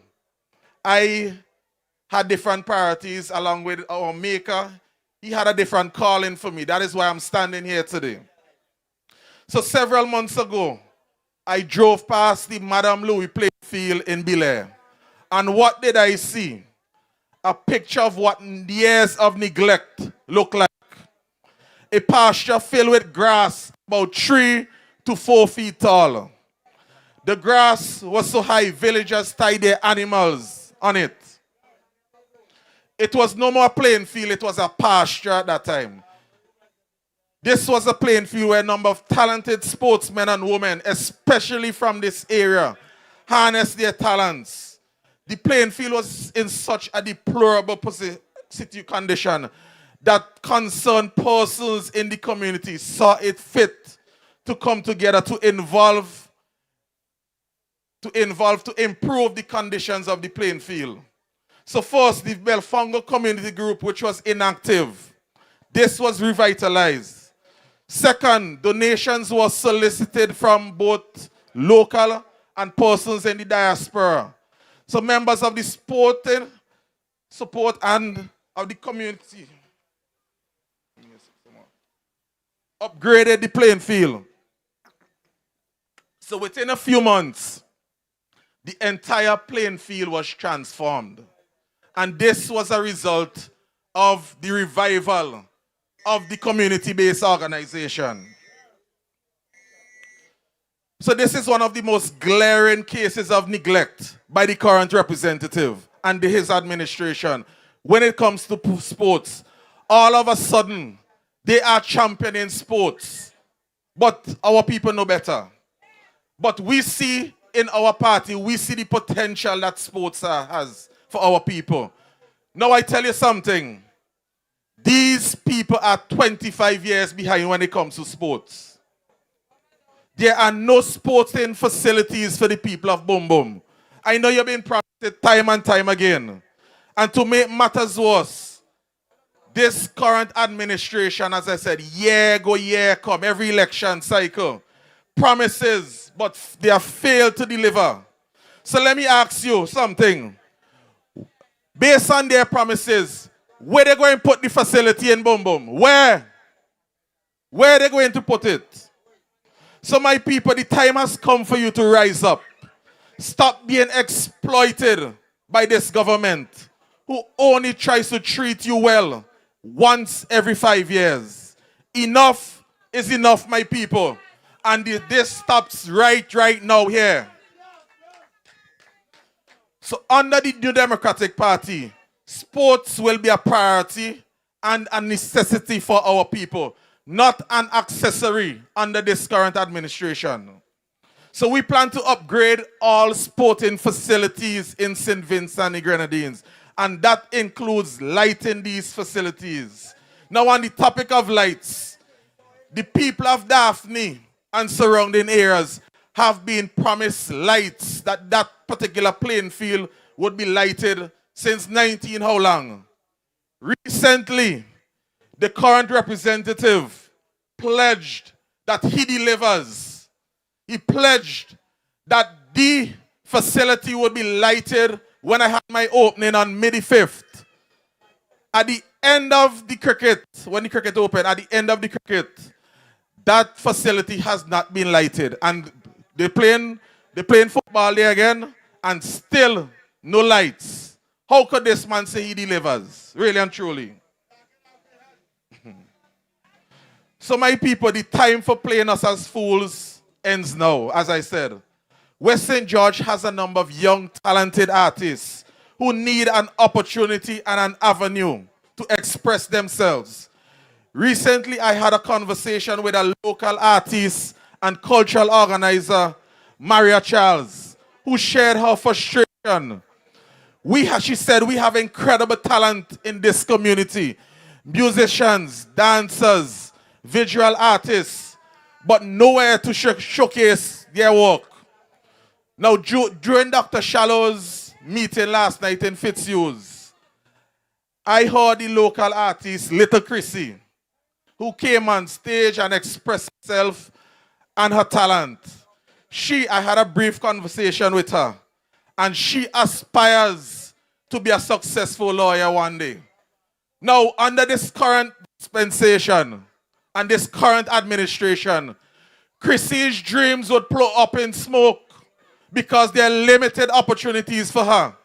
I had different priorities along with our maker. He had a different calling for me. That is why I'm standing here today. So several months ago, I drove past the Madame Louis playing field in Bel Air. And what did I see? A picture of what years of neglect look like. A pasture filled with grass about 3 to 4 feet tall. The grass was so high, villagers tied their animals on it. It was no more a playing field, it was a pasture at that time. This was a playing field where a number of talented sportsmen and women, especially from this area, harnessed their talents. The playing field was in such a deplorable condition that concerned persons in the community saw it fit to come together to improve the conditions of the playing field. So first, the Belfongo Community Group, which was inactive, this was revitalized. Second, donations were solicited from both local and persons in the diaspora. So members of the support and of the community upgraded the playing field. So within a few months, the entire playing field was transformed. And this was a result of the revival of the community-based organization. So this is one of the most glaring cases of neglect by the current representative and his administration when it comes to sports. All of a sudden, they are championing sports, but our people know better. But we see in our party, we see the potential that sports has for our people. Now I tell you something. These people are 25 years behind when it comes to sports. There are no sporting facilities for the people of Boom Boom. I know you've been promised time and time again. And to make matters worse, this current administration, as I said, year go, year come, every election cycle, promises, but they have failed to deliver. So let me ask you something. Based on their promises, where they going to put the facility in Boom Boom? Where? Where are they going to put it? So my people, the time has come for you to rise up. Stop being exploited by this government who only tries to treat you well once every 5 years. Enough is enough, my people. And this stops right now here. So under the New Democratic Party, sports will be a priority and a necessity for our people, not an accessory under this current administration. So we plan to upgrade all sporting facilities in St. Vincent and the Grenadines, and that includes lighting these facilities. Now on the topic of lights, the people of Daphne and surrounding areas have been promised lights, that particular playing field would be lighted since 19 how long? Recently, the current representative pledged that he delivers. He pledged that the facility would be lighted when I had my opening on May the 5th. At the end of the cricket, when the cricket opened, at the end of the cricket, that facility has not been lighted. And they're playing football there again, and still no lights. How could this man say he delivers? Really and truly. So my people, the time for playing us as fools ends now, as I said. West St. George has a number of young, talented artists who need an opportunity and an avenue to express themselves. Recently, I had a conversation with a local artist and cultural organizer, Maria Charles, who shared her frustration. She said, we have incredible talent in this community. Musicians, dancers, visual artists, but nowhere to showcase their work. Now, during Dr. Shallow's meeting last night in Fitzhugh's, I heard the local artist, Little Chrissy, who came on stage and expressed herself and her talent. I had a brief conversation with her, and she aspires to be a successful lawyer one day. Now, under this current dispensation and this current administration, Chrissy's dreams would blow up in smoke because there are limited opportunities for her.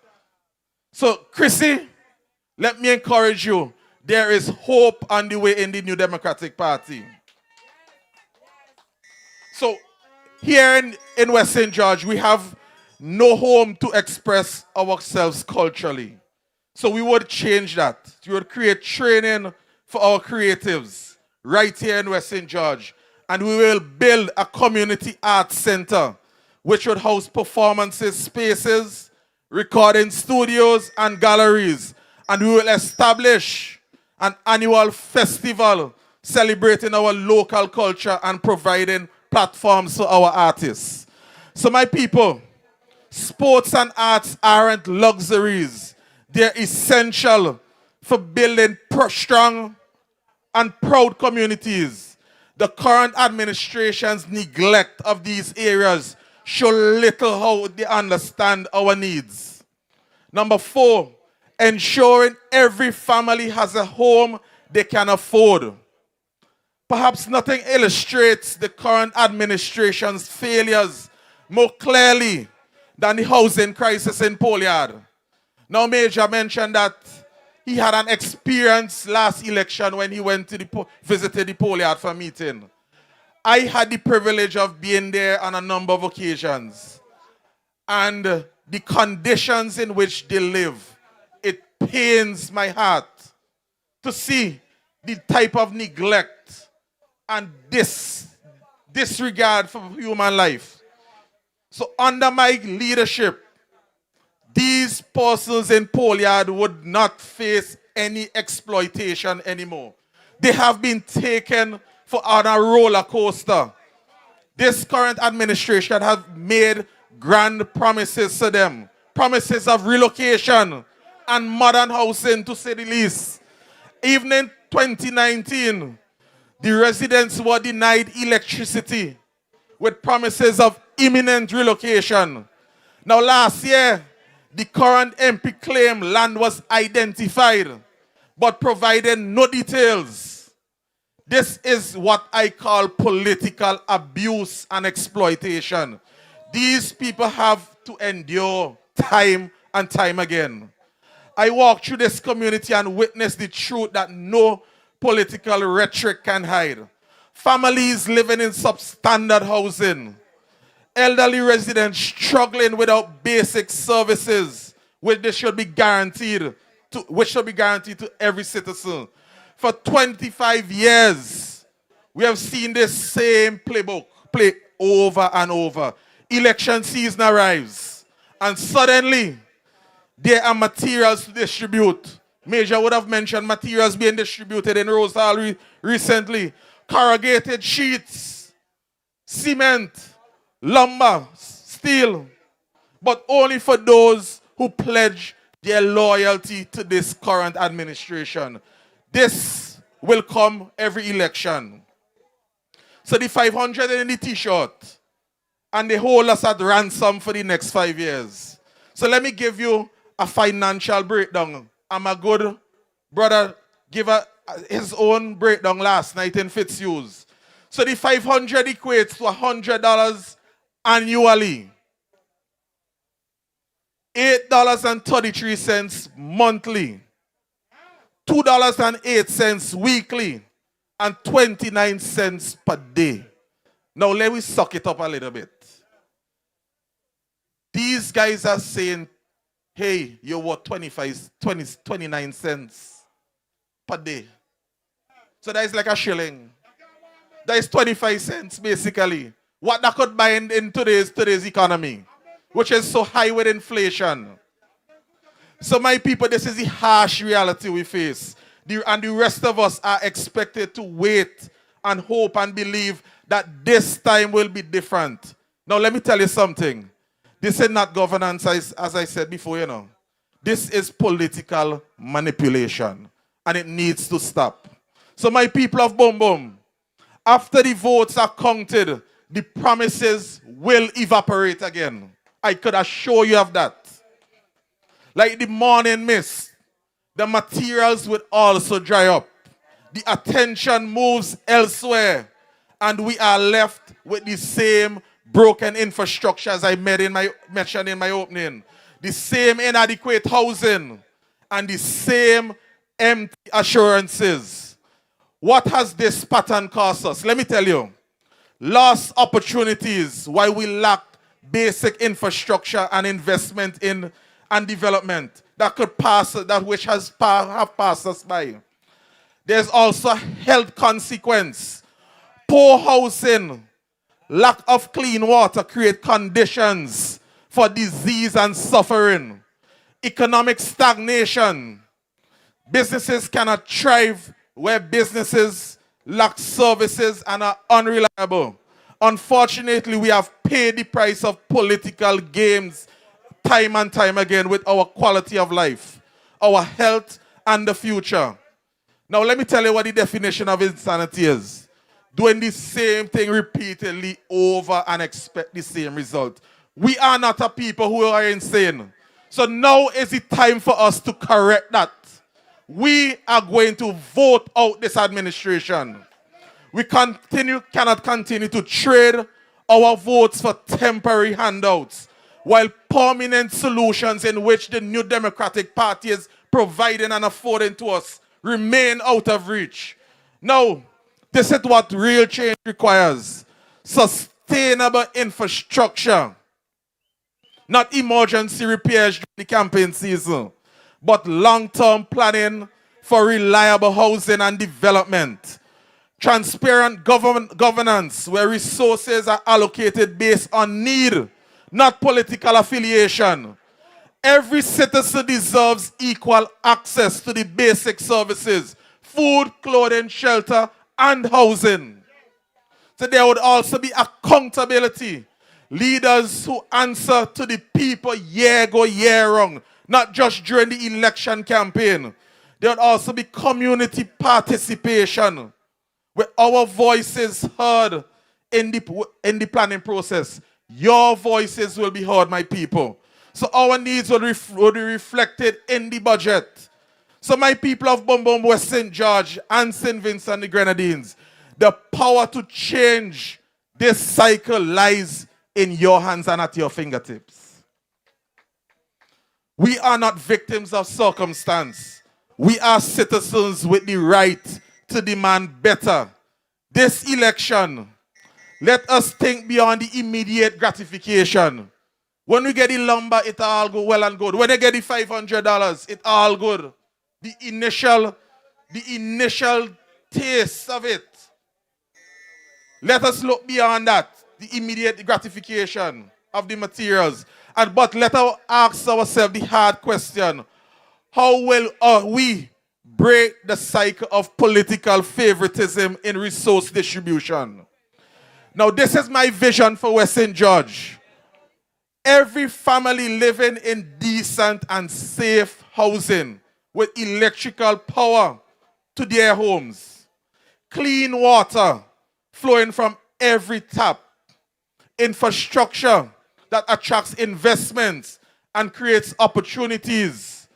So, Chrissy, let me encourage you. There is hope on the way in the New Democratic Party. So, here in West St. George, we have no home to express ourselves culturally. So we would change that. We would create training for our creatives right here in West St. George. And we will build a community arts center which would house performances, spaces, recording studios, and galleries. And we will establish an annual festival celebrating our local culture and providing platforms for our artists. So my people, sports and arts aren't luxuries. They're essential for building strong and proud communities. The current administration's neglect of these areas show little how they understand our needs. Number 4, ensuring every family has a home they can afford. Perhaps nothing illustrates the current administration's failures more clearly than the housing crisis in Poliard. Now, Major mentioned that He had an experience last election when he went to visited the Poliard for a meeting. I had the privilege of being there on a number of occasions. And the conditions in which they live, it pains my heart to see the type of neglect and disregard for human life. So under my leadership, these persons in Poliard would not face any exploitation anymore. They have been taken on a roller coaster. This current administration has made grand promises to them. Promises of relocation and modern housing, to say the least. Even in 2019, the residents were denied electricity with promises of imminent relocation. Now last year, the current MP claimed land was identified, but provided no details. This is what I call political abuse and exploitation. These people have to endure time and time again. I walked through this community and witnessed the truth that no political rhetoric can hide. Families living in substandard housing. Elderly residents struggling without basic services, which should be guaranteed to every citizen. For 25 years, we have seen this same playbook play over and over. Election season arrives, and suddenly there are materials to distribute. Major would have mentioned materials being distributed in Rose Hall recently. Corrugated sheets, cement, lumber, steel, but only for those who pledge their loyalty to this current administration. This will come every election. So the 500 in the t-shirt, and they hold us at ransom for the next 5 years. So let me give you a financial breakdown. I'm a good brother, give his own breakdown last night in Fitzhughes. So the 500 equates to $100 annually. $8.33 monthly. $2.08 weekly. And 29 cents per day. Now let me suck it up a little bit. These guys are saying, hey, you're worth 29 cents per day. So that is like a shilling. That is 25 cents basically. What that could buy in today's economy, which is so high with inflation. So my people, this is the harsh reality we face. And the rest of us are expected to wait and hope and believe that this time will be different. Now let me tell you something. This is not governance, as I said before, you know. This is political manipulation. And it needs to stop. So my people of Boom Boom, after the votes are counted, the promises will evaporate again. I could assure you of that. Like the morning mist, the materials will also dry up. The attention moves elsewhere. And we are left with the same broken infrastructure as I mentioned in my opening. The same inadequate housing. And the same empty assurances. What has this pattern cost us? Let me tell you. Lost opportunities while we lack basic infrastructure and investment in and development that could pass, that which have passed us by. There's also a health consequence. Poor housing, lack of clean water create conditions for disease and suffering. Economic stagnation. Businesses cannot thrive where businesses lack services and are unreliable. Unfortunately, we have paid the price of political games time and time again with our quality of life, our health, and the future. Now, let me tell you what the definition of insanity is. Doing the same thing repeatedly over and expect the same result. We are not a people who are insane. So now is the time for us to correct that. We are going to vote out this administration. We cannot continue to trade our votes for temporary handouts, while permanent solutions in which the New Democratic Party is providing and affording to us remain out of reach. Now, this is what real change requires. Sustainable infrastructure. Not emergency repairs during the campaign season, but long-term planning for reliable housing and development. Transparent governance where resources are allocated based on need, not political affiliation. Every citizen deserves equal access to the basic services, food, clothing, shelter, and housing. So there would also be accountability. Leaders who answer to the people year go, year wrong, not just during the election campaign. There would also be community participation, where our voices heard in the planning process. Your voices will be heard, my people. So our needs will be reflected in the budget. So my people of Bumbum, West St. George and St. Vincent the Grenadines, the power to change this cycle lies in your hands and at your fingertips. We are not victims of circumstance. We are citizens with the right to demand better. This election, let us think beyond the immediate gratification. When we get the lumber, it all go well and good. When they get the $500, it all good. The initial taste of it. Let us look beyond that, the immediate gratification of the materials. But let us ask ourselves the hard question. How will we break the cycle of political favoritism in resource distribution? Now, this is my vision for West St. George. Every family living in decent and safe housing with electrical power to their homes, clean water flowing from every tap, infrastructure that attracts investments and creates opportunities,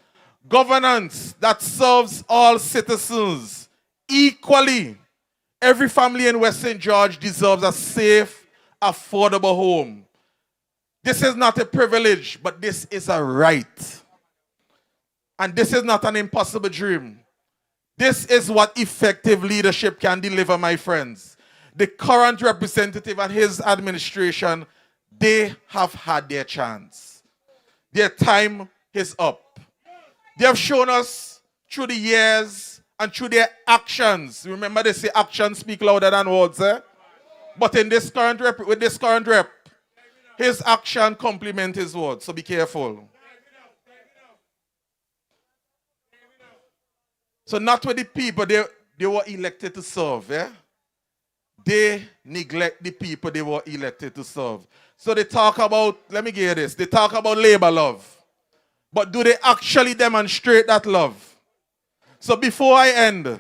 governance that serves all citizens equally. Every family in West St. George deserves a safe, affordable home. This is not a privilege, but this is a right. And this is not an impossible dream. This is what effective leadership can deliver, my friends. The current representative and his administration, they have had their chance. Their time is up. They have shown us through the years and through their actions. Remember they say actions speak louder than words, eh? But in this current rep, with this current rep, his action complement his words, so be careful. So not with the people they were elected to serve, yeah? They neglect the people they were elected to serve. So they talk about, let me get this, they talk about labor love. But do they actually demonstrate that love? So before I end,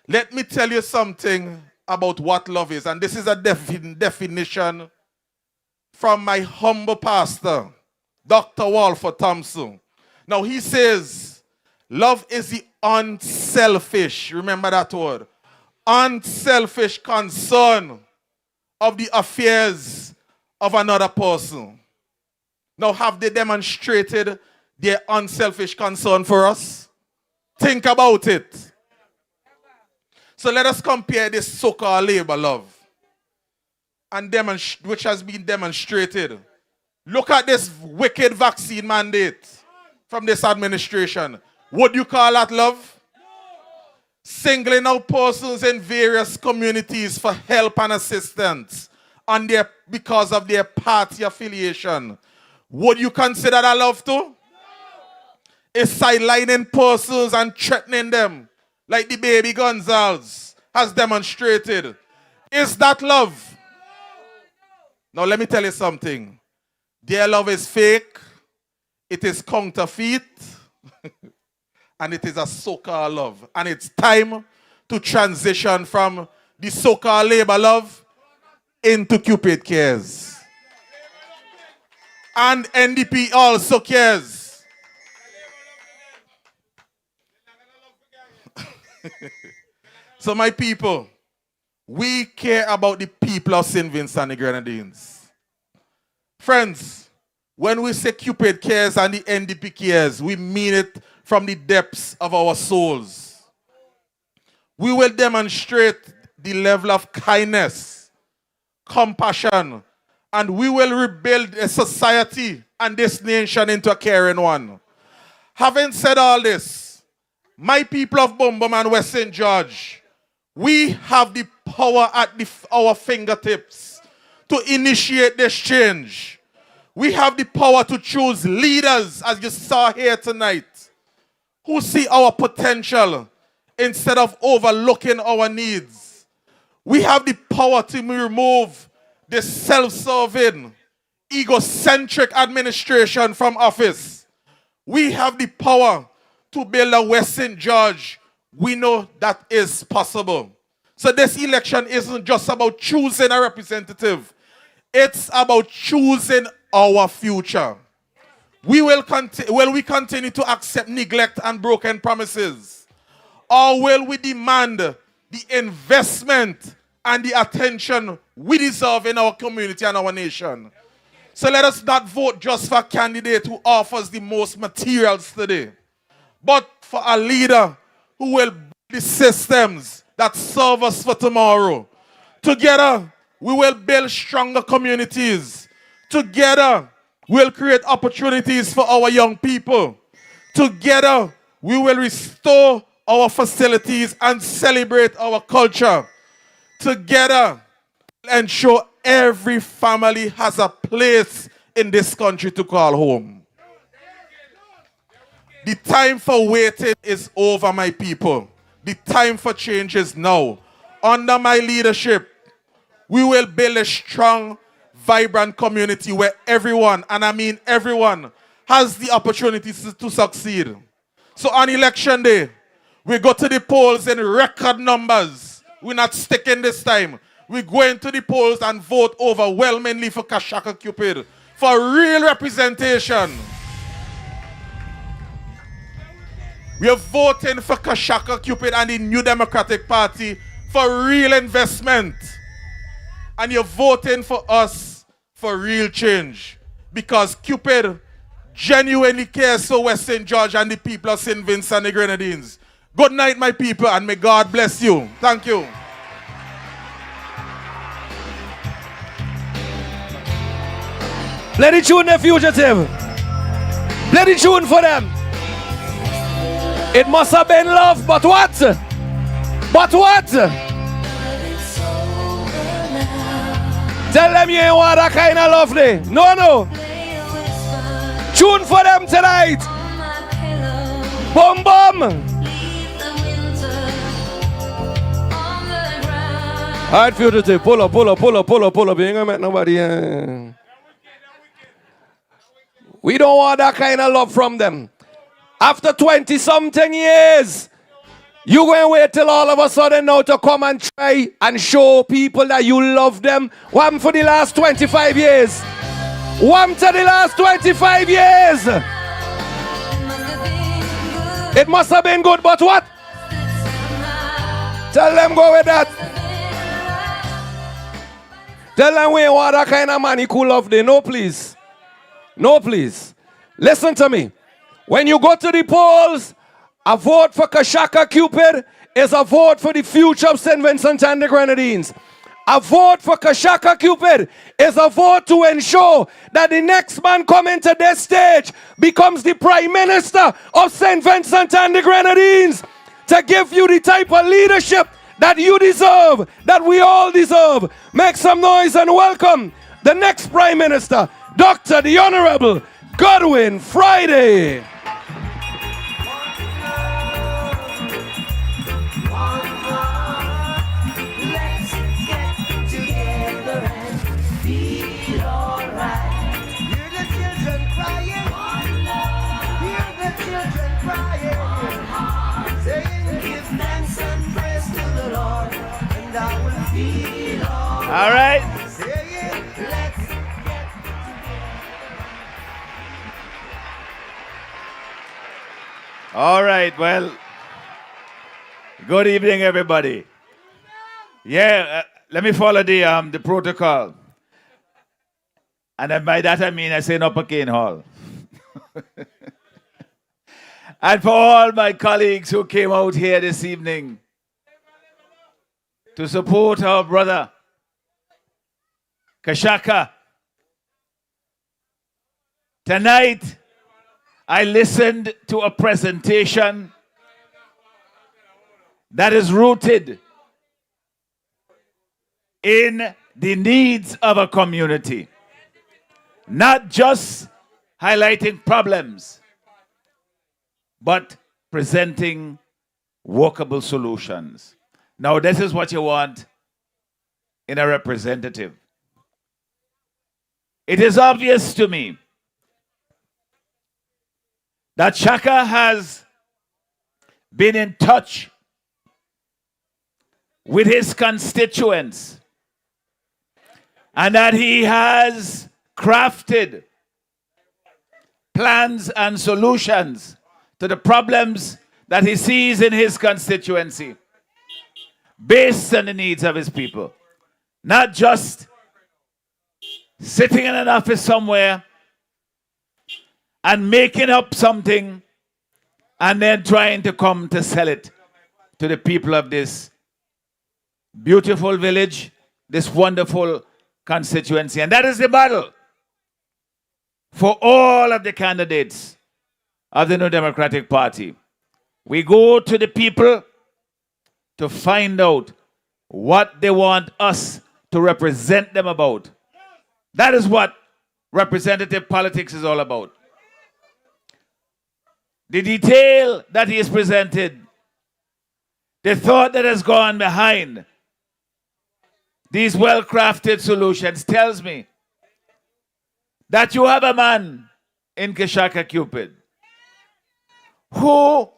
let me tell you something about what love is. And this is a definition from my humble pastor, Dr. Walford Thompson. Now he says, love is the unselfish, remember that word, unselfish concern of the affairs of another person. Now, have they demonstrated their unselfish concern for us? Think about it. So let us compare this so-called labor love and which has been demonstrated. Look at this wicked vaccine mandate from this administration. Would you call that love? Singling out persons in various communities for help and assistance because of their party affiliation. Would you consider that love too? Is sidelining persons and threatening them like the baby Gonzales has demonstrated. Is that love? Now let me tell you something. Their love is fake. It is counterfeit. And it is a so-called love. And it's time to transition from the so-called labor love into Cupid cares. And NDP also cares. So my people, we care about the people of St. Vincent and the Grenadines. Friends, when we say Cupid cares and the NDP cares, we mean it from the depths of our souls. We will demonstrate the level of kindness, compassion, and we will rebuild a society and this nation into a caring one. Having said all this, my people of Bumbum and West St. George, we have the power at our fingertips to initiate this change. We have the power to choose leaders, as you saw here tonight, who see our potential instead of overlooking our needs. We have the power to remove the self-serving, egocentric administration from office. We have the power to build a West St. George. We know that is possible. So this election isn't just about choosing a representative. It's about choosing our future. Will we continue to accept neglect and broken promises? Or will we demand the investment and the attention we deserve in our community and our nation? So let us not vote just for a candidate who offers the most materials today, but for a leader who will build the systems that serve us for tomorrow. Together, we will build stronger communities. Together, we'll create opportunities for our young people. Together, we will restore our facilities and celebrate our culture. Together, we'll ensure every family has a place in this country to call home. The time for waiting is over, my people. The time for change is now. Under my leadership, we will build a strong, vibrant community where everyone, and I mean everyone, has the opportunity to succeed. So on election day, we go to the polls in record numbers. We're not sticking this time. We're going to the polls and vote overwhelmingly for Kashaka Cupid for real representation. We are voting for Kashaka Cupid and the New Democratic Party for real investment. And you're voting for us for real change. Because Cupid genuinely cares for West St. George and the people of St. Vincent and the Grenadines. Good night, my people, and may God bless you. Thank you. Play the tune, the fugitive. Play the tune for them. It must have been love, but what? But what? Tell them you ain't want that kind of lovely. No, no. Tune for them tonight. Boom, boom. All right, fugitive. Pull up, pull up, pull up, pull up, pull up. You ain't gonna make nobody. We don't want that kind of love from them. After 20-something years, you going to wait till all of a sudden now to come and try and show people that you love them. What happened for the last 25 years? What happened to the last 25 years? It must have been good, but what? Tell them go with that. Tell them we ain't want that kind of man who love them. No, please. No, please. Listen to me. When you go to the polls, a vote for Kashaka Cupid is a vote for the future of St. Vincent and the Grenadines. A vote for Kashaka Cupid is a vote to ensure that the next man coming to this stage becomes the Prime Minister of St. Vincent and the Grenadines, to give you the type of leadership that you deserve, that we all deserve. Make some noise and welcome the next Prime Minister, Dr. the Honorable Godwin Friday. All right. All right. Well, good evening, everybody. Yeah, let me follow the protocol. And by that I mean I say in Upper Cane Hall. And for all my colleagues who came out here this evening to support our brother, Kashaka. Tonight, I listened to a presentation that is rooted in the needs of a community, not just highlighting problems, but presenting workable solutions. Now, this is what you want in a representative. It is obvious to me that Shaka has been in touch with his constituents and that he has crafted plans and solutions to the problems that he sees in his constituency based on the needs of his people. Not just sitting in an office somewhere and making up something and then trying to come to sell it to the people of this beautiful village, this wonderful constituency. And that is the battle for all of the candidates of the New Democratic Party. We go to the people to find out what they want us to represent them about. That is what representative politics is all about. The detail that he has presented, the thought that has gone behind these well-crafted solutions tells me that you have a man in Kashaka Cupid who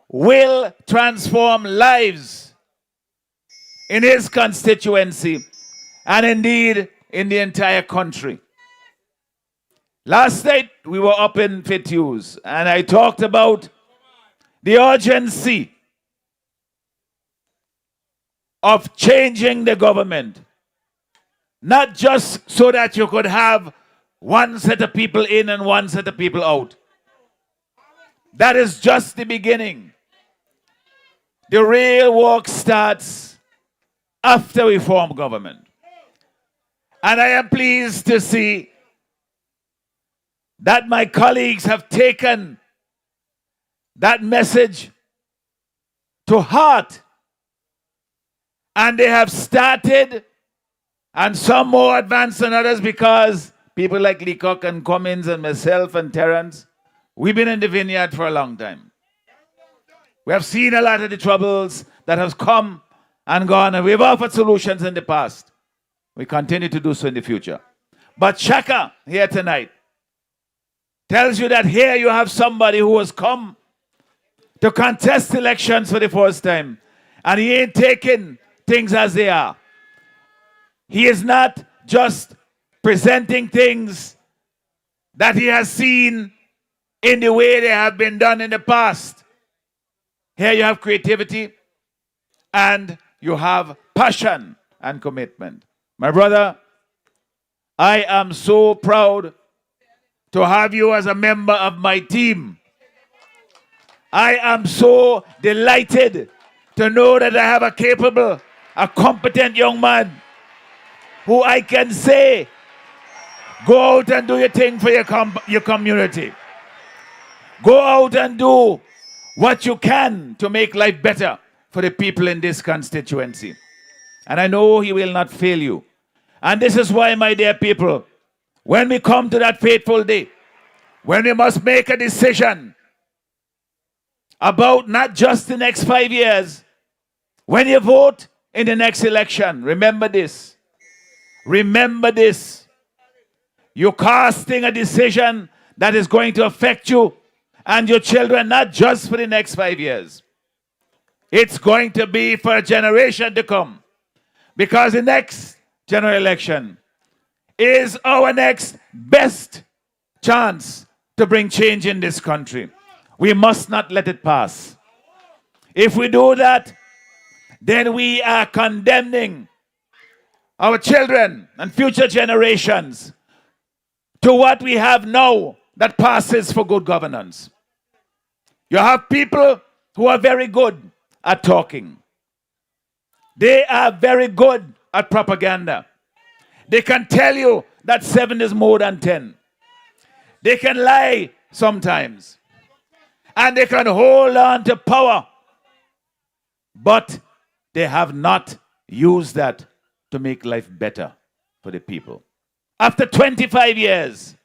will transform lives in his constituency and indeed in the entire country. Last night we were up in Fitzhugh and I talked about the urgency of changing the government, not just so that you could have one set of people in and one set of people out. That is just the beginning. The real work starts after we form government. And I am pleased to see that my colleagues have taken that message to heart. And they have started, and some more advanced than others because people like Leacock and Cummins and myself and Terrence, we've been in the vineyard for a long time. We have seen a lot of the troubles that have come and gone, and we've offered solutions in the past. We continue to do so in the future. But Shaka here tonight tells you that here you have somebody who has come to contest elections for the first time, and he ain't taking things as they are. He is not just presenting things that he has seen in the way they have been done in the past. Here you have creativity and you have passion and commitment. My brother, I am so proud to have you as a member of my team. I am so delighted to know that I have a capable, a competent young man who I can say, go out and do your thing for your community. Go out and do what you can to make life better for the people in this constituency. And I know he will not fail you. And this is why, my dear people, when we come to that fateful day, when we must make a decision about not just the next 5 years, when you vote in the next election, remember this. Remember this. You're casting a decision that is going to affect you and your children, not just for the next 5 years. It's going to be for a generation to come. Because the next general election is our next best chance to bring change in this country. We must not let it pass. If we do that, then we are condemning our children and future generations to what we have now that passes for good governance. You have people who are very good at talking. They are very good at propaganda. They can tell you that 7 is more than 10. They can lie sometimes. And they can hold on to power. But they have not used that to make life better for the people. After 25 years,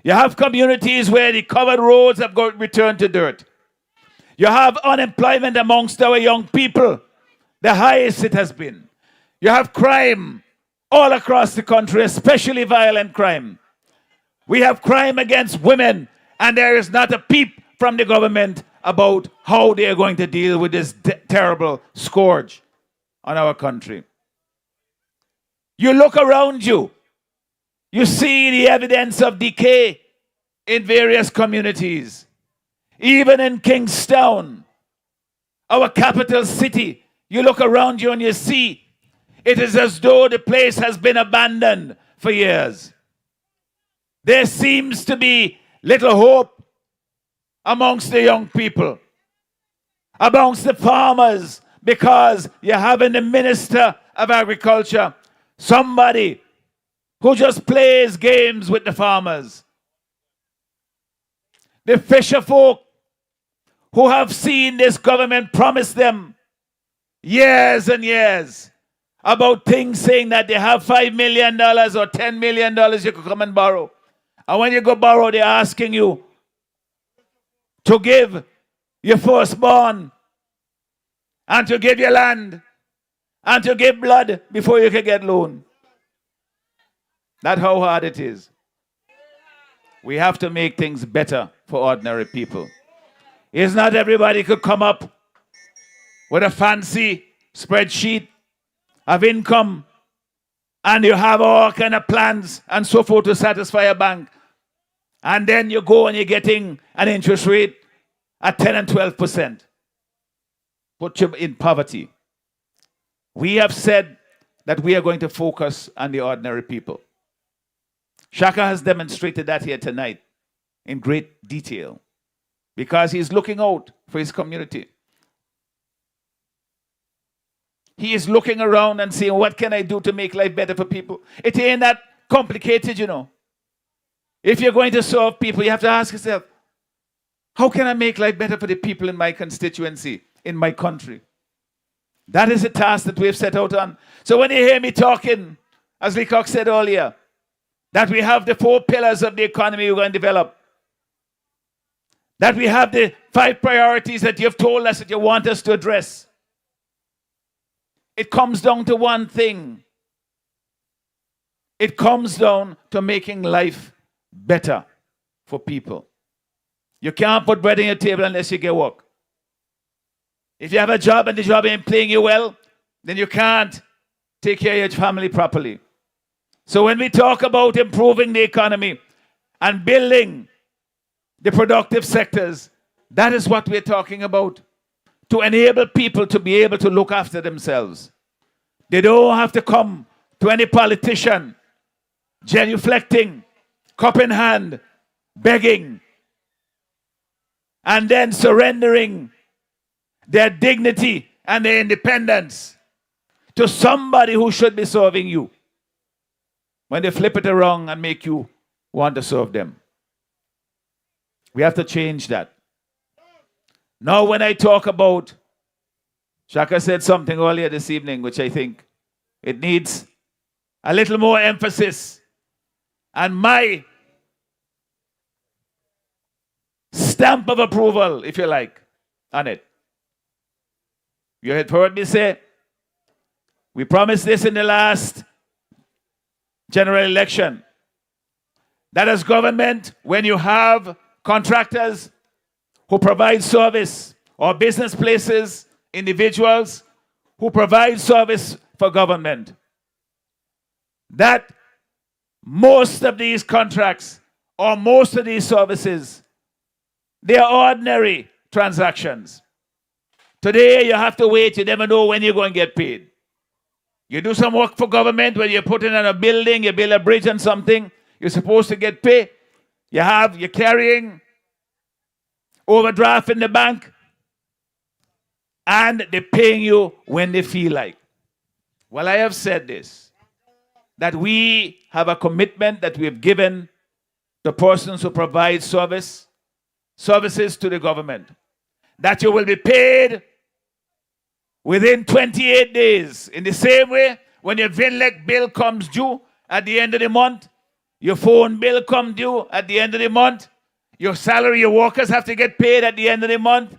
you have communities where the covered roads have got returned to dirt. You have unemployment amongst our young people, the highest it has been. You have crime all across the country, especially violent crime. We have crime against women, and there is not a peep from the government about how they are going to deal with this terrible scourge on our country. You look around you, you see the evidence of decay in various communities. Even in Kingstown, our capital city, you look around you and you see it is as though the place has been abandoned for years. There seems to be little hope amongst the young people, amongst the farmers, because you have in the Minister of Agriculture somebody who just plays games with the farmers. The fisher folk who have seen this government promise them years and years about things saying that they have $5 million or $10 million you could come and borrow. And when you go borrow, they're asking you to give your firstborn and to give your land and to give blood before you can get loan. That's how hard it is. We have to make things better for ordinary people. It's not everybody could come up with a fancy spreadsheet of income and you have all kind of plans and so forth to satisfy a bank. And then you go and you're getting an interest rate at 10 and 12%. Put you in poverty. We have said that we are going to focus on the ordinary people. Shaka has demonstrated that here tonight in great detail because he's looking out for his community. He is looking around and saying, what can I do to make life better for people? It ain't that complicated, you know. If you're going to serve people, you have to ask yourself, how can I make life better for the people in my constituency, in my country? That is a task that we have set out on. So when you hear me talking, as Leacock said earlier, that we have the 4 pillars of the economy we're going to develop, that we have the 5 priorities that you've told us that you want us to address, it comes down to one thing. It comes down to making life better for people. You can't put bread on your table unless you get work. If you have a job and the job ain't paying you well, then you can't take care of your family properly. So when we talk about improving the economy and building the productive sectors, that is what we're talking about. To enable people to be able to look after themselves. They don't have to come to any politician genuflecting, cup in hand, begging, and then surrendering their dignity and their independence to somebody who should be serving you. When they flip it around and make you want to serve them. We have to change that. Now when I talk about, Shaka said something earlier this evening, which I think it needs a little more emphasis. And my stamp of approval, if you like, on it. You had heard me say, we promised this in the last general election, that as government, when you have contractors who provide service, or business places, individuals who provide service for government, that most of these contracts or most of these services, they are ordinary transactions. Today you have to wait, you never know when you're going to get paid. You do some work for government, when you're putting in a building, you build a bridge and something, you're supposed to get paid. You're carrying overdraft in the bank, and they're paying you when they feel like. Well, I have said this, that we have a commitment that we have given to persons who provide services to the government, that you will be paid within 28 days. In the same way, when your VINLEC bill comes due at the end of the month, your phone bill comes due at the end of the month, your salary, your workers have to get paid at the end of the month,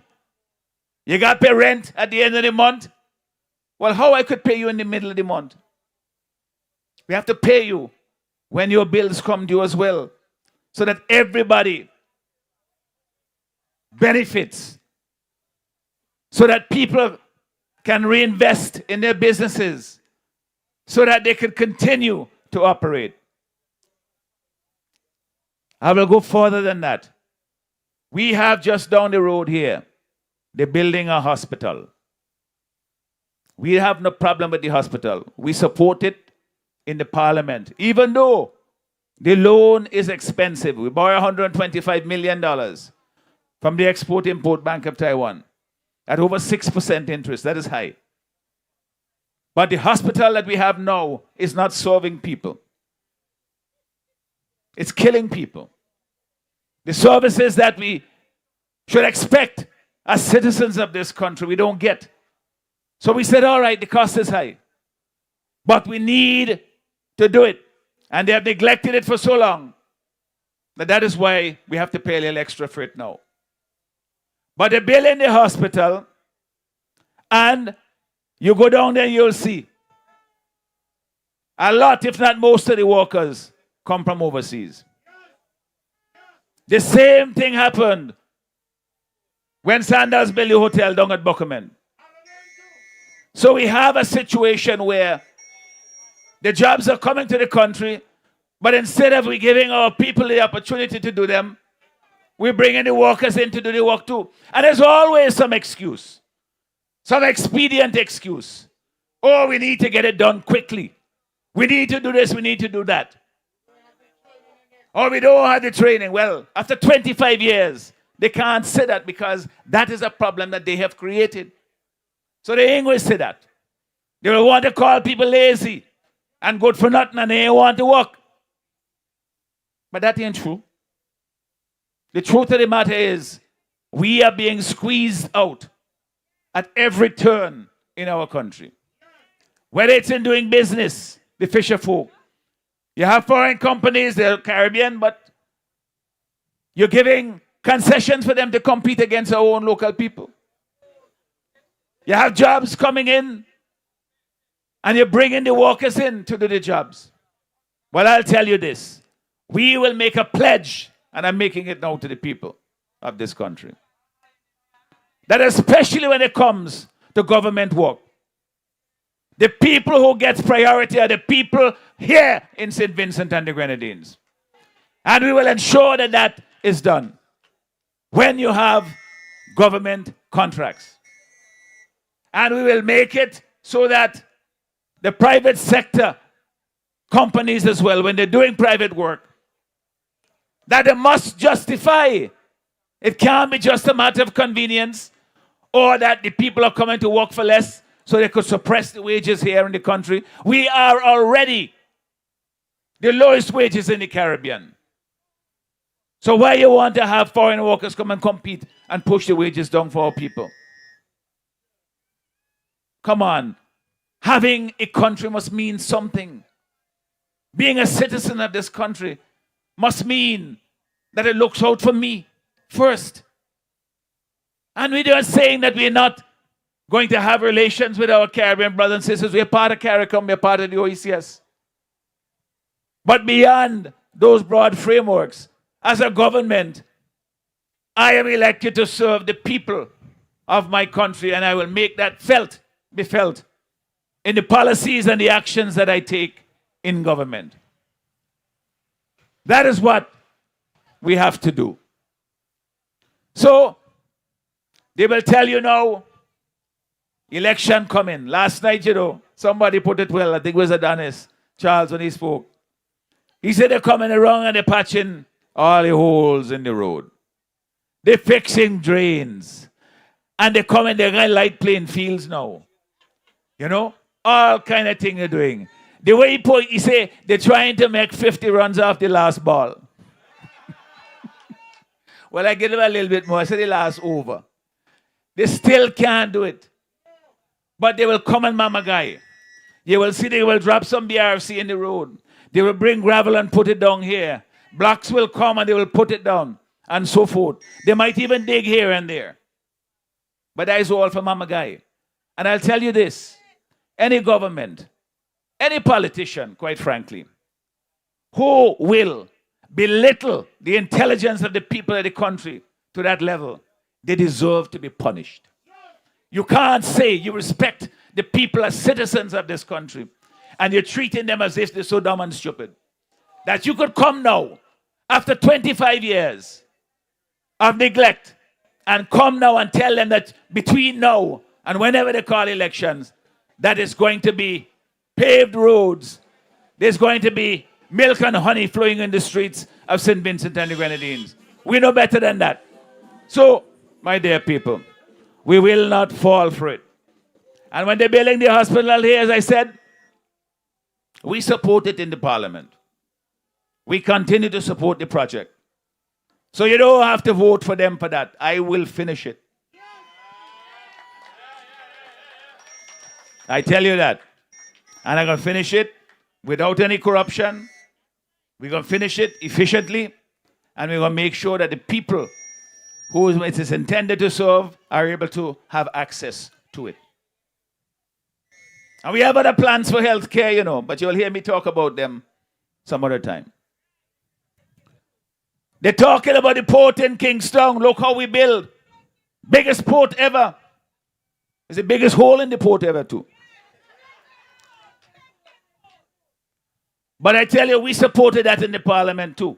you got to pay rent at the end of the month. Well, how I could pay you in the middle of the month? We have to pay you when your bills come due as well, so that everybody benefits, so that people can reinvest in their businesses, so that they can continue to operate. I will go further than that. We have just down the road here, they're building a hospital. We have no problem with the hospital. We support it in the parliament, even though the loan is expensive. We borrow $125 million from the Export-Import Bank of Taiwan at over 6% interest. That is high. But the hospital that we have now is not serving people. It's killing people. The services that we should expect as citizens of this country, we don't get. So we said, all right, the cost is high, but we need to do it. And they have neglected it for so long that is why we have to pay a little extra for it now. But they're building the hospital, and you go down there and you'll see a lot, if not most of the workers come from overseas. The same thing happened when Sandals built the hotel down at Buckerman. So we have a situation where the jobs are coming to the country, but instead of we giving our people the opportunity to do them, we're bringing the workers in to do the work too. And there's always some excuse, some expedient excuse. Oh, we need to get it done quickly. We need to do this, we need to do that. Or we don't have the training. Well, after 25 years, they can't say that because that is a problem that they have created. So they ain't going to say that. They will want to call people lazy and good for nothing, and they ain't want to work. But that ain't true. The truth of the matter is, we are being squeezed out at every turn in our country. Whether it's in doing business, the fisher folk. You have foreign companies, they're Caribbean, but you're giving concessions for them to compete against our own local people. You have jobs coming in, and you're bringing the workers in to do the jobs. Well, I'll tell you this. We will make a pledge, and I'm making it now to the people of this country, that especially when it comes to government work, the people who get priority are the people here in St. Vincent and the Grenadines. And we will ensure that that is done when you have government contracts. And we will make it so that the private sector companies as well, when they're doing private work, that they must justify. It can't be just a matter of convenience, or that the people are coming to work for less so they could suppress the wages here in the country. We are already the lowest wages in the Caribbean. So why you want to have foreign workers come and compete and push the wages down for our people? Come on. Having a country must mean something. Being a citizen of this country must mean that it looks out for me first. And we're just saying that we're not going to have relations with our Caribbean brothers and sisters. We're part of CARICOM, we're part of the OECS. But beyond those broad frameworks, as a government, I am elected to serve the people of my country, and I will make that be felt in the policies and the actions that I take in government. That is what we have to do. So, they will tell you now, election coming. Last night, somebody put it well. I think it was Adonis Charles when he spoke. He said they're coming around and they're patching all the holes in the road. They're fixing drains. And they come and they're going to light playing fields now. You know? All kind of thing they're doing. The way he say they're trying to make 50 runs off the last ball. Well, I give them a little bit more. I say the last over. They still can't do it. But they will come and mama guy. You will see they will drop some BRC in the road. They will bring gravel and put it down here. Blocks will come and they will put it down. And so forth. They might even dig here and there. But that is all for mama guy. And I'll tell you this. Any government, any politician, quite frankly, who will belittle the intelligence of the people of the country to that level, they deserve to be punished. You can't say you respect the people as citizens of this country and you're treating them as if they're so dumb and stupid. That you could come now, after 25 years of neglect, and come now and tell them that between now and whenever they call elections, that it's going to be paved roads, there's going to be milk and honey flowing in the streets of St. Vincent and the Grenadines. We know better than that. So, my dear people, we will not fall for it. And when they're building the hospital here, as I said, we support it in the parliament. We continue to support the project. So you don't have to vote for them for that. I will finish it. I tell you that. And I'm going to finish it without any corruption. We're going to finish it efficiently. And we're going to make sure that the people who it is intended to serve are able to have access to it. And we have other plans for healthcare, you know, but you'll hear me talk about them some other time. They're talking about the port in Kingstown. Look how we build. Biggest port ever. It's the biggest hole in the port ever too. But I tell you, we supported that in the parliament too.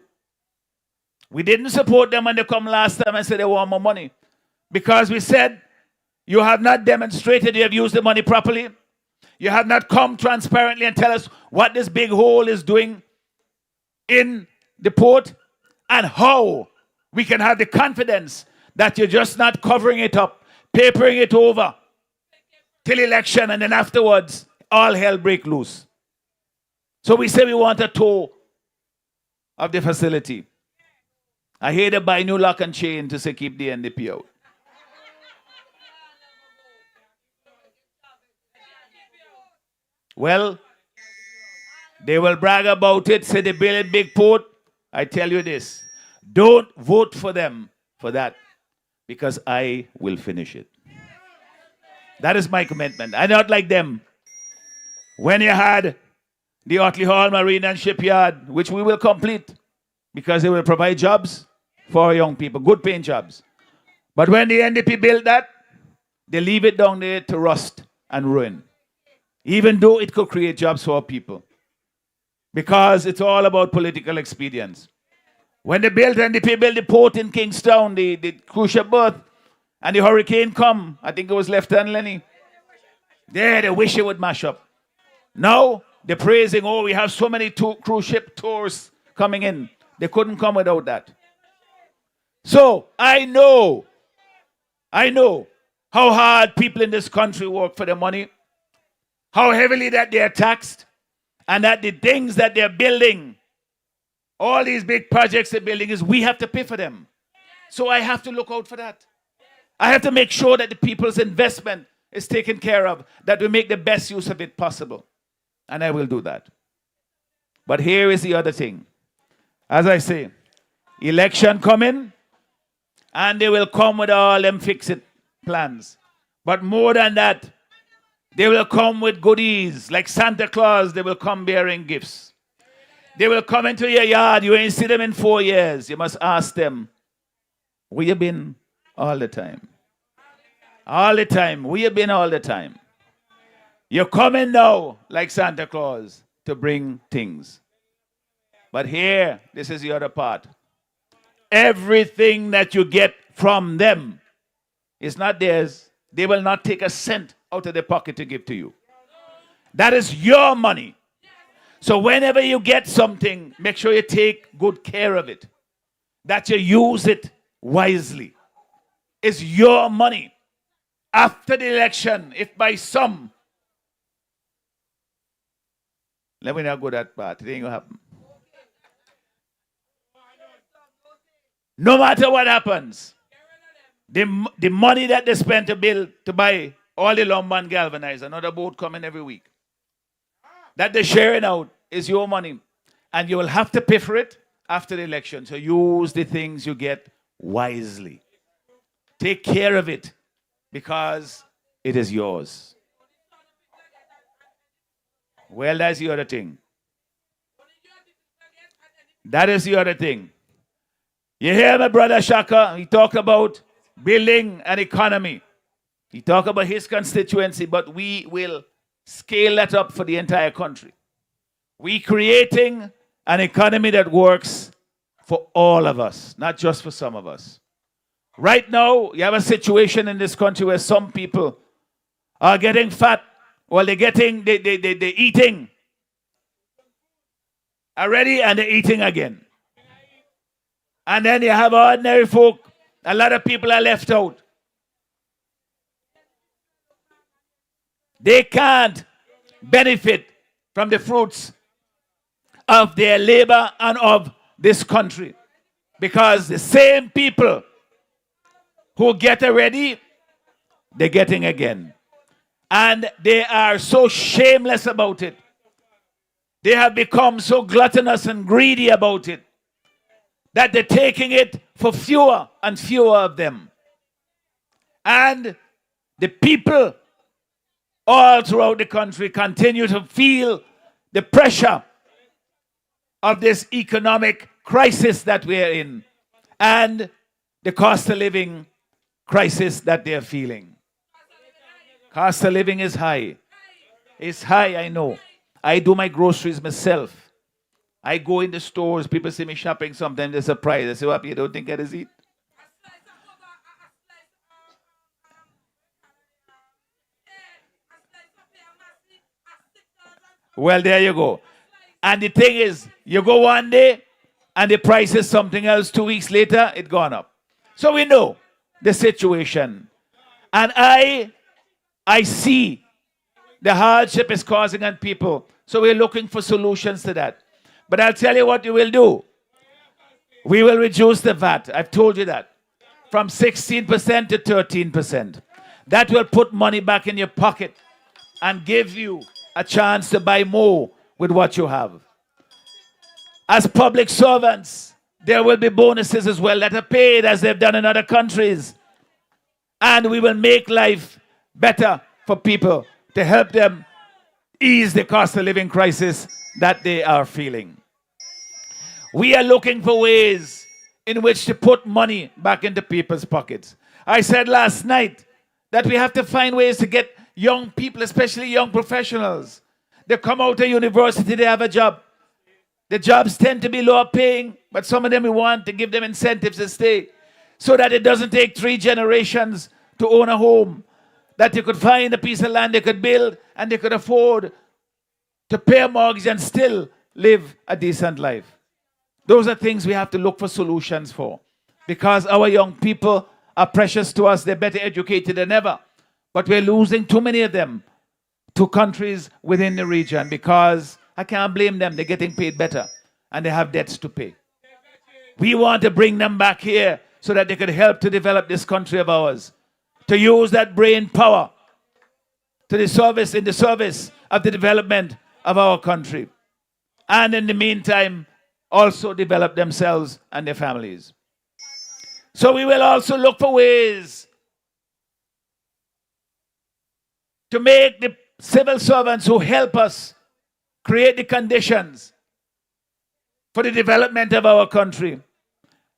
We didn't support them when they come last time and said they want more money. Because we said, you have not demonstrated you have used the money properly. You have not come transparently and tell us what this big hole is doing in the port and how we can have the confidence that you're just not covering it up, papering it over till election, and then afterwards, all hell break loose. So we say we want a tour of the facility. I hear they buy new lock and chain to say keep the NDP out. Well, they will brag about it, say they build a big port. I tell you this, don't vote for them for that, because I will finish it. That is my commitment. I'm not like them. When you had the Otley Hall Marine and Shipyard, which we will complete, because they will provide jobs for our young people, good paying jobs. But when the NDP built that, they leave it down there to rust and ruin, even though it could create jobs for our people. Because it's all about political expedience. When they built NDP built the port in Kingstown, the cruise ship berth, and the hurricane come, I think it was Lieutenant Lenny. There, they wish it would mash up. Now, they're praising, oh, we have so many cruise ship tours coming in. They couldn't come without that. So, I know how hard people in this country work for their money, how heavily that they are taxed, and that the things that they're building, all these big projects they're building, is we have to pay for them. So I have to look out for that. I have to make sure that the people's investment is taken care of, that we make the best use of it possible. And I will do that. But here is the other thing. As I say, election coming, and they will come with all them fix-it plans. But more than that, they will come with goodies. Like Santa Claus, they will come bearing gifts. They will come into your yard. You ain't see them in 4 years. You must ask them, where you been all the time? All the time. Where you been all the time? You're coming now, like Santa Claus, to bring things. But here, this is the other part. Everything that you get from them is not theirs. They will not take a cent out of their pocket to give to you. That is your money. So whenever you get something, make sure you take good care of it. That you use it wisely. It's your money. After the election, if by some, let me not go that part, it ain't gonna happen. No matter what happens, the money that they spend to build, to buy all the lumber and galvanize, another boat coming every week, that they're sharing out is your money. And you will have to pay for it after the election. So use the things you get wisely. Take care of it because it is yours. Well, that's the other thing. That is the other thing. You hear my brother Shaka? He talked about building an economy. He talked about his constituency, but we will scale that up for the entire country. We creating an economy that works for all of us, not just for some of us. Right now, you have a situation in this country where some people are getting fat. Well, they're eating already and they're eating again. And then you have ordinary folk. A lot of people are left out. They can't benefit from the fruits of their labor and of this country. Because the same people who get already, they're getting again. And they are so shameless about it. They have become so gluttonous and greedy about it that they're taking it for fewer and fewer of them. And the people all throughout the country continue to feel the pressure of this economic crisis that we are in and the cost of living crisis that they're feeling. Cost of living is high. It's high, I know. I do my groceries myself. I go in the stores, people see me shopping, sometimes they're surprised. I say, what, you don't think I just eat? Well, there you go. And the thing is, you go one day, and the price is something else. 2 weeks later, it gone up. So we know the situation. And I see the hardship is causing on people. So we're looking for solutions to that. But I'll tell you what you will do. We will reduce the VAT. I've told you that. From 16% to 13%. That will put money back in your pocket and give you a chance to buy more with what you have. As public servants, there will be bonuses as well that are paid as they've done in other countries. And we will make life better for people to help them ease the cost of living crisis that they are feeling. We are looking for ways in which to put money back into people's pockets. I said last night that we have to find ways to get young people, especially young professionals. They come out of university, they have a job. The jobs tend to be lower paying, but some of them we want to give them incentives to stay so that it doesn't take 3 generations to own a home, that they could find a piece of land they could build and they could afford to pay a mortgage and still live a decent life. Those are things we have to look for solutions for because our young people are precious to us. They're better educated than ever, but we're losing too many of them to countries within the region because I can't blame them. They're getting paid better and they have debts to pay. We want to bring them back here so that they could help to develop this country of ours, to use that brain power in the service of the development of our country. And in the meantime, also develop themselves and their families. So we will also look for ways to make the civil servants who help us create the conditions for the development of our country,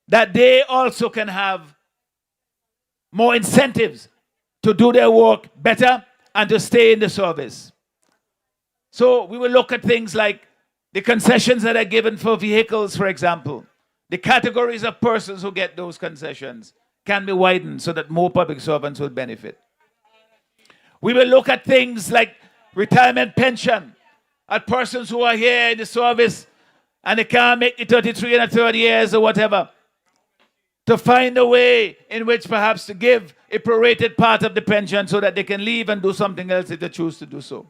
that they also can have more incentives to do their work better and to stay in the service. So we will look at things like the concessions that are given for vehicles, for example. The categories of persons who get those concessions can be widened so that more public servants will benefit. We will look at things like retirement pension at persons who are here in the service and they can't make it 33 and 30 years or whatever, to find a way in which perhaps to give a prorated part of the pension so that they can leave and do something else if they choose to do so.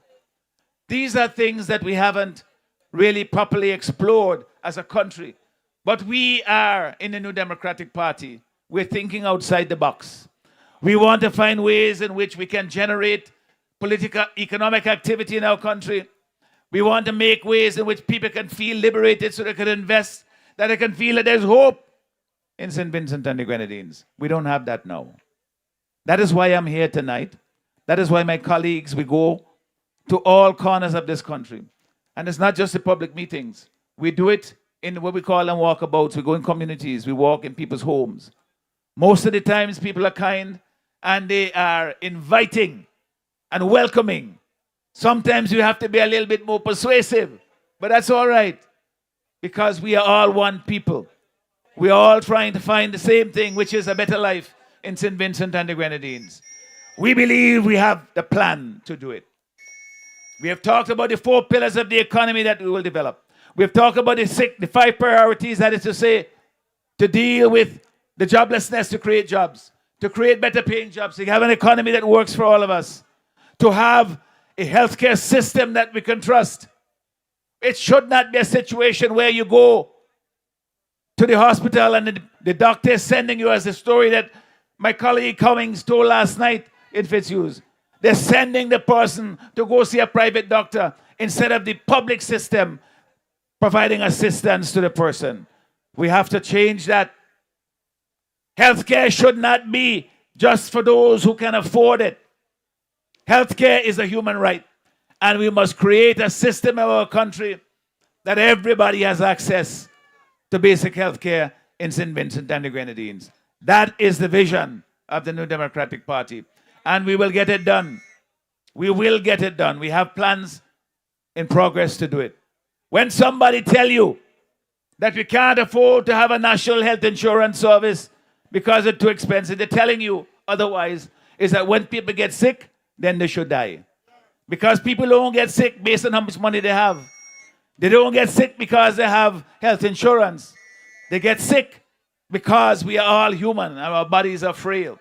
These are things that we haven't really properly explored as a country. But we are, in the New Democratic Party, we're thinking outside the box. We want to find ways in which we can generate political, economic activity in our country. We want to make ways in which people can feel liberated so they can invest, that they can feel that there's hope in St. Vincent and the Grenadines. We don't have that now. That is why I'm here tonight. That is why my colleagues, we go to all corners of this country. And it's not just the public meetings. We do it in what we call them walkabouts. We go in communities. We walk in people's homes. Most of the times people are kind and they are inviting and welcoming. Sometimes you have to be a little bit more persuasive, but that's all right because we are all one people. We are all trying to find the same thing, which is a better life in St. Vincent and the Grenadines. We believe we have the plan to do it. We have talked about the 4 pillars of the economy that we will develop. We have talked about the 5 priorities, that is to say, to deal with the joblessness, to create jobs, to create better paying jobs, to have an economy that works for all of us, to have a healthcare system that we can trust. It should not be a situation where you go to the hospital and the doctor is sending you, as the story that my colleague Cummings told last night in Fitzhughes. They're sending the person to go see a private doctor instead of the public system providing assistance to the person. We have to change that. Healthcare should not be just for those who can afford it. Healthcare is a human right, and we must create a system in our country that everybody has access to basic healthcare in St. Vincent and the Grenadines. That is the vision of the New Democratic Party, and we will get it done. We will get it done. We have plans in progress to do it. When somebody tell you that we can't afford to have a national health insurance service because it's too expensive, they're telling you otherwise, is that when people get sick, then they should die. Because people don't get sick based on how much money they have. They don't get sick because they have health insurance. They get sick because we are all human and our bodies are frail.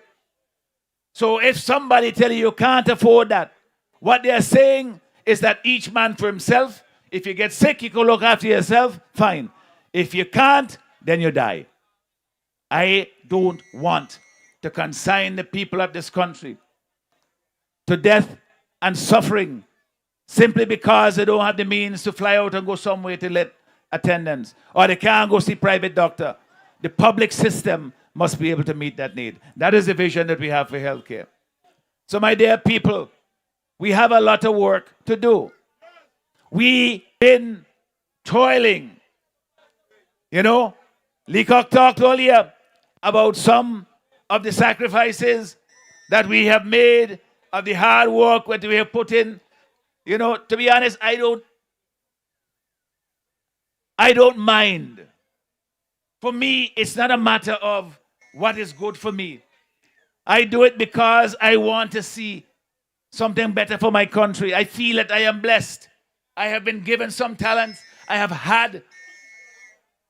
So if somebody tell you can't afford that, what they are saying is that each man for himself. If you get sick, you can look after yourself, fine. If you can't, then you die. I don't want to consign the people of this country to death and suffering simply because they don't have the means to fly out and go somewhere to let attendance, or they can't go see private doctor. The public system must be able to meet that need. That is the vision that we have for healthcare. So my dear people, we have a lot of work to do. We've been toiling. You know, Leacock talked earlier about some of the sacrifices that we have made, of the hard work that we have put in. You know, to be honest, I don't mind. For me, it's not a matter of what is good for me. I do it because I want to see something better for my country. I feel that I am blessed. I have been given some talents. I have had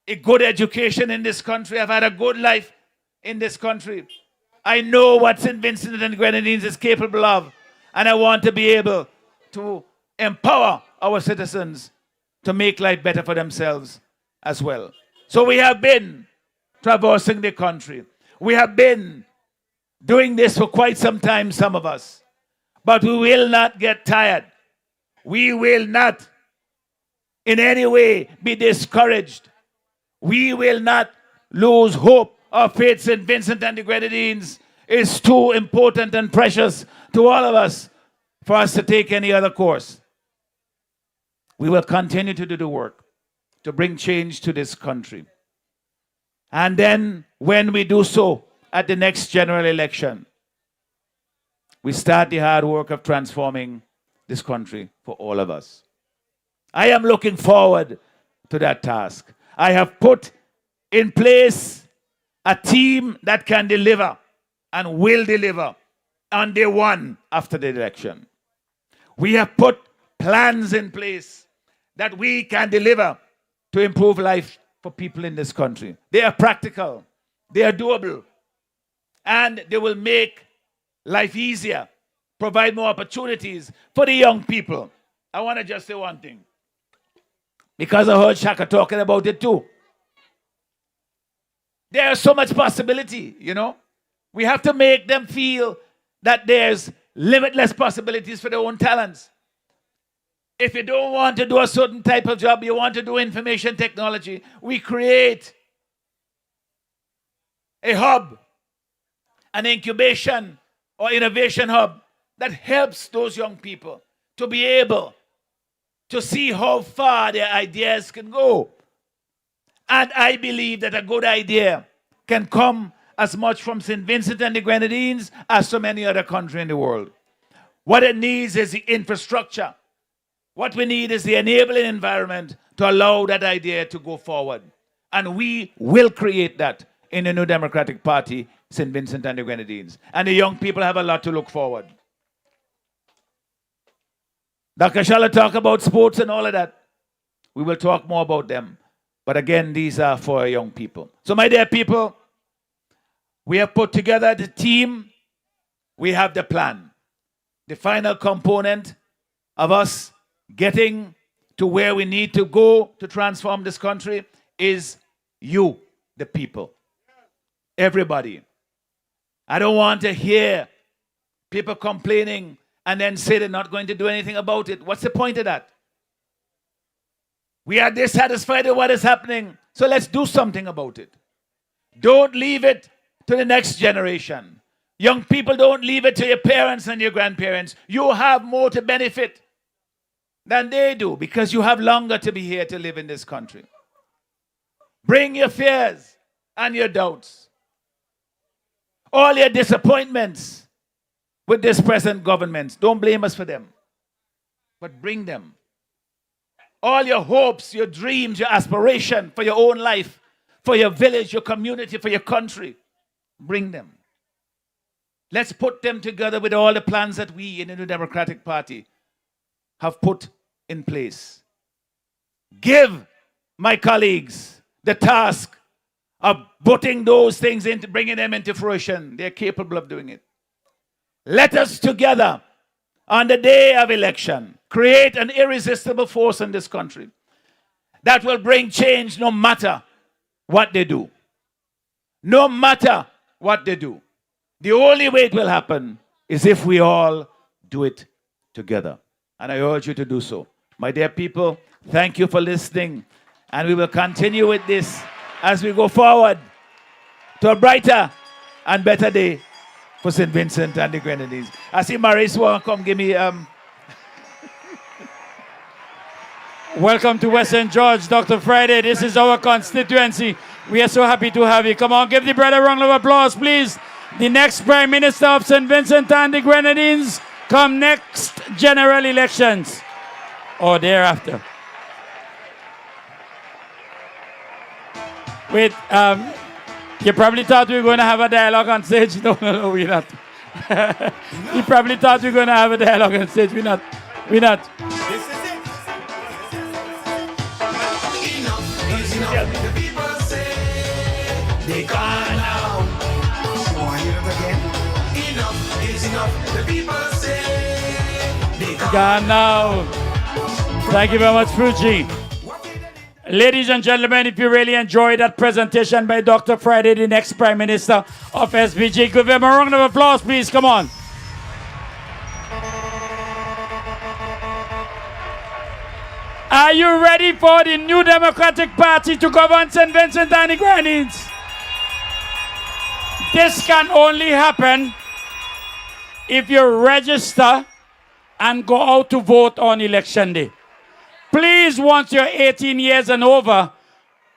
a good education in this country. I've had a good life in this country. I know what St. Vincent and the Grenadines is capable of, and I want to be able to empower our citizens to make life better for themselves as well. So we have been traversing the country. We have been doing this for quite some time, some of us. But we will not get tired. We will not in any way be discouraged. We will not lose hope. Our faith, St. Vincent and the Grenadines, is too important and precious to all of us for us to take any other course. We will continue to do the work to bring change to this country. And then when we do so at the next general election, we start the hard work of transforming this country for all of us. I am looking forward to that task. I have put in place a team that can deliver and will deliver on day one after the election. We have put plans in place that we can deliver to improve life for people in this country. They are practical. They are doable. And they will make life easier, provide more opportunities for the young people. I want to just say one thing, because I heard Shaka talking about it too. There's so much possibility, you know. We have to make them feel that there's limitless possibilities for their own talents. If you don't want to do a certain type of job, you want to do information technology, we create a hub, an incubation or innovation hub that helps those young people to be able to see how far their ideas can go. And I believe that a good idea can come as much from St. Vincent and the Grenadines as from any other country in the world. What it needs is the infrastructure. What we need is the enabling environment to allow that idea to go forward. And we will create that in the New Democratic Party, St. Vincent and the Grenadines. And the young people have a lot to look forward. Dr. Shala talk about sports and all of that. We will talk more about them. But again, these are for young people. So my dear people, we have put together the team. We have the plan. The final component of us getting to where we need to go to transform this country is you, the people. Everybody. I don't want to hear people complaining and then say they're not going to do anything about it. What's the point of that? We are dissatisfied with what is happening, so let's do something about it. Don't leave it to the next generation. Young people, don't leave it to your parents and your grandparents. You have more to benefit than they do because you have longer to be here to live in this country. Bring your fears and your doubts, all your disappointments with this present government. Don't blame us for them, but bring them. All your hopes, your dreams, your aspiration for your own life, for your village, your community, for your country, bring them. Let's put them together with all the plans that we in the New Democratic Party have put in place. Give my colleagues the task of putting those things into, bringing them into fruition. They're capable of doing it. Let us together, on the day of election, create an irresistible force in this country that will bring change no matter what they do. No matter what they do. The only way it will happen is if we all do it together. And I urge you to do so. My dear people, thank you for listening. And we will continue with this as we go forward to a brighter and better day for St. Vincent and the Grenadines. I see Maurice want to come give me... Welcome to Western George, Dr. Friday. This is our constituency. We are so happy to have you. Come on, give the brother a round of applause, please. The next Prime Minister of St. Vincent and the Grenadines come next general elections or thereafter. Wait, you probably thought we were going to have a dialogue on stage. No, we're not. You probably thought we were going to have a dialogue on stage. We're not. We're not. The people say they gone now. Want to hear it again? Enough is enough. The people say they Gone now. Thank you very much, Fuji. Ladies and gentlemen, if you really enjoyed that presentation by Dr. Friday, the next Prime Minister of SBG, give him a round of applause, please. Come on. Are you ready for the New Democratic Party to govern St. Vincent and the Grenadines? This can only happen if you register and go out to vote on election day. Please, once you're 18 years and over,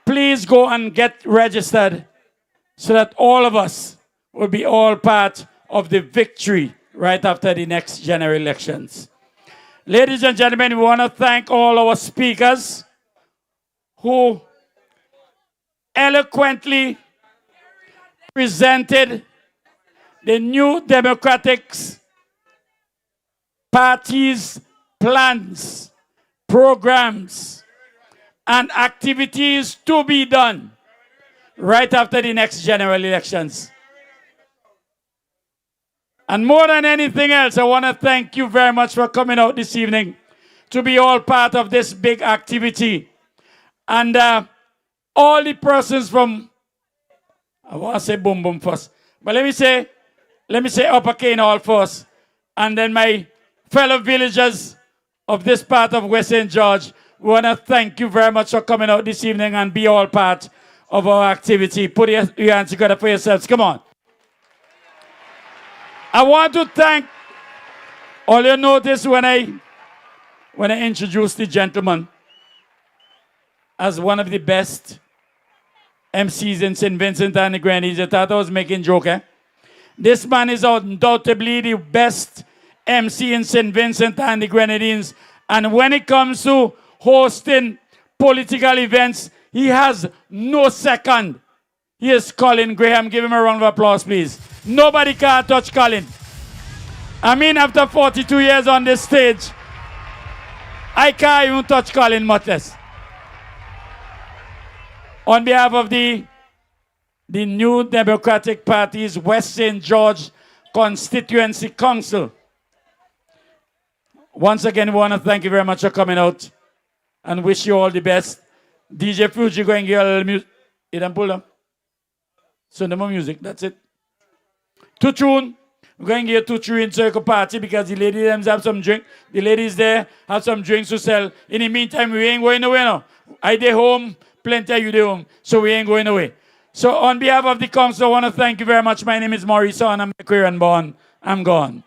please go and get registered so that all of us will be all part of the victory right after the next general elections. Ladies and gentlemen, we want to thank all our speakers who eloquently presented the New Democratic Party's plans, programs, and activities to be done right after the next general elections. And more than anything else, I want to thank you very much for coming out this evening to be all part of this big activity. And all the persons from, I want to say boom boom first, but let me say Upper Cane Hall first. And then my fellow villagers of this part of West St. George, we want to thank you very much for coming out this evening and be all part of our activity. Put your hands together for yourselves. Come on. I want to thank all you notice when I introduced the gentleman as one of the best MCs in St. Vincent and the Grenadines. I thought I was making joke, eh? This man is undoubtedly the best MC in St. Vincent and the Grenadines. And when it comes to hosting political events, he has no second. Here's Colin Graham. Give him a round of applause, please. Nobody can touch Colin. I mean, after 42 years on this stage, I can't even touch Colin, much less. On behalf of the New Democratic Party's West St. George Constituency Council, once again, we want to thank you very much for coming out and wish you all the best. DJ Fuji going to give a little music. You don't pull up. So no more music, that's it. Two tune. We're going to get 2 tune circle party because the ladies them have some drink. The ladies there have some drinks to sell. In the meantime, we ain't going away now. I dey home, plenty of you dey home, so we ain't going away. So on behalf of the council, I want to thank you very much. My name is Maurice and I'm queer and born. I'm gone.